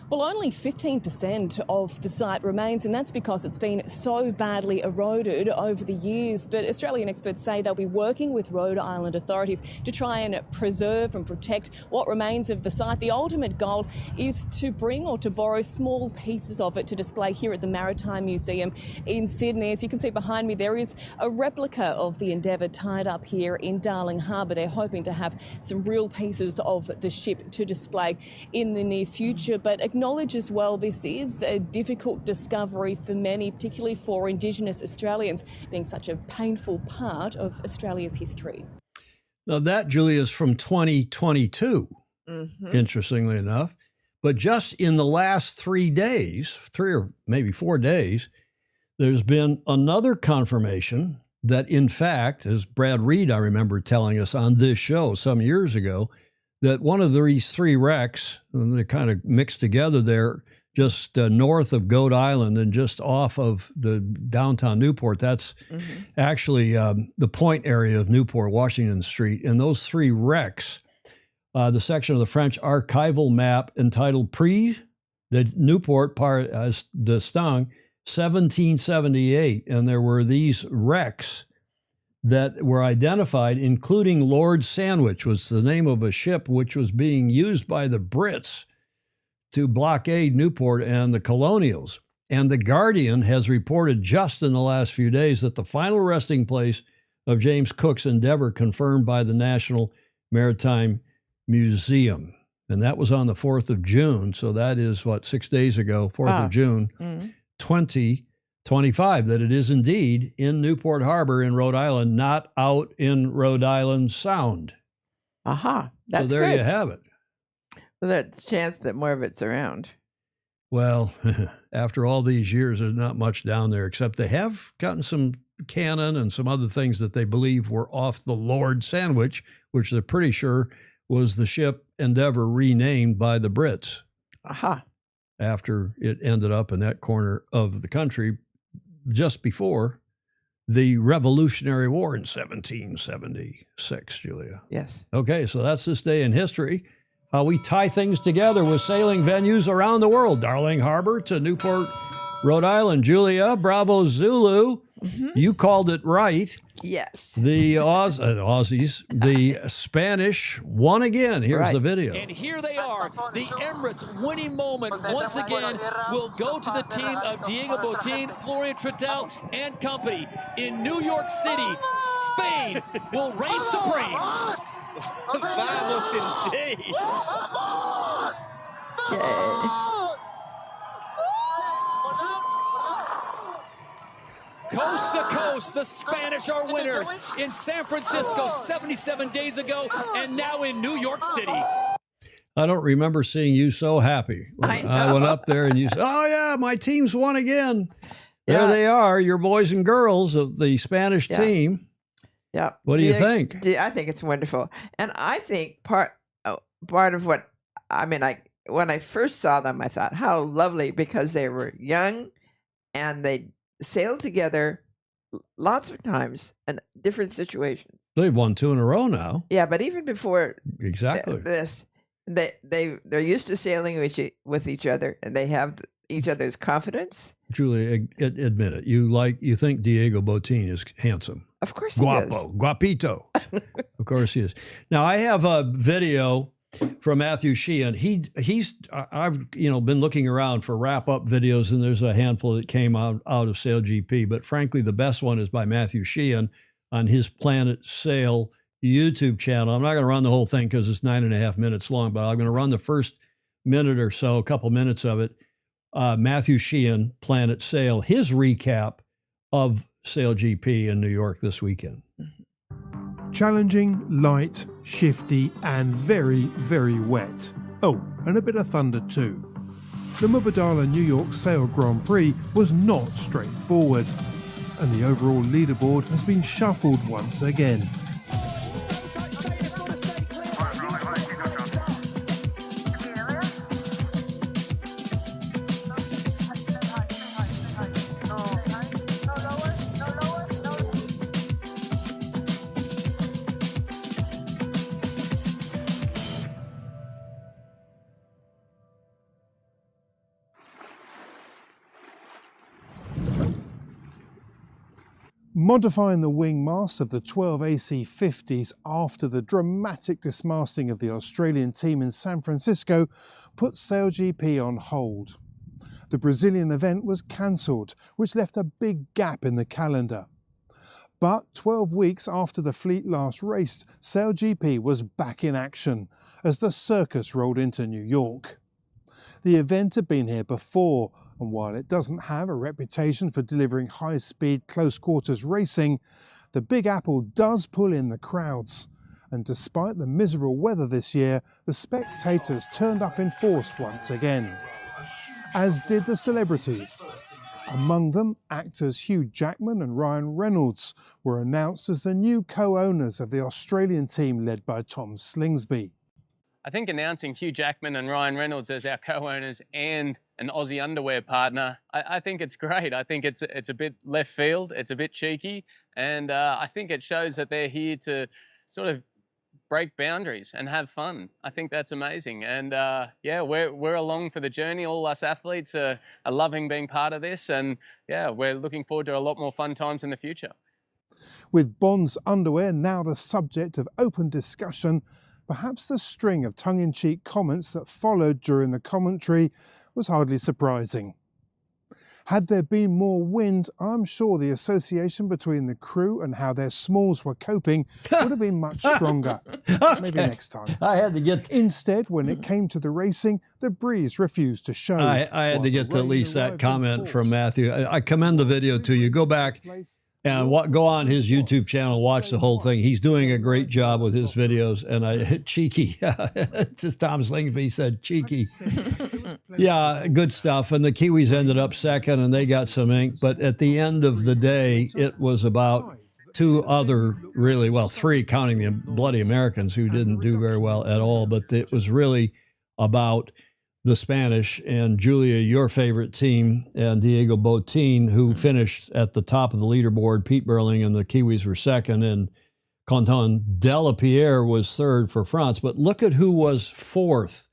Well, only 15% of the site remains, and that's because it's been so badly eroded over the years. But Australian experts say they'll be working with Rhode Island authorities to try and preserve and protect what remains of the site. The ultimate goal is to bring or to borrow small pieces of it to display here at the Maritime Museum in Sydney. As you can see behind me, there is a replica of the Endeavour tied up here in Darling Harbour. They're hoping to have some real pieces of the ship to display in the near future, but acknowledge as well this is a difficult discovery for many, particularly for Indigenous Australians, being such a painful part of Australia's history. Now that, Julia, is from 2022, interestingly enough. But just in the last 3 days, 3 or maybe 4 days, there's been another confirmation that, in fact, as Brad Reed, I remember telling us on this show some years ago, that one of these 3 wrecks, and they're kind of mixed together there, just north of Goat Island and just off of the downtown Newport. That's actually the Point area of Newport, Washington Street. And those 3 wrecks, the section of the French archival map entitled Prise de Newport par d'Estaing, 1778. And there were these wrecks that were identified, including Lord Sandwich, was the name of a ship which was being used by the Brits to blockade Newport and the colonials. And The Guardian has reported just in the last few days that the final resting place of James Cook's Endeavour confirmed by the National Maritime Museum. And that was on the 4th of June. So that is, 6 days ago, 4th of June, 2025, that it is indeed in Newport Harbor in Rhode Island, not out in Rhode Island Sound. That's so there good. You have it. Well, that's a chance that more of it's around. Well, after all these years, there's not much down there, except they have gotten some cannon and some other things that they believe were off the Lord Sandwich, which they're pretty sure was the ship Endeavour renamed by the Brits. After it ended up in that corner of the country just before the Revolutionary War in 1776, Julia. Yes. Okay, so that's this day in history. How we tie things together with sailing venues around the world. Darling Harbor to Newport, Rhode Island. Julia, Bravo Zulu, you called it right. Yes. The Aussies, the Spanish won again. Here's the video. And here they are. The Emirates winning moment once again will go to the team of Diego Botín, Florian Trittel, and company. In New York City, Spain will reign supreme. Vamos indeed. Yay. Coast to coast, the Spanish are winners in San Francisco 77 days ago and now in New York City. I don't remember seeing you so happy. I went up there and you said, oh, yeah, my team's won again. There they are, your boys and girls of the Spanish team. Yeah. What do you think? I think it's wonderful. And I think part of what, when I first saw them, I thought, how lovely, because they were young and they sailed together lots of times in different situations. They've won 2 in a row now. Yeah, but even before this, they're used to sailing with each other, and they have each other's confidence. Julia, admit it. You think Diego Botín is handsome. Of course he is. Guapito. Of course he is. Now, I have a video from Matthew Sheehan. I've been looking around for wrap-up videos, and there's a handful that came out of Sail GP. But frankly, the best one is by Matthew Sheehan on his Planet Sail YouTube channel. I'm not going to run the whole thing because it's 9.5 minutes long, but I'm going to run the first minute or so, a couple minutes of it. Matthew Sheehan, Planet Sail, his recap of Sail GP in New York this weekend. Challenging, light, shifty, and very, very wet. Oh, and a bit of thunder too. The Mubadala New York Sail Grand Prix was not straightforward. and the overall leaderboard has been shuffled once again. Modifying the wing mast of the 12 AC-50s after the dramatic dismasting of the Australian team in San Francisco put SailGP on hold. The Brazilian event was cancelled, which left a big gap in the calendar. But 12 weeks after the fleet last raced, SailGP was back in action as the circus rolled into New York. The event had been here before, and while it doesn't have a reputation for delivering high-speed, close-quarters racing, the Big Apple does pull in the crowds. And despite the miserable weather this year, the spectators turned up in force once again. As did the celebrities. Among them, actors Hugh Jackman and Ryan Reynolds were announced as the new co-owners of the Australian team led by Tom Slingsby. I think announcing Hugh Jackman and Ryan Reynolds as our co-owners and an Aussie underwear partner, I think it's great. I think it's a bit left field, it's a bit cheeky, and I think it shows that they're here to sort of break boundaries and have fun. I think that's amazing. And yeah, we're along for the journey. All us athletes are loving being part of this, and yeah, we're looking forward to a lot more fun times in the future. With Bond's underwear now the subject of open discussion, perhaps the string of tongue-in-cheek comments that followed during the commentary was hardly surprising. Had there been more wind, I'm sure the association between the crew and how their smalls were coping would have been much stronger. Maybe next time. I had to get... Instead, when it came to the racing, the breeze refused to show. I had to get to at least that comment from Matthew. I commend the video to you. Go back and go on his YouTube channel, watch the whole thing. He's doing a great job with his videos. And cheeky, just Tom Slingsby said cheeky. Yeah, good stuff. And the Kiwis ended up second, and they got some ink. But at the end of the day, it was about two other really, well, three, counting the bloody Americans who didn't do very well at all. But it was really about the Spanish and Julia, your favorite team, and Diego Botín, who finished at the top of the leaderboard. Pete Burling and the Kiwis were second, and Quentin Delapierre was third for France. But look at who was fourth.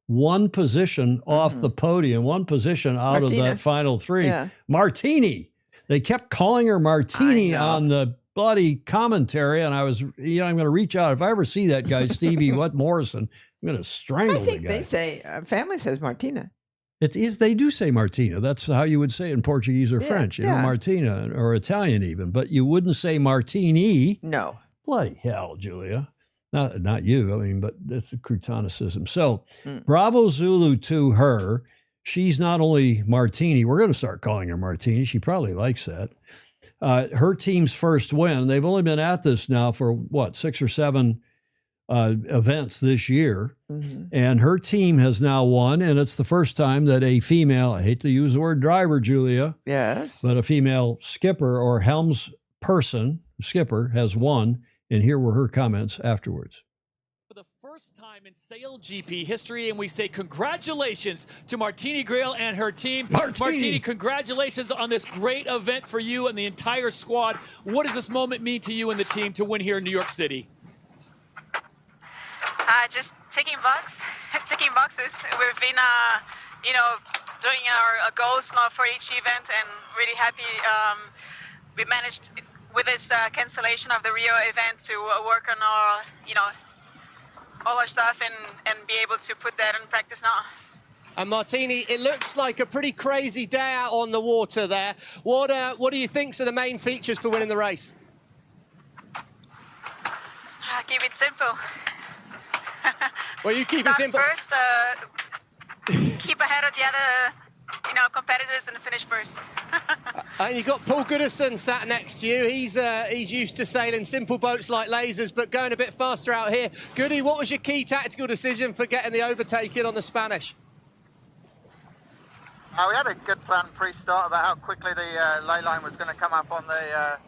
One position off the podium, one position out of that final three. Yeah. Martini. They kept calling her Martini on the bloody commentary, and I was, I'm going to reach out. If I ever see that guy, Stevie Morrison, I'm going to strangle the guy. I think they say, family says Martina. It is, they do say Martina. That's how you would say it in Portuguese or French, know, Martina, or Italian even. But you wouldn't say Martini. No. Bloody hell, Julia. Not you, I mean, but that's the Croutonicism. So, bravo Zulu to her. She's not only Martini, we're going to start calling her Martini. She probably likes that. Her team's first win. They've only been at this now for, what, 6 or 7 events this year. And her team has now won, and it's the first time that a female, I hate to use the word driver, Julia. Yes. But a female skipper or helms person, skipper, has won. And here were her comments afterwards. For the first time in SailGP history, and we say congratulations to Martini Grail and her team. Martini, congratulations on this great event for you and the entire squad. What does this moment mean to you and the team to win here in New York City? Just ticking boxes. We've been, doing our goals now for each event, and really happy we managed with this cancellation of the Rio event to work on our, all our stuff and be able to put that in practice now. And Martini, it looks like a pretty crazy day out on the water there. What do you think are the main features for winning the race? Keep it simple. Well, you keep it simple. First, keep ahead of the other, competitors and finish first. And you've got Paul Goodison sat next to you. He's used to sailing simple boats like lasers, but going a bit faster out here. Goody, what was your key tactical decision for getting the overtaking on the Spanish? We had a good plan pre-start about how quickly the ley line was going to come up on the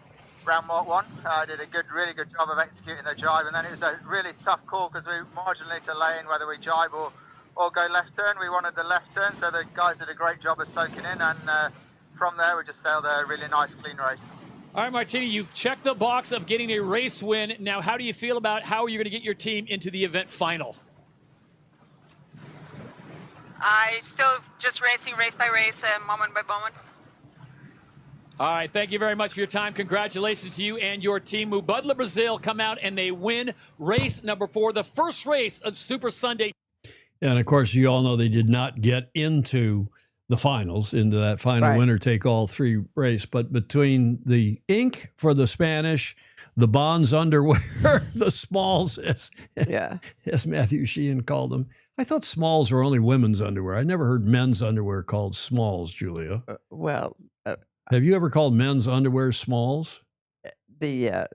round mark one. Did a really good job of executing the jibe, and then it was a really tough call because we marginally to lay in whether we jibe or go left turn. We wanted the left turn, so the guys did a great job of soaking in, and from there we just sailed a really nice, clean race. All right, Martini, you've checked the box of getting a race win. Now, how do you feel about how you're going to get your team into the event final? I still just racing race by race, moment by moment. All right, thank you very much for your time. Congratulations to you and your team. Mubadala Brazil come out and they win race number 4, the first race of Super Sunday. And, of course, you all know they did not get into the finals, into that final winner-take-all-3 race. But between the ink for the Spanish, the Bonds underwear, the Smalls, as Matthew Sheehan called them. I thought Smalls were only women's underwear. I never heard men's underwear called Smalls, Julia. Have you ever called men's underwear Smalls? The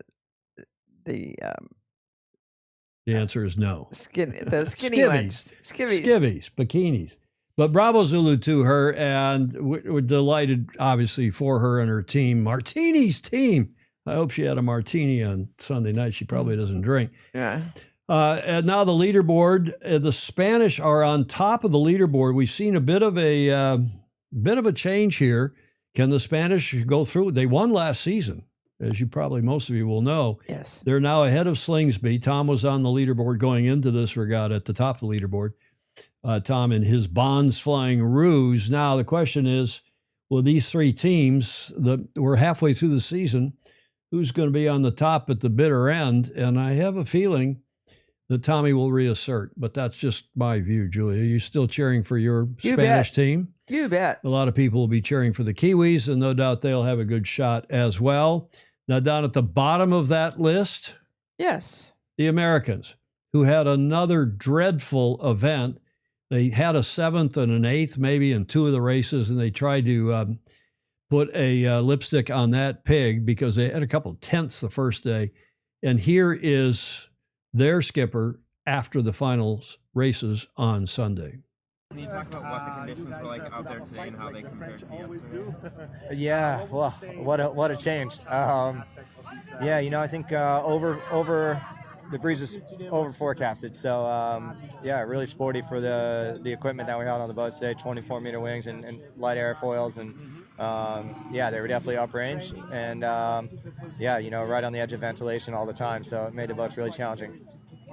answer is no. The skinny ones. Skivvies, bikinis. But bravo Zulu to her, and we're delighted, obviously, for her and her team. Martini's team. I hope she had a martini on Sunday night. She probably doesn't drink. Yeah. And now the leaderboard. The Spanish are on top of the leaderboard. We've seen a bit of a change here. Can the Spanish go through? They won last season, as you probably most of you will know. Yes. They're now ahead of Slingsby. Tom was on the leaderboard going into this regatta at the top of the leaderboard. Tom and his Bonds Flying Ruse. Now the question is, will these 3 teams that we're halfway through the season, who's going to be on the top at the bitter end? And I have a feeling that Tommy will reassert, but that's just my view. Julia, are you still cheering for your Spanish team? You bet. A lot of people will be cheering for the Kiwis, and no doubt they'll have a good shot as well. Now, down at the bottom of that list, yes, the Americans, who had another dreadful event. They had a 7th and an 8th, maybe, in 2 of the races, and they tried to put a lipstick on that pig because they had a couple of 10ths the first day. And here is their skipper after the finals races on Sunday. Can you talk about what the conditions were like out there today and how they compared to yesterday? Yeah, well, what a change. Yeah, you know, I think over the breeze was over forecasted, so yeah, really sporty for the equipment that we had on the boat today. 24-meter wings and light airfoils, and yeah, they were definitely uprange, and yeah, you know, right on the edge of ventilation all the time, so it made the boats really challenging.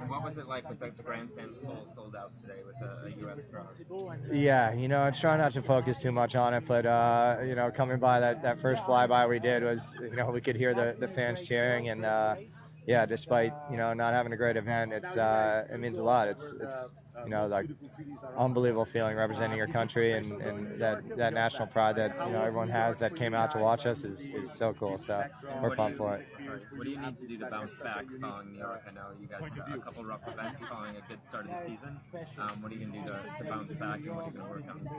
What was it like with the grandstands full sold out today with a U.S. crowd? Yeah, you know, I try not to focus too much on it, but you know, coming by that first flyby we did was, you know, we could hear the fans cheering, and yeah, despite, you know, not having a great event, it means a lot. It's you know, like unbelievable feeling representing your country, and that national pride that, you know, everyone has that came out to watch us is so cool. So we're pumped for it. What do you need to do to bounce back following New York? I know you guys had a couple rough events following a good start of the season. What are you going to do to bounce back, and what are you going to work on?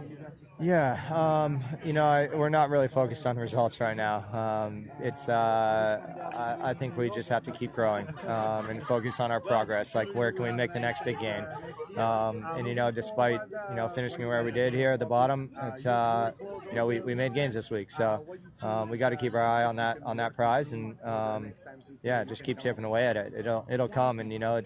Yeah, you know, we're not really focused on results right now. It's I think we just have to keep growing and focus on our progress. Like, where can we make the next big gain? And, you know, despite, you know, finishing where we did here at the bottom, it's, you know, we made gains this week. So we got to keep our eye on that prize, and, yeah, just keep chipping away at it. It'll come, and, you know,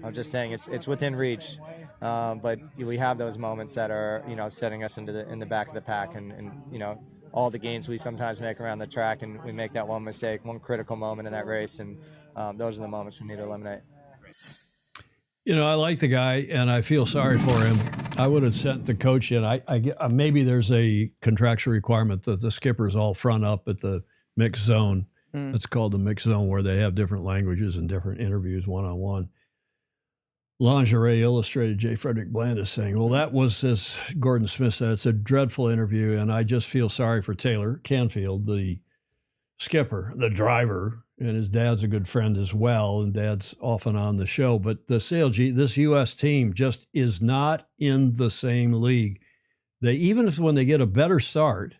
I'm just saying it's within reach. But we have those moments that are, you know, setting us in the back of the pack, and, you know, all the gains we sometimes make around the track, and we make that one mistake, one critical moment in that race, and those are the moments we need to eliminate. You know, I like the guy, and I feel sorry for him. I would have sent the coach in. Maybe there's a contractual requirement that the skippers all front up at the mixed zone. It's called the mixed zone, where they have different languages and different interviews one-on-one. Lingerie Illustrated, J. Frederick Bland is saying, well, that was, as Gordon Smith said, it's a dreadful interview, and I just feel sorry for Taylor Canfield, the skipper, the driver, and his dad's a good friend as well, and dad's often on the show. But the SailG, this U.S. team just is not in the same league. They, even if when they get a better start,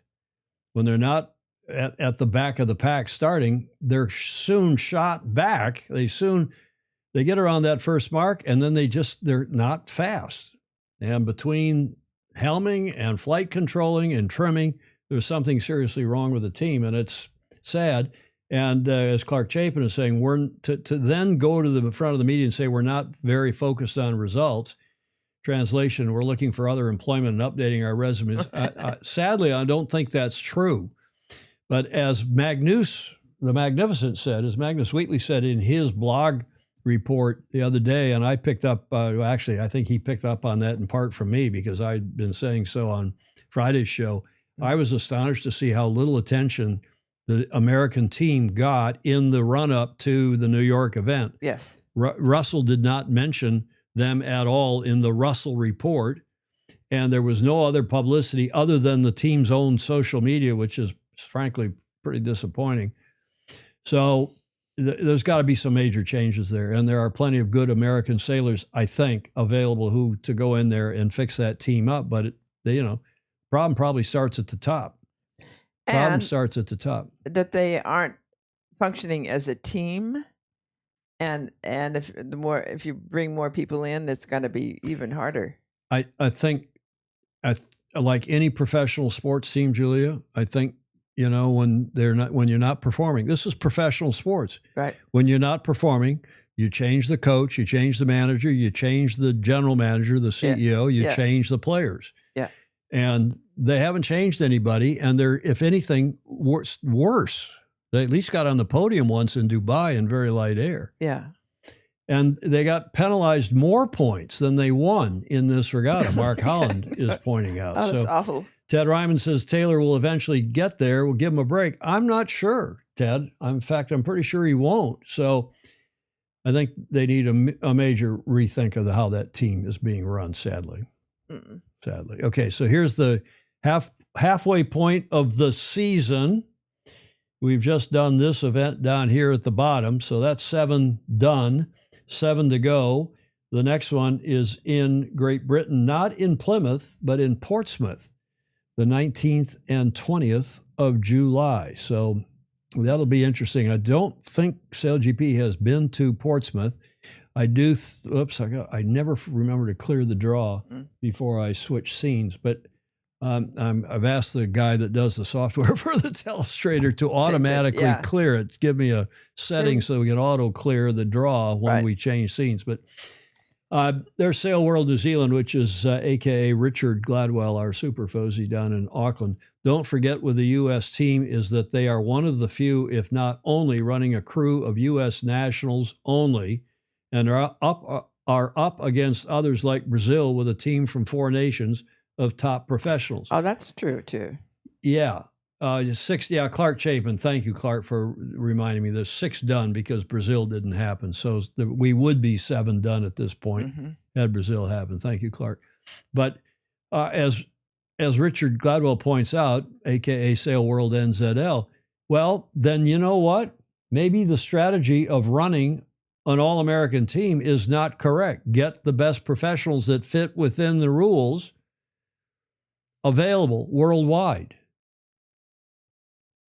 when they're not at the back of the pack starting, they're soon shot back. They get around that first mark, and then they're not fast. And between helming and flight controlling and trimming. There's something seriously wrong with the team, and it's sad. And as Clark Chapin is saying, we're to then go to the front of the media and say we're not very focused on results. Translation, we're looking for other employment and updating our resumes. Sadly, I don't think that's true. But as Magnus the Magnificent said, as Magnus Wheatley said in his blog report the other day, and I picked up, actually, I think he picked up on that in part from me because I'd been saying so on Friday's show. I was astonished to see how little attention the American team got in the run-up to the New York event. Yes. Russell did not mention them at all in the Russell report, and there was no other publicity other than the team's own social media, which is frankly pretty disappointing. So there's got to be some major changes there, and there are plenty of good American sailors, I think, available to go in there and fix that team up. But problem probably starts at the top. Problem starts at the top. That they aren't functioning as a team. And if you bring more people in, that's going to be even harder. I think, like any professional sports team, Julia, I think when you're not performing, this is professional sports. Right. When you're not performing, you change the coach, you change the manager, you change the general manager, the CEO, you change the players. Yeah. And they haven't changed anybody, and they're, if anything, worse. They at least got on the podium once in Dubai in very light air. Yeah. And they got penalized more points than they won in this regatta. Mark Holland is pointing out. Oh, that's awful. Ted Ryman says Taylor will eventually get there. We'll give him a break. I'm not sure, Ted. In fact, I'm pretty sure he won't. So I think they need a major rethink of how that team is being run, sadly. Mm-mm. Sadly. Okay, so here's the halfway point of the season. We've just done this event down here at the bottom. So that's 7 done, 7 to go. The next one is in Great Britain, not in Plymouth, but in Portsmouth, the 19th and 20th of July. So that'll be interesting. I don't think SailGP has been to Portsmouth. I do. I never remember to clear the draw before I switch scenes, but I've asked the guy that does the software for the telestrator to automatically clear it. Give me a setting so we can auto clear the draw when we change scenes. But there's Sail World New Zealand, which is AKA Richard Gladwell, our super Fozy down in Auckland. Don't forget with the U.S. team is that they are one of the few, if not only, running a crew of U.S. nationals only, and are up against others like Brazil with a team from 4 nations of top professionals. Oh, that's true too. Yeah. 6. Yeah. Clark Chapin. Thank you, Clark, for reminding me. There's 6 done because Brazil didn't happen. So we would be 7 done at this point had Brazil happened. Thank you, Clark. But as Richard Gladwell points out, AKA Sail World NZL, well, then you know what? Maybe the strategy of running an all-American team is not correct. Get the best professionals that fit within the rules available worldwide.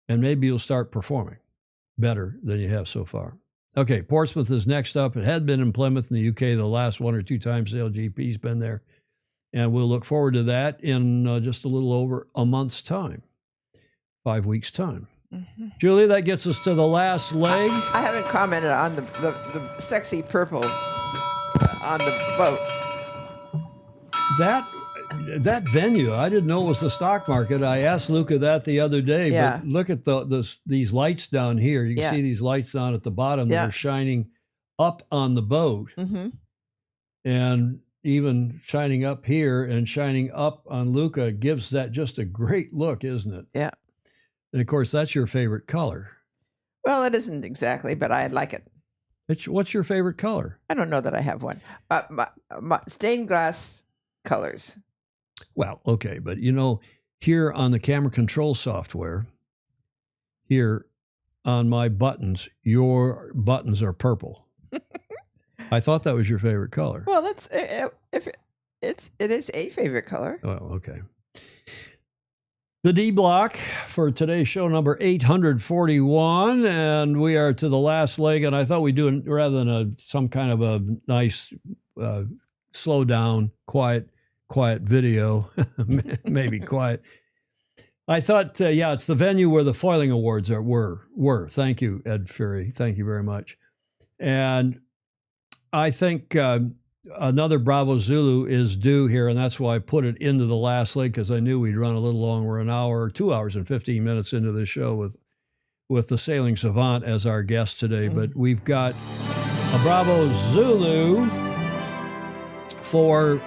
And maybe you'll start performing better than you have so far. Okay, Portsmouth is next up. It had been in Plymouth in the UK the last 1 or 2 times SailGP's been there. And we'll look forward to that in just a little over a month's time, 5 weeks' time. Julia, that gets us to the last leg. I haven't commented on the sexy purple on the boat. That venue, I didn't know it was the stock market. I asked Luca that the other day, but look at these lights down here. You can see these lights down at the bottom that are shining up on the boat. And even shining up here and shining up on Luca gives that just a great look, isn't it? Yeah. And of course, that's your favorite color. Well, it isn't exactly, but I like it. What's your favorite color? I don't know that I have one. My stained glass colors. Well, okay, but here on the camera control software, here on my buttons, your buttons are purple. I thought that was your favorite color. Well, it is a favorite color. Well, okay. The D block for today's show number 841, and we are to the last leg. And I thought we'd do rather than some kind of a nice, slow down, quiet quiet video, maybe quiet. I thought, yeah, it's the venue where the foiling awards were. Thank you, Ed Fury. Thank you very much. And I think another Bravo Zulu is due here, and that's why I put it into the last leg, because I knew we'd run a little long. We're an hour, 2 hours and 15 minutes into the show with the Sailing Savant as our guest today. But we've got a Bravo Zulu for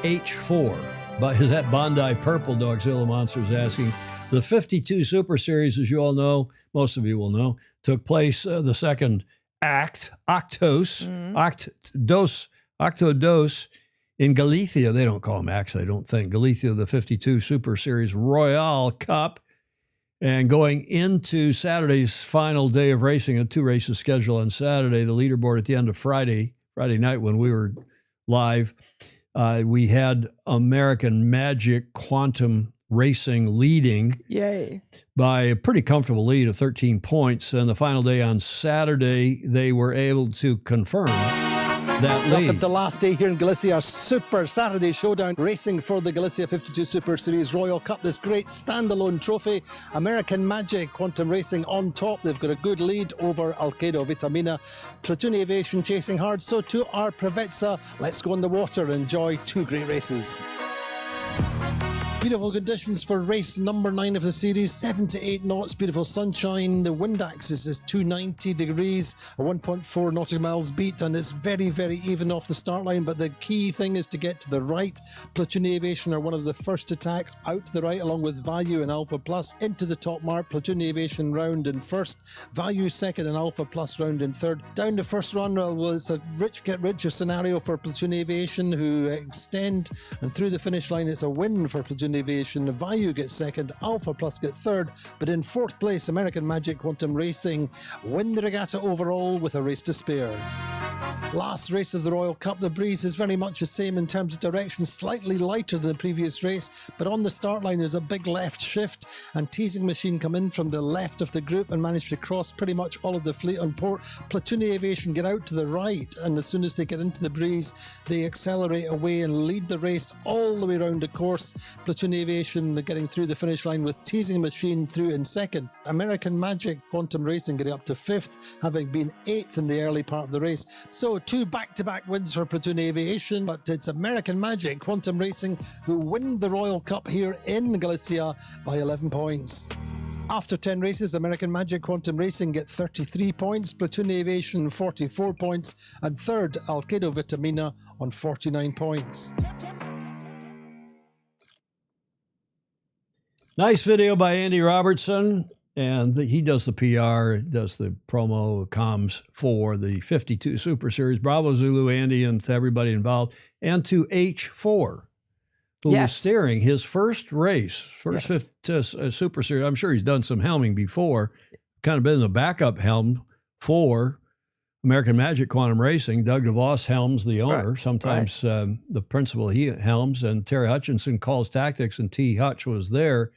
H4. But is that Bondi Purple, Dogzilla Monsters asking? The 52 Super Series, as you all know, most of you will know, took place the second act, Octodos, in Galicia. They don't call them acts, I don't think. Galicia, the 52 Super Series Royale Cup. And going into Saturday's final day of racing, a 2 races scheduled on Saturday, the leaderboard at the end of Friday night when we were live, we had American Magic Quantum Racing leading by a pretty comfortable lead of 13 points. And the final day on Saturday, they were able to confirm that lead. Welcome to last day here in Galicia, our Super Saturday Showdown, racing for the Galicia 52 Super Series Royal Cup, this great standalone trophy. American Magic Quantum Racing on top. They've got a good lead over Alcedo Vitamina. Platoon Aviation chasing hard, so too are Preveza. Let's go on the water and enjoy 2 great races. Beautiful conditions for race number 9 of the series, 7 to 8 knots, beautiful sunshine. The wind axis is 290 degrees, a 1.4 nautical miles beat, and it's very, very even off the start line. But the key thing is to get to the right. Platoon Aviation are one of the first to tack out to the right, along with Value and Alpha Plus into the top mark. Platoon Aviation round in first, Value second, and Alpha Plus round in third. Down the first run, well, it's a rich get richer scenario for Platoon Aviation, who extend, and through the finish line, it's a win for Platoon Aviation. Value gets second, Alpha Plus get third, but in fourth place, American Magic Quantum Racing win the regatta overall with a race to spare. Last race of the Royal Cup, the breeze is very much the same in terms of direction, slightly lighter than the previous race, but on the start line there's a big left shift, and Teasing Machine come in from the left of the group and manage to cross pretty much all of the fleet on port. Platoon Aviation get out to the right, and as soon as they get into the breeze, they accelerate away and lead the race all the way around the course. Platoon Aviation getting through the finish line with Teasing Machine through in second. American Magic Quantum Racing getting up to 5th, having been 8th in the early part of the race. So 2 back-to-back wins for Platoon Aviation, but it's American Magic Quantum Racing who win the Royal Cup here in Galicia by 11 points. After 10 races, American Magic Quantum Racing get 33 points, Platoon Aviation 44 points, and third, Alcedo Vitamina on 49 points. Nice video by Andy Robertson, and he does the PR, does the promo comms for the 52 Super Series. Bravo Zulu, Andy, and to everybody involved, and to H4, who was steering his first race, Super Series. I'm sure he's done some helming before, kind of been the backup helm for American Magic Quantum Racing. Doug DeVos helms the owner. Sometimes the principal he helms, and Terry Hutchinson calls tactics, and T. Hutch was there.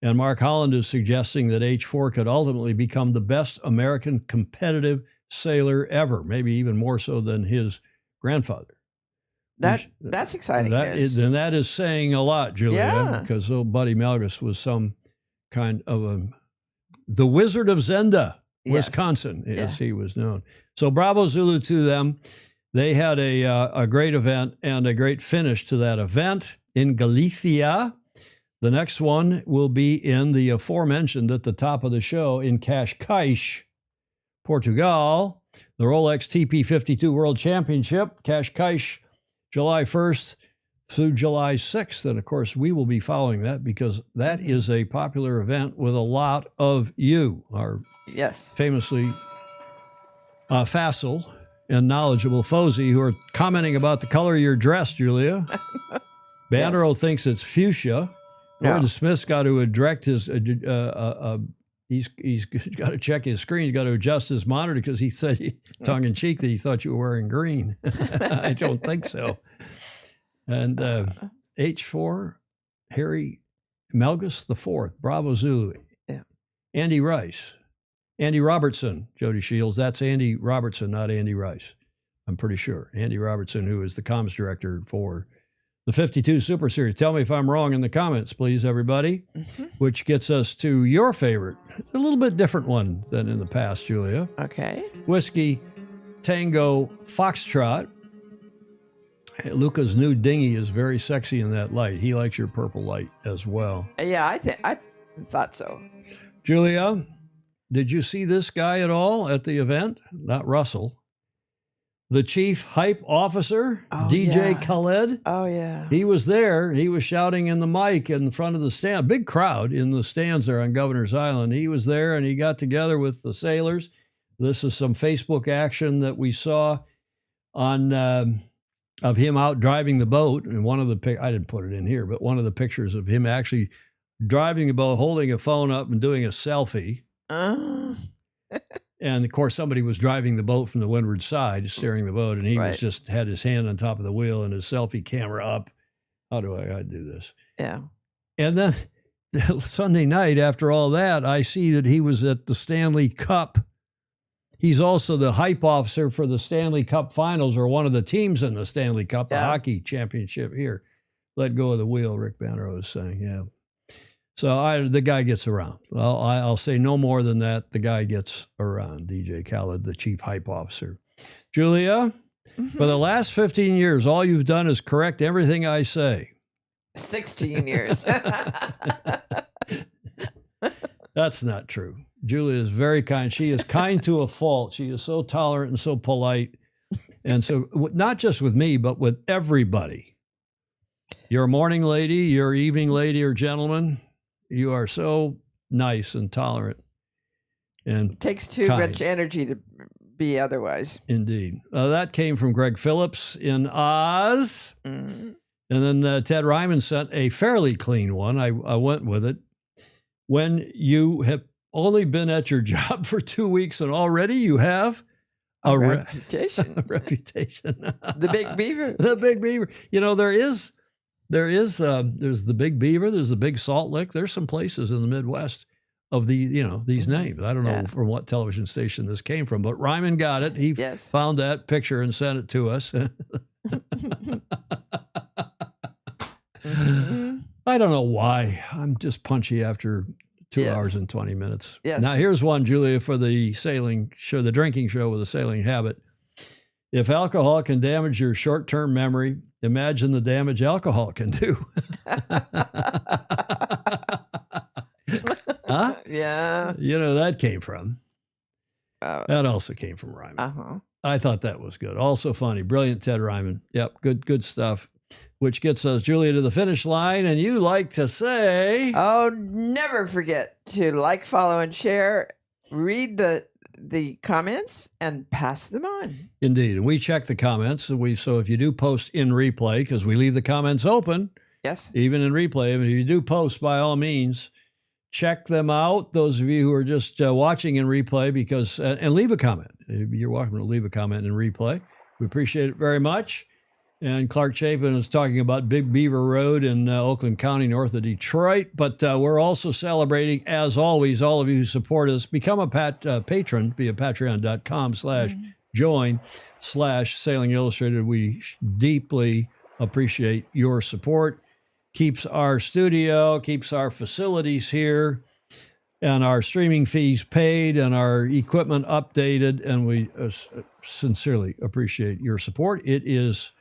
And Mark Holland is suggesting that H4 could ultimately become the best American competitive sailor ever, maybe even more so than his grandfather. That's exciting. And that is saying a lot, Julia, because old Buddy Melgus was some kind of the Wizard of Zenda, Wisconsin, as he was known. So Bravo Zulu to them. They had a great event and a great finish to that event in Galicia. The next one will be in the aforementioned at the top of the show in Cascais, Portugal. The Rolex TP52 World Championship, Cascais, July 1st through July 6th. And of course, we will be following that because that is a popular event with a lot of you, our famously facile and knowledgeable Fozy, who are commenting about the color of your dress, Julia. Bandero thinks it's fuchsia. Gordon Smith's got to direct his, he's got to check his screen. He's got to adjust his monitor because he said, tongue-in-cheek, that he thought you were wearing green. I don't think so. And H4, Harry Melgus IV, Bravo Zulu. Andy Rice. Andy Robertson, Jody Shields. That's Andy Robertson, not Andy Rice. I'm pretty sure. Andy Robertson, who is the comms director for the 52 Super Series. Tell me if I'm wrong in the comments, please, everybody. Which gets us to your favorite. It's a little bit different one than in the past, Julia. Okay. Whiskey Tango Foxtrot. Luca's new dinghy is very sexy in that light. He likes your purple light as well. Yeah, I thought so. Julia, did you see this guy at all at the event? Not Russell. The chief hype officer, DJ Khaled. Oh, yeah. He was there. He was shouting in the mic in front of the stand. Big crowd in the stands there on Governor's Island. He was there, and he got together with the sailors. This is some Facebook action that we saw on of him out driving the boat. And one of the I didn't put it in here, but one of the pictures of him actually driving the boat, holding a phone up and doing a selfie. And of course, somebody was driving the boat from the windward side, steering the boat, and he was just had his hand on top of the wheel and his selfie camera up. How do I do this? Yeah. And then Sunday night, after all that, I see that he was at the Stanley Cup. He's also the hype officer for the Stanley Cup Finals, or one of the teams in the Stanley Cup, the hockey championship here. Let go of the wheel, Rick Banner was saying, yeah. So the guy gets around. Well, I'll say no more than that. The guy gets around, DJ Khaled, the chief hype officer. Julia, for the last 15 years, all you've done is correct everything I say. 16 years. That's not true. Julia is very kind. She is kind to a fault. She is so tolerant and so polite. And so not just with me, but with everybody. Your morning lady, your evening lady or gentleman, you are so nice and tolerant. And it takes too much energy to be otherwise. Indeed. That came from Greg Phillips in Oz. And then Ted Ryman sent a fairly clean one. I went with it. When you have only been at your job for 2 weeks and already you have a reputation. A reputation. The Big Beaver. The Big Beaver. You know, there's the Big Beaver, there's the Big Salt Lick. There's some places in the Midwest of these names. I don't know from what television station this came from, but Ryman got it. He found that picture and sent it to us. I don't know why. I'm just punchy after 2 hours and 20 minutes. Yes. Now here's one, Julia, for the sailing show, the drinking show with a sailing habit. If alcohol can damage your short-term memory, imagine the damage alcohol can do. Huh? Yeah. You know, that came from. That also came from Ryman. I thought that was good. Also funny. Brilliant, Ted Ryman. Yep, good stuff. Which gets us, Julia, to the finish line. And you like to say... Oh, never forget to like, follow, and share. Read the comments and pass them on. Indeed. And we check the comments. So if you do post in replay, because we leave the comments open. Yes. Even in replay. But if you do post, by all means, check them out. Those of you who are just watching in replay, because and leave a comment. You're welcome to leave a comment in replay. We appreciate it very much. And Clark Chapin is talking about Big Beaver Road in Oakland County, north of Detroit. But we're also celebrating, as always, all of you who support us. Become a patron via patreon.com/join/Sailing Illustrated. We deeply appreciate your support. Keeps our studio, keeps our facilities here, and our streaming fees paid, and our equipment updated. And we sincerely appreciate your support. It is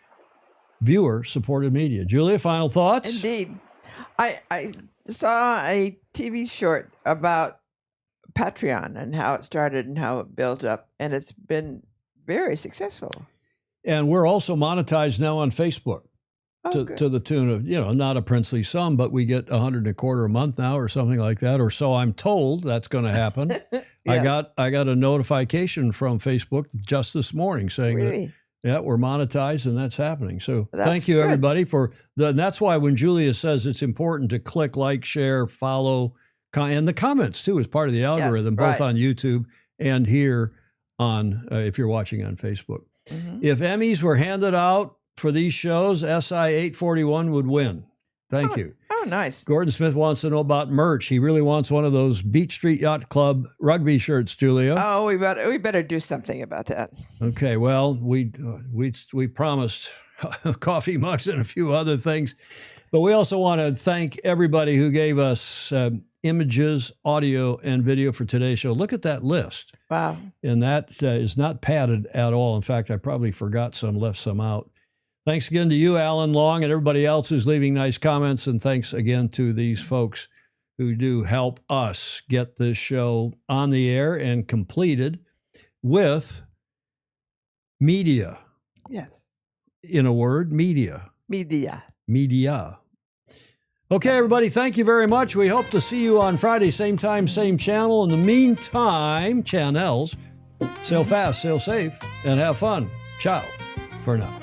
viewer-supported media. Julia, final thoughts? Indeed. I saw a TV short about Patreon and how it started and how it built up, and it's been very successful. And we're also monetized now on Facebook to the tune of, not a princely sum, but we get $125 a month now or something like that, or so I'm told that's going to happen. Yes. I got a notification from Facebook just this morning saying that we're monetized and that's happening. So thank you, everybody, and that's why when Julia says it's important to click, like, share, follow, and the comments too is part of the algorithm, both on YouTube and here on, if you're watching on Facebook. If Emmys were handed out for these shows, SI 841 would win. Thank you. Oh, nice. Gordon Smith wants to know about merch. He really wants one of those Beach Street Yacht Club rugby shirts, Julia. Oh, we better do something about that. Okay, well, we promised coffee mugs and a few other things. But we also want to thank everybody who gave us images, audio, and video for today's show. Look at that list. Wow. And that is not padded at all. In fact, I probably forgot some, left some out. Thanks again to you, Alan Long, and everybody else who's leaving nice comments. And thanks again to these folks who do help us get this show on the air and completed with media. Yes. In a word, media. Media. Media. Okay, everybody, thank you very much. We hope to see you on Friday, same time, same channel. In the meantime, channels, sail fast, sail safe, and have fun. Ciao for now.